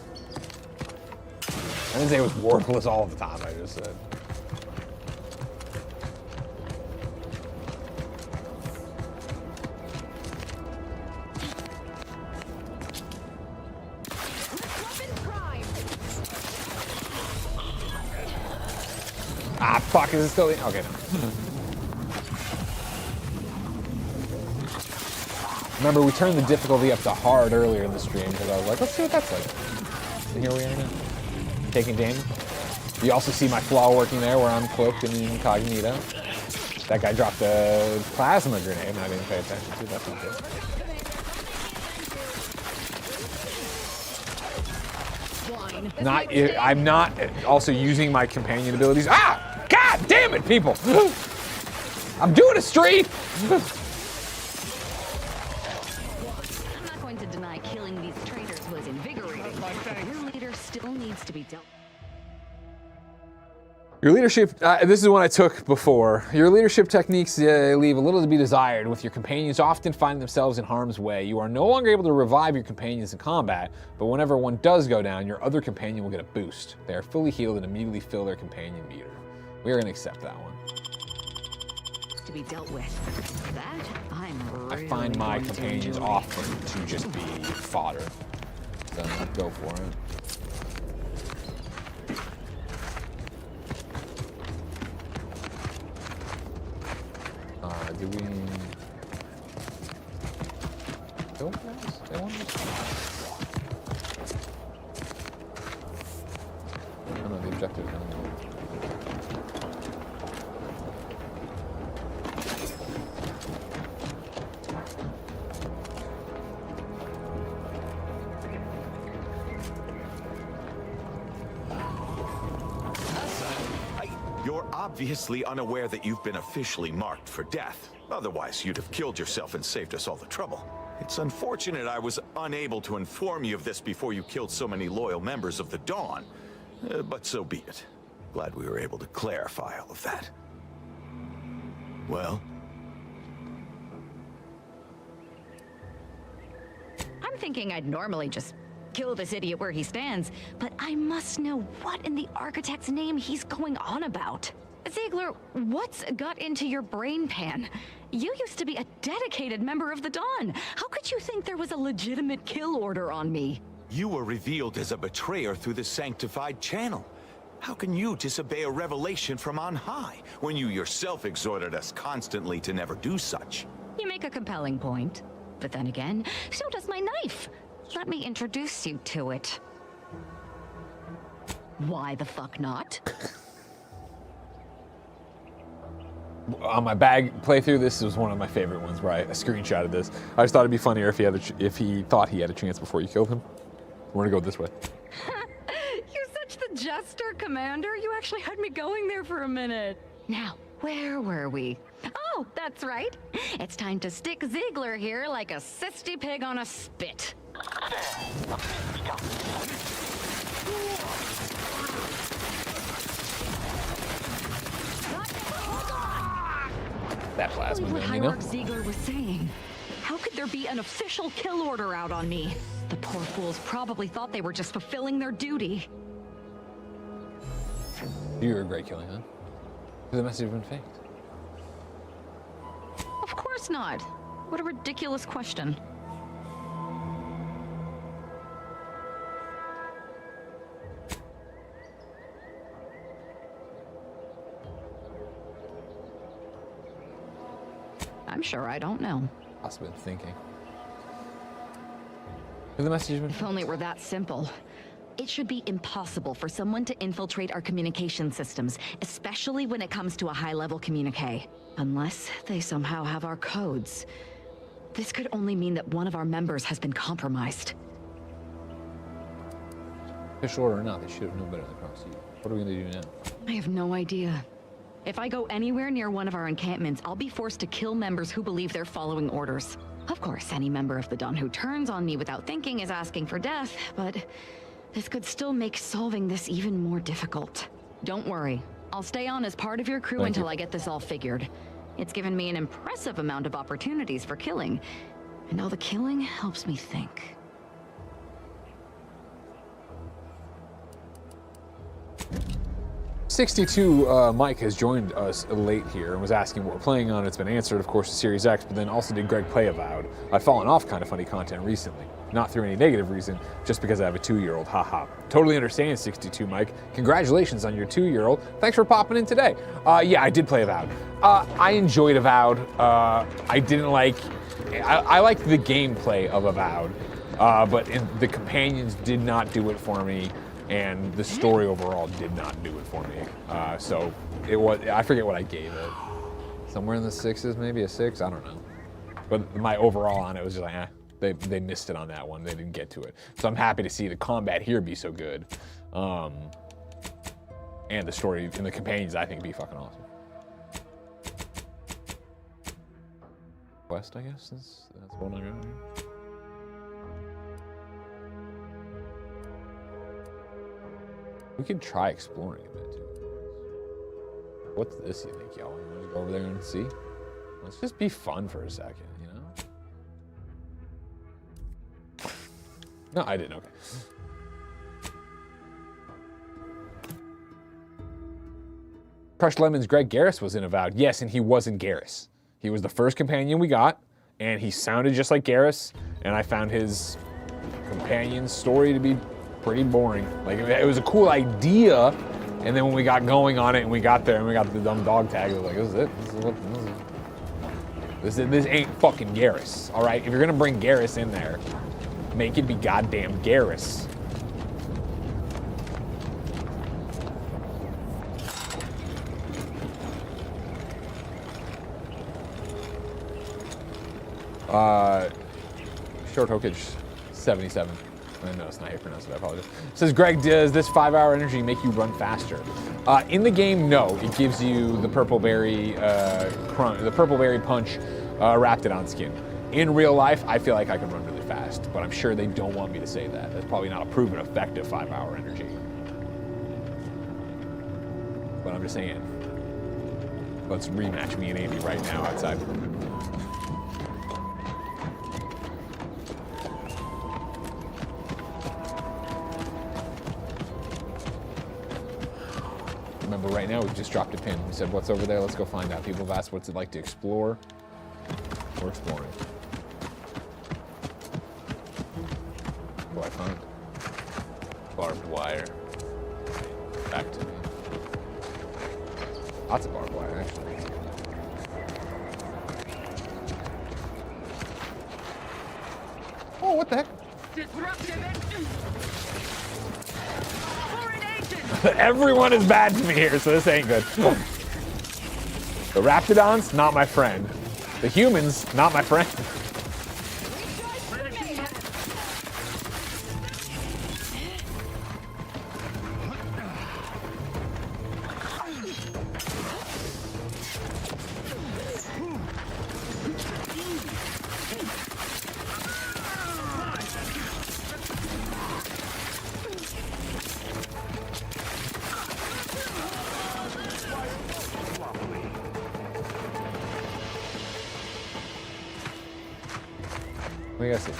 I didn't say it was worthless all the time, I just said. Ah, fuck, is it still in? Okay, no. Remember, we turned the difficulty up to hard earlier in the stream because I was like, let's see what that's like. And here we are now, taking damage. You also see my flaw working there where I'm cloaked in incognito. That guy dropped a plasma grenade and I didn't pay attention to. That's not good. I'm not also using my companion abilities. Ah! God damn it, people! I'm doing a stream! I'm not going to deny killing these traitors was invigorating, but your leader still needs to be dealt. Your leadership, this is one I took before. Your leadership techniques leave a little to be desired, with your companions often finding themselves in harm's way. You are no longer able to revive your companions in combat, but whenever one does go down, your other companion will get a boost. They are fully healed and immediately fill their companion meter. We are going to accept that one. To be dealt with. That I'm really I find my companions often to just be fodder. So go for it. Do we go for this? They want this? I don't know the objective. You're obviously unaware that you've been officially marked for death. Otherwise, you'd have killed yourself and saved us all the trouble. It's unfortunate I was unable to inform you of this before you killed so many loyal members of the Dawn. But so be it. Glad we were able to clarify all of that. Well? I'm thinking I'd normally just kill this idiot where he stands, but I must know what in the architect's name he's going on about. Ziegler, what's got into your brain pan? You used to be a dedicated member of the Dawn. How could you think there was a legitimate kill order on me? You were revealed as a betrayer through the sanctified channel. How can you disobey a revelation from on high, when you yourself exhorted us constantly to never do such? You make a compelling point, but then again, so does my knife. Let me introduce you to it. Why the fuck not? On my bag playthrough, this was one of my favorite ones where I screenshotted this. I just thought it'd be funnier if he thought he had a chance before you killed him. We're gonna go this way. You're such the jester, Commander. You actually had me going there for a minute. Now, where were we? Oh, that's right. It's time to stick Ziegler here like a cysty pig on a spit. That plasma What man, you know? Hierarch Ziegler was saying. How could there be an official kill order out on me? The poor fools probably thought they were just fulfilling their duty. You regret killing, huh? The message have been faked. Of course not. What a ridiculous question. I'm sure I don't know. I've been thinking. The message has been If only it were that simple. It should be impossible for someone to infiltrate our communication systems, especially when it comes to a high-level communique. Unless they somehow have our codes. This could only mean that one of our members has been compromised. official order or not, they should have known better than proxy. What are we gonna do now? I have no idea. If I go anywhere near one of our encampments, I'll be forced to kill members who believe they're following orders. Of course, any member of the Dawn who turns on me without thinking is asking for death, but this could still make solving this even more difficult. Don't worry. I'll stay on as part of your crew until I get this all figured. It's given me an impressive amount of opportunities for killing, and all the killing helps me think. Mike has joined us late here and was asking what we're playing on. It's been answered, of course, the Series X, but then also did Greg play Avowed? I've fallen off kind of funny content recently. Not through any negative reason, just because I have a 2-year-old, haha. Totally understand, 62 Mike. Congratulations on your 2-year-old. Thanks for popping in today. Yeah, I did play Avowed. I enjoyed Avowed. I didn't like I liked the gameplay of Avowed, but the companions did not do it for me, and the story overall did not do it for me. So it was, I forget what I gave it. Somewhere in the 6s, maybe a 6, I don't know. But my overall on it was just like, they missed it on that one. They didn't get to it. So I'm happy to see the combat here be so good. And the story and the companions, I think, be fucking awesome. Quest, I guess, that's what I'm going to do. We could try exploring a bit, too. What's this, you think, y'all? You want to go over there and see? Let's just be fun for a second, you know? No, I didn't, okay. Crushed Lemons, Greg Garris was in Avowed. Yes, and he wasn't Garris. He was the first companion we got, and he sounded just like Garris, and I found his companion's story to be pretty boring. Like, it was a cool idea, and then when we got going on it and we got there and we got the dumb dog tag, it was like, this is it? This ain't fucking Garris, all right? If you're gonna bring Garris in there, make it be goddamn Garris. Short Hokage 77. No, it's not how you pronounce it, I apologize. It says, Greg, does this 5-hour energy make you run faster? In the game, no. It gives you the purple berry punch Raptidon skin. In real life, I feel like I can run really fast, but I'm sure they don't want me to say that. That's probably not a proven effective 5-hour energy. But I'm just saying, let's rematch me and Andy right now outside. Remember, right now, we just dropped a pin. We said, what's over there? Let's go find out. People have asked, what's it like to explore? We're exploring. What do I find? Barbed wire. Back to me. Lots of barbed wire, actually. Oh, what the heck? Everyone is bad to me here, so this ain't good. The Raptidons, not my friend. The humans, not my friend. What do you guys see?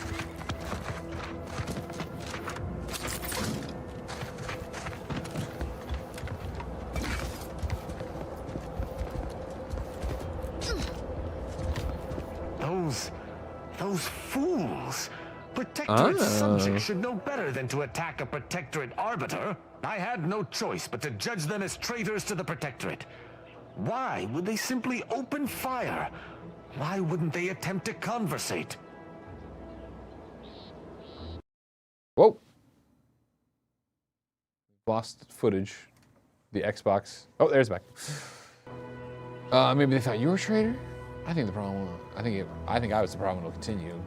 Those fools! Protectorate subjects should know better than to attack a Protectorate arbiter. I had no choice but to judge them as traitors to the Protectorate. Why would they simply open fire? Why wouldn't they attempt to conversate? Whoa. Lost footage. The Xbox. Oh, there's back. Maybe they thought you were a traitor? I think the problem. I think I was the problem. Will continue.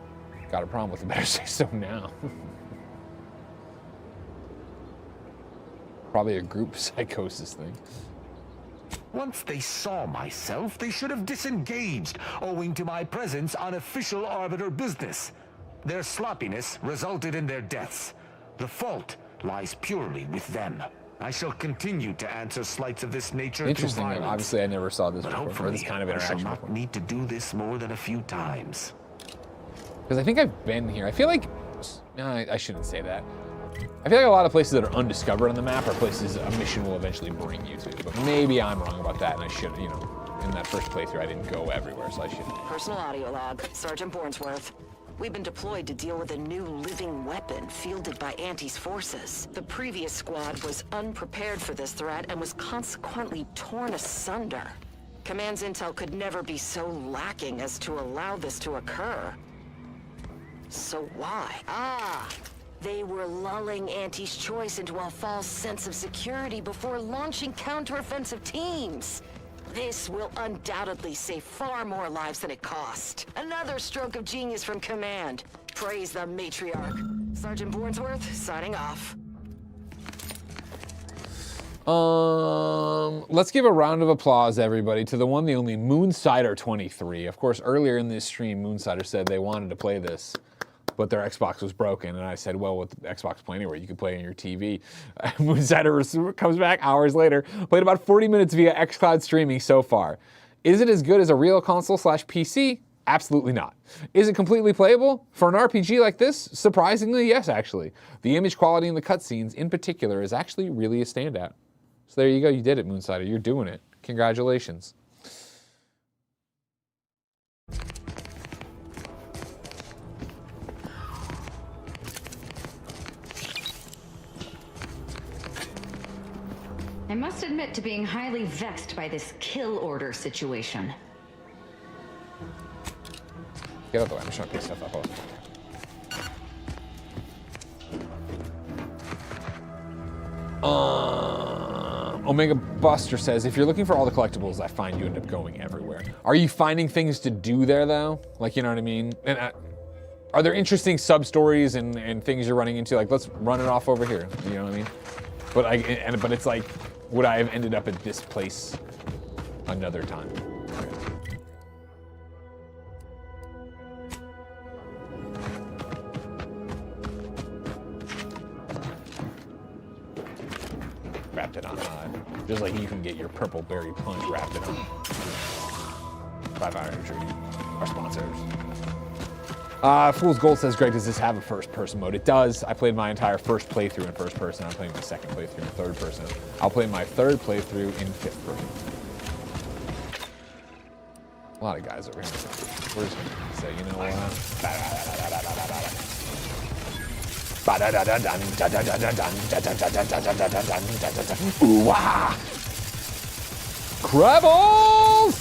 Got a problem with it. Better say so now. Probably a group psychosis thing. Once they saw myself, they should have disengaged, owing to my presence on official Arbiter business. Their sloppiness resulted in their deaths. The fault lies purely with them. I shall continue to answer slights of this nature. Interesting. Obviously, I never saw this before. Hopefully, This kind of interaction. I shall not need to do this more than a few times. Because I think I've been here. I feel like I shouldn't say that. I feel like a lot of places that are undiscovered on the map are places a mission will eventually bring you to. But maybe I'm wrong about that, and I should, you know, in that first playthrough, I didn't go everywhere, so I should. Personal audio log, Sergeant Bornsworth. We've been deployed to deal with a new living weapon fielded by Auntie's forces. The previous squad was unprepared for this threat and was consequently torn asunder. Command's intel could never be so lacking as to allow this to occur. So why? They were lulling Auntie's Choice into a false sense of security before launching counteroffensive teams. This will undoubtedly save far more lives than it cost. Another stroke of genius from Command. Praise the matriarch. Sergeant Bornsworth, signing off. Let's give a round of applause, everybody, to the one, the only Moonsider23. Of course, earlier in this stream, Moonsider said they wanted to play this, but their Xbox was broken. And I said, well, with Xbox Play Anywhere, you can play on your TV. Moonsider comes back hours later, played about 40 minutes via xCloud streaming so far. Is it as good as a real console/PC? Absolutely not. Is it completely playable? For an RPG like this, surprisingly, yes, actually. The image quality in the cutscenes, in particular, is actually really a standout. So there you go, you did it, Moonsider. You're doing it. Congratulations. I must admit to being highly vexed by this kill order situation. Get out of the way, I'm just trying to pick stuff up. Omega Buster says, if you're looking for all the collectibles, I find you end up going everywhere. Are you finding things to do there, though? Like, you know what I mean? And are there interesting sub-stories and things you're running into? Like, let's run it off over here. You know what I mean? But it's like, would I have ended up at this place another time? Wrapped it on, just like you can get your purple berry punch wrapped it on. 500 Tree, our sponsors. Fool's Gold says, Greg, does this have a first-person mode? It does. I played my entire first playthrough in first person. I'm playing my second playthrough in third person. I'll play my third playthrough in fifth person. A lot of guys over here. We're just gonna say, you know what? Ooh-wah! Crabbles!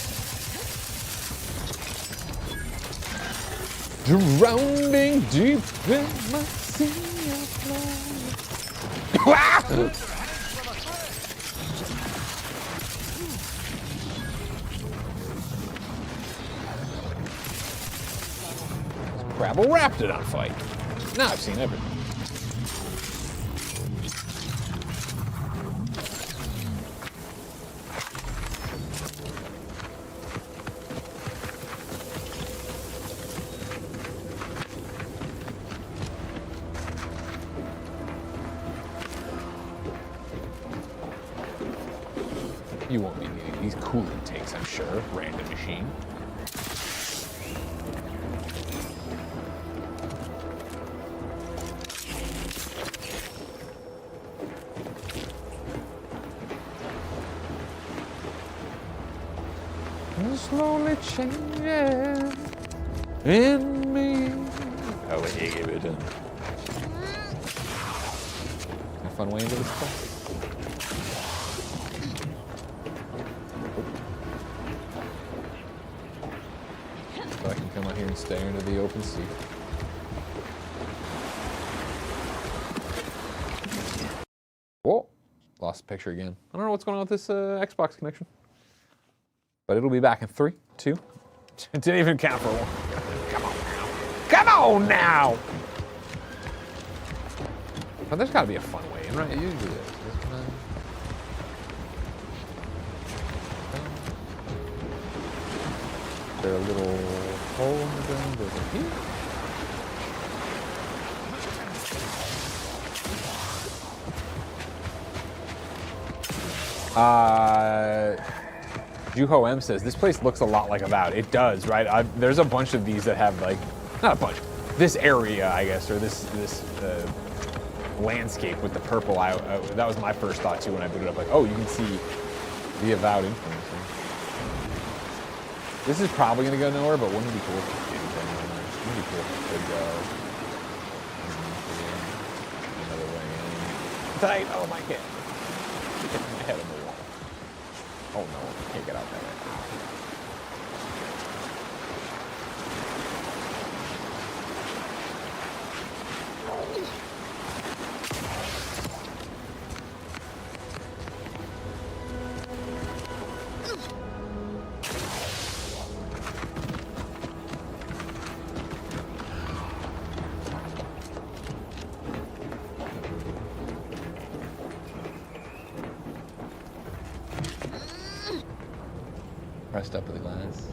Drowning deep in my sea of love. Crabble Raptidon fight. Now I've seen everything. You won't be needing these coolant tanks, I'm sure. Random machine. Slowly changing in me. Oh, wait, you give it a fun way into this place. So I can come out here and stare into the open sea. Whoa, lost the picture again. I don't know what's going on with this Xbox connection. But it'll be back in 3, 2. It didn't even count for 1. Come on now. Come on now! But there's got to be a fun way in, right? It usually is. Is there a little hole in the ground over here? Juho M says, this place looks a lot like Avowed. It does, right? There's a bunch of these that have, like, not a bunch. This area, I guess, or this landscape with the purple. That was my first thought, too, when I booted up. Like, oh, you can see the Avowed influence. This is probably going to go nowhere, but wouldn't it be cool if it did go nowhere? Wouldn't it be cool if it could go another way in? Tight! Oh, my kid. Hit my head on the wall. Oh no, can't get out there right now. Pressed up with the glass.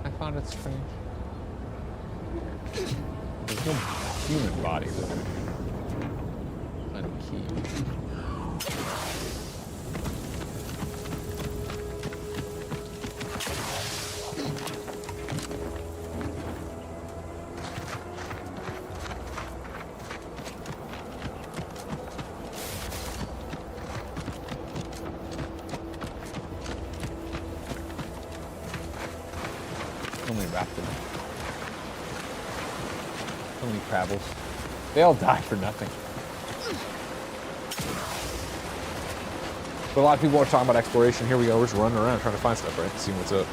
I found it strange. There's no human body there. Find a key. So many raptors. So many crabbles. They all die for nothing. But a lot of people are talking about exploration. Here we go. We're just running around trying to find stuff, right? Seeing what's up.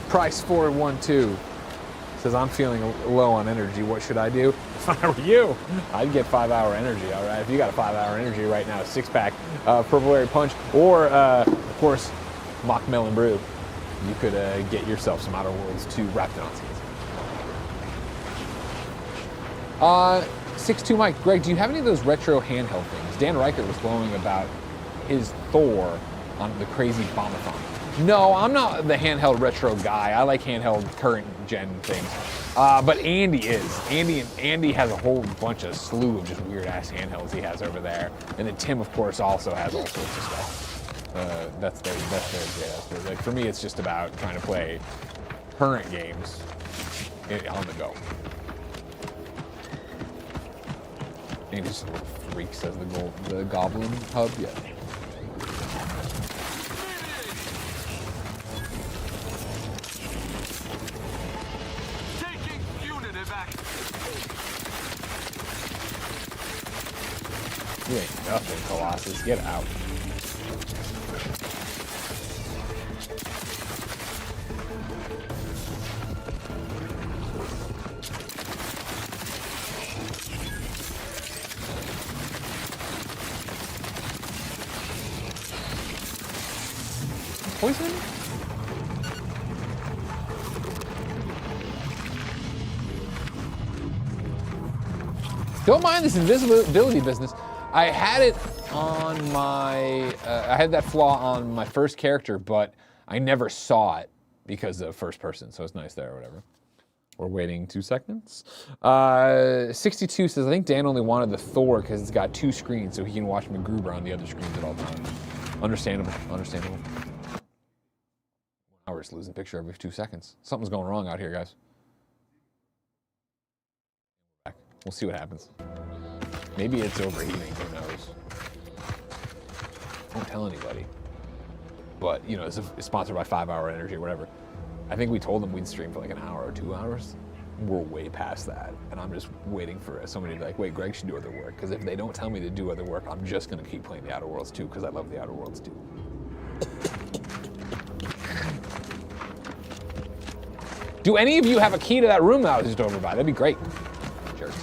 Price 412 says, I'm feeling low on energy. What should I do? If I were you, I'd get 5-hour energy, all right? If you got a 5-hour energy right now, a 6-pack Purple Berry Punch, or, of course, Mock Melon Brew, you could get yourself some Outer Worlds 2 Raptidon skins. 6'2 Mike, Greg, do you have any of those retro handheld things? Dan Reichert was blowing about his Thor on the crazy Bombathon. No, I'm not the handheld retro guy. I like handheld current gen things. But Andy is. Andy has a whole bunch of slew of just weird ass handhelds he has over there. And then Tim, of course, also has all sorts of stuff. That's their jazz. Like for me, it's just about trying to play current games on the go. And just a little freak, says the Goblin Hub. Yeah. Taking unit evac. You ain't nothing, Colossus. Get out. Poison? Don't mind this invisibility business. I had it on my, I had that flaw on my first character, but I never saw it because of first person, so it's nice there or whatever. We're waiting 2 seconds. 62 says, I think Dan only wanted the Thor because it's got 2 screens, so he can watch MacGruber on the other screens at all times. Understandable, understandable. Now we're just losing picture every 2 seconds. Something's going wrong out here, guys. We'll see what happens. Maybe it's overheating, who knows? Don't tell anybody. But, you know, it's sponsored by 5-Hour Energy or whatever. I think we told them we'd stream for like an hour or 2 hours. We're way past that. And I'm just waiting for somebody to be like, wait, Greg should do other work. Because if they don't tell me to do other work, I'm just going to keep playing the Outer Worlds 2 because I love the Outer Worlds 2. Do any of you have a key to that room that I was just over by? That'd be great. Jerks.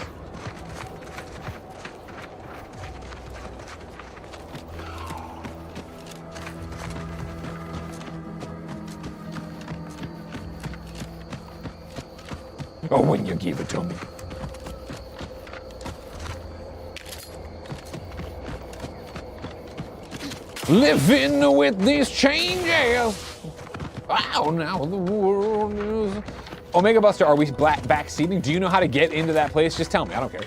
Oh, when you give it to me. Living with these changes. Wow, now the world is... Omega Buster, are we backseating? Do you know how to get into that place? Just tell me, I don't care.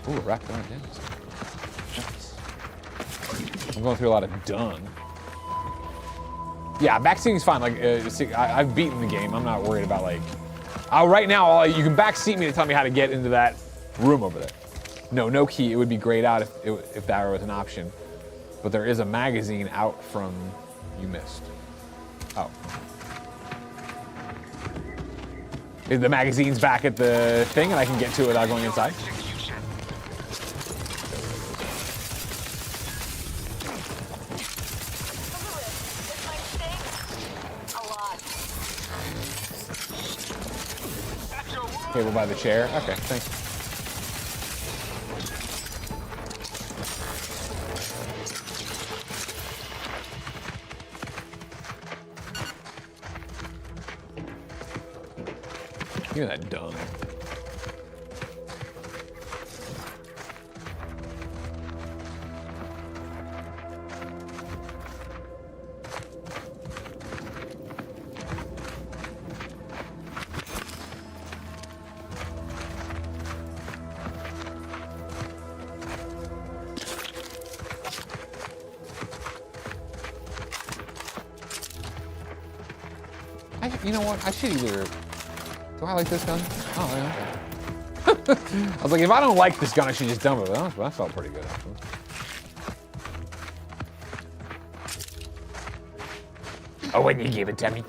Ooh, wrapped around damage. Nice. I'm going through a lot of dung. Yeah, backseating's fine. Like, I've beaten the game. I'm not worried about, like... right now, you can backseat me to tell me how to get into that room over there. No key. It would be grayed out if that was an option. But there is a magazine out from... You missed. Oh. The magazine's back at the thing and I can get to it without going inside? Okay, we're by the chair. Okay, thanks. Give me that dung. You know what? I should either... Do I like this gun? Oh, yeah. I was like, if I don't like this gun, I should just dump it. But that felt pretty good, actually. Oh, when you give it to me.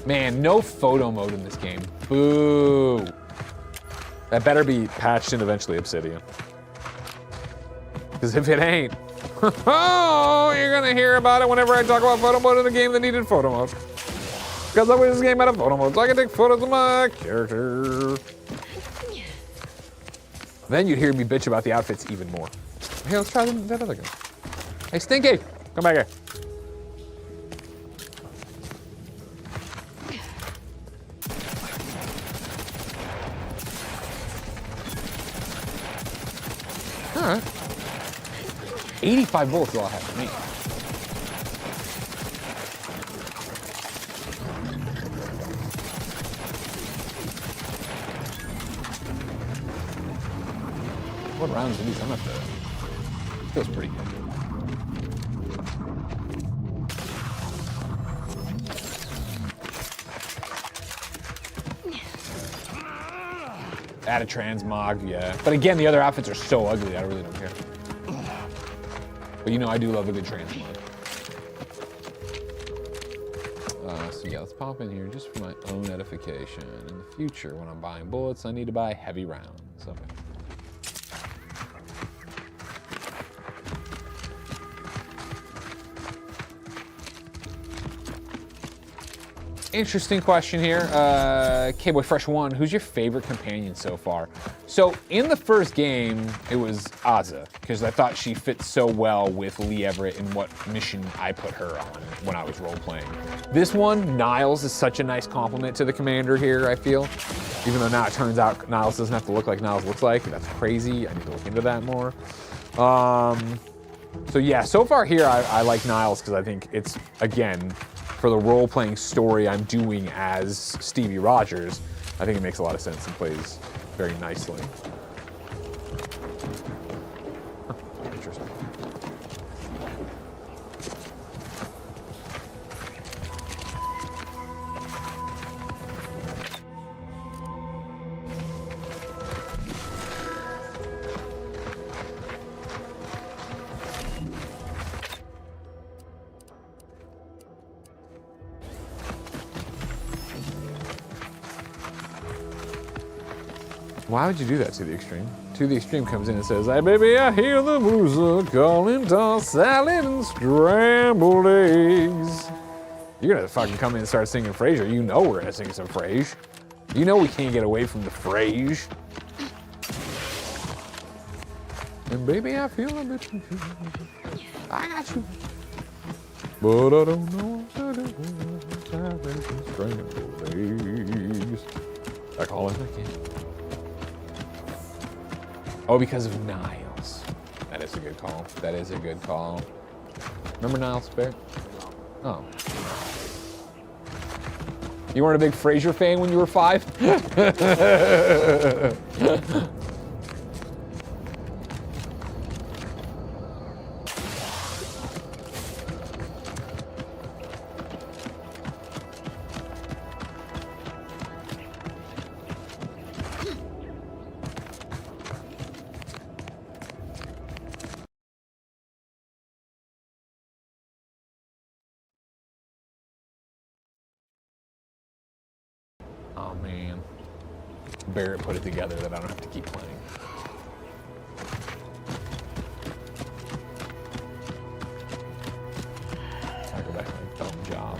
Man, no photo mode in this game. Boo. That better be patched in eventually Obsidian. Because if it ain't, oh, you're gonna hear about it whenever I talk about photo mode in a game that needed photo mode. Because I wish this game had a photo mode so I can take photos of my character. Then you'd hear me bitch about the outfits even more. Hey, let's try that other gun. Hey, Stinky, come back here. All right. 85 bullets is all I have for me. What rounds are these? I'm gonna have to... Feels pretty good. Add a transmog, yeah. But again, the other outfits are so ugly, I really don't care. But you know, I do love a good transmog. So yeah, let's pop in here just for my own edification. In the future, when I'm buying bullets, I need to buy heavy rounds. Okay. Interesting question here. K-Boy Fresh 1, who's your favorite companion so far? So in the first game, it was Azza, because I thought she fit so well with Lee Everett in what mission I put her on when I was role-playing. This one, Niles is such a nice compliment to the commander here, I feel. Even though now it turns out Niles doesn't have to look like Niles looks like. That's crazy. I need to look into that more. So yeah, so far here, I like Niles because I think it's, again, for the role-playing story I'm doing as Stevie Rogers, I think it makes a lot of sense and plays very nicely. Huh, interesting. Why would you do that to the extreme? To the extreme comes in and says, "Hey baby, I hear the boozer calling tossed salad and scrambled eggs." You're gonna fucking come in and start singing Frasier. You know we're gonna sing some Frasier. You know we can't get away from the Frasier. And baby, I feel a bit confused. I got you. But I don't know what to do. Scrambled eggs. Like all over again. Oh, because of Niles. That is a good call. That is a good call. Remember Niles Bear? Oh. You weren't a big Frasier fan when you were 5? Oh man. Barrett put it together that I don't have to keep playing. I go back to my dumb job.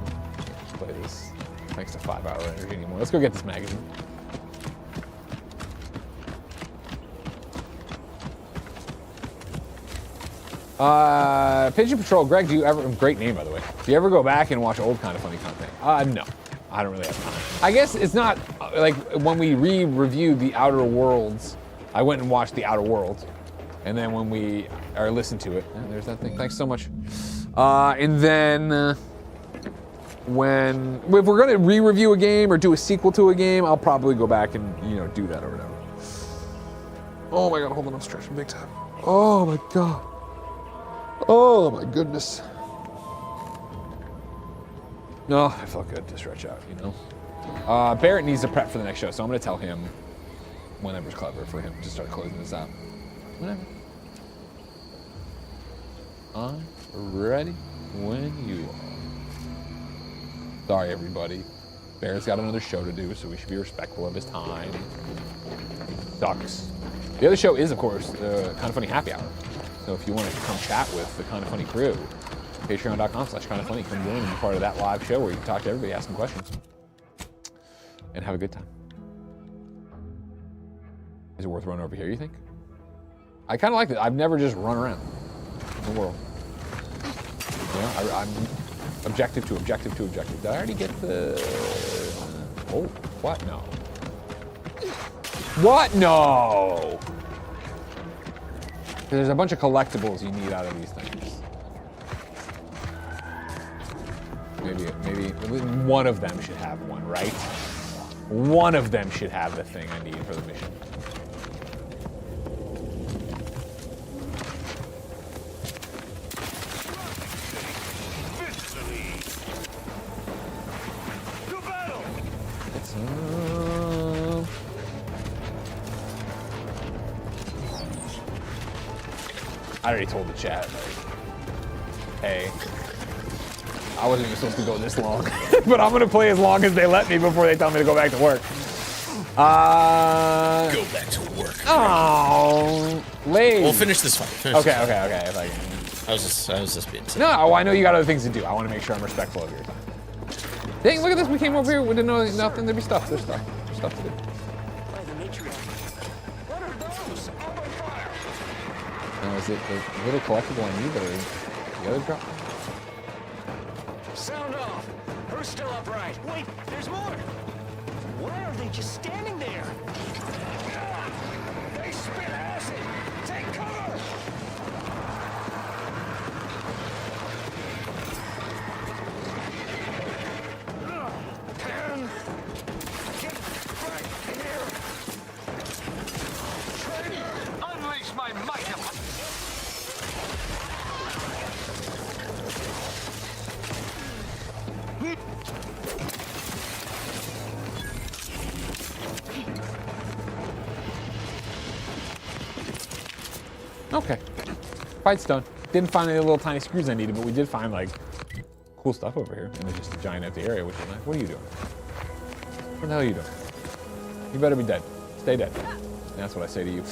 Play this thanks to 5-hour energy anymore. Let's go get this magazine. Pigeon Patrol, Greg, do you ever, great name by the way, do you ever go back and watch old Kind of Funny content? No. I don't really have time. I guess it's not, like, when we re-reviewed The Outer Worlds, I went and watched The Outer Worlds. And then when we, or listened to it, there's that thing, thanks so much. And then, if we're gonna re-review a game or do a sequel to a game, I'll probably go back and, you know, do that or whatever. Oh my God, hold on, I'm stretching big time. Oh my God. Oh my goodness. No, I felt good to stretch out, you know? Barrett needs to prep for the next show, so I'm gonna tell him whenever's clever for him to start closing this out. Whenever. I'm ready when you are. Sorry, everybody. Barrett's got another show to do, so we should be respectful of his time. Sucks. The other show is, of course, the Kind of Funny Happy Hour. So if you want to come chat with the Kind of Funny crew, patreon.com/kindoffunny. Come join and be part of that live show where you can talk to everybody, ask them questions, and have a good time. Is it worth running over here, you think? I kind of like it. I've never just run around the world. You know, I'm objective to objective to objective. Did I already get the... Oh, what? No. What? No! There's a bunch of collectibles you need out of these things. Maybe one of them should have one, right? One of them should have the thing I need for the mission. I already told the chat, like, hey, I wasn't even supposed to go this long, but I'm gonna play as long as they let me before they tell me to go back to work. Go back to work. Oh, late. We'll finish this one. Okay. If I can. I was just being silly. No, I know you got other things to do. I want to make sure I'm respectful of your time. Dang, look at this. We came over here. We didn't know nothing. There'd be stuff. There's stuff. There's stuff to do. Now, is it the little collectible I need, or the other drop? Sound off. Who's still upright? Wait, there's more. Why are they just standing there? They spit acid. Take cover. Pan, get back here. Traitor, unleash my might. Okay. Fight's done. Didn't find any little tiny screws I needed, but we did find, like, cool stuff over here. And there's just a giant empty area, which is nice. What are you doing? What the hell are you doing? You better be dead. Stay dead. That's what I say to you.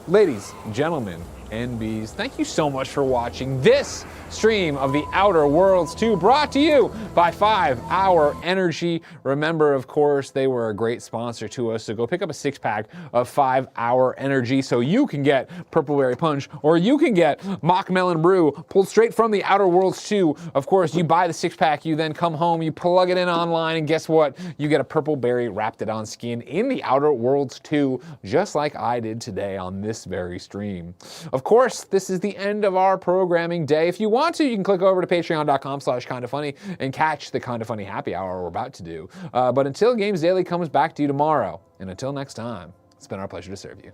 Ladies, gentlemen, NBs. Thank you so much for watching this stream of The Outer Worlds 2, brought to you by 5 Hour Energy. Remember, of course, they were a great sponsor to us, so go pick up a 6-pack of 5 Hour Energy so you can get Purple Berry Punch, or you can get Mock Melon Brew pulled straight from The Outer Worlds 2. Of course, you buy the 6-pack, you then come home, you plug it in online, and guess what? You get a Purple Berry Raptidon skin in The Outer Worlds 2, just like I did today on this very stream. Of course, this is the end of our programming day. If you want to, you can click over to patreon.com/kindafunny and catch the Kinda Funny happy hour we're about to do. But until Games Daily comes back to you tomorrow, and until next time, it's been our pleasure to serve you.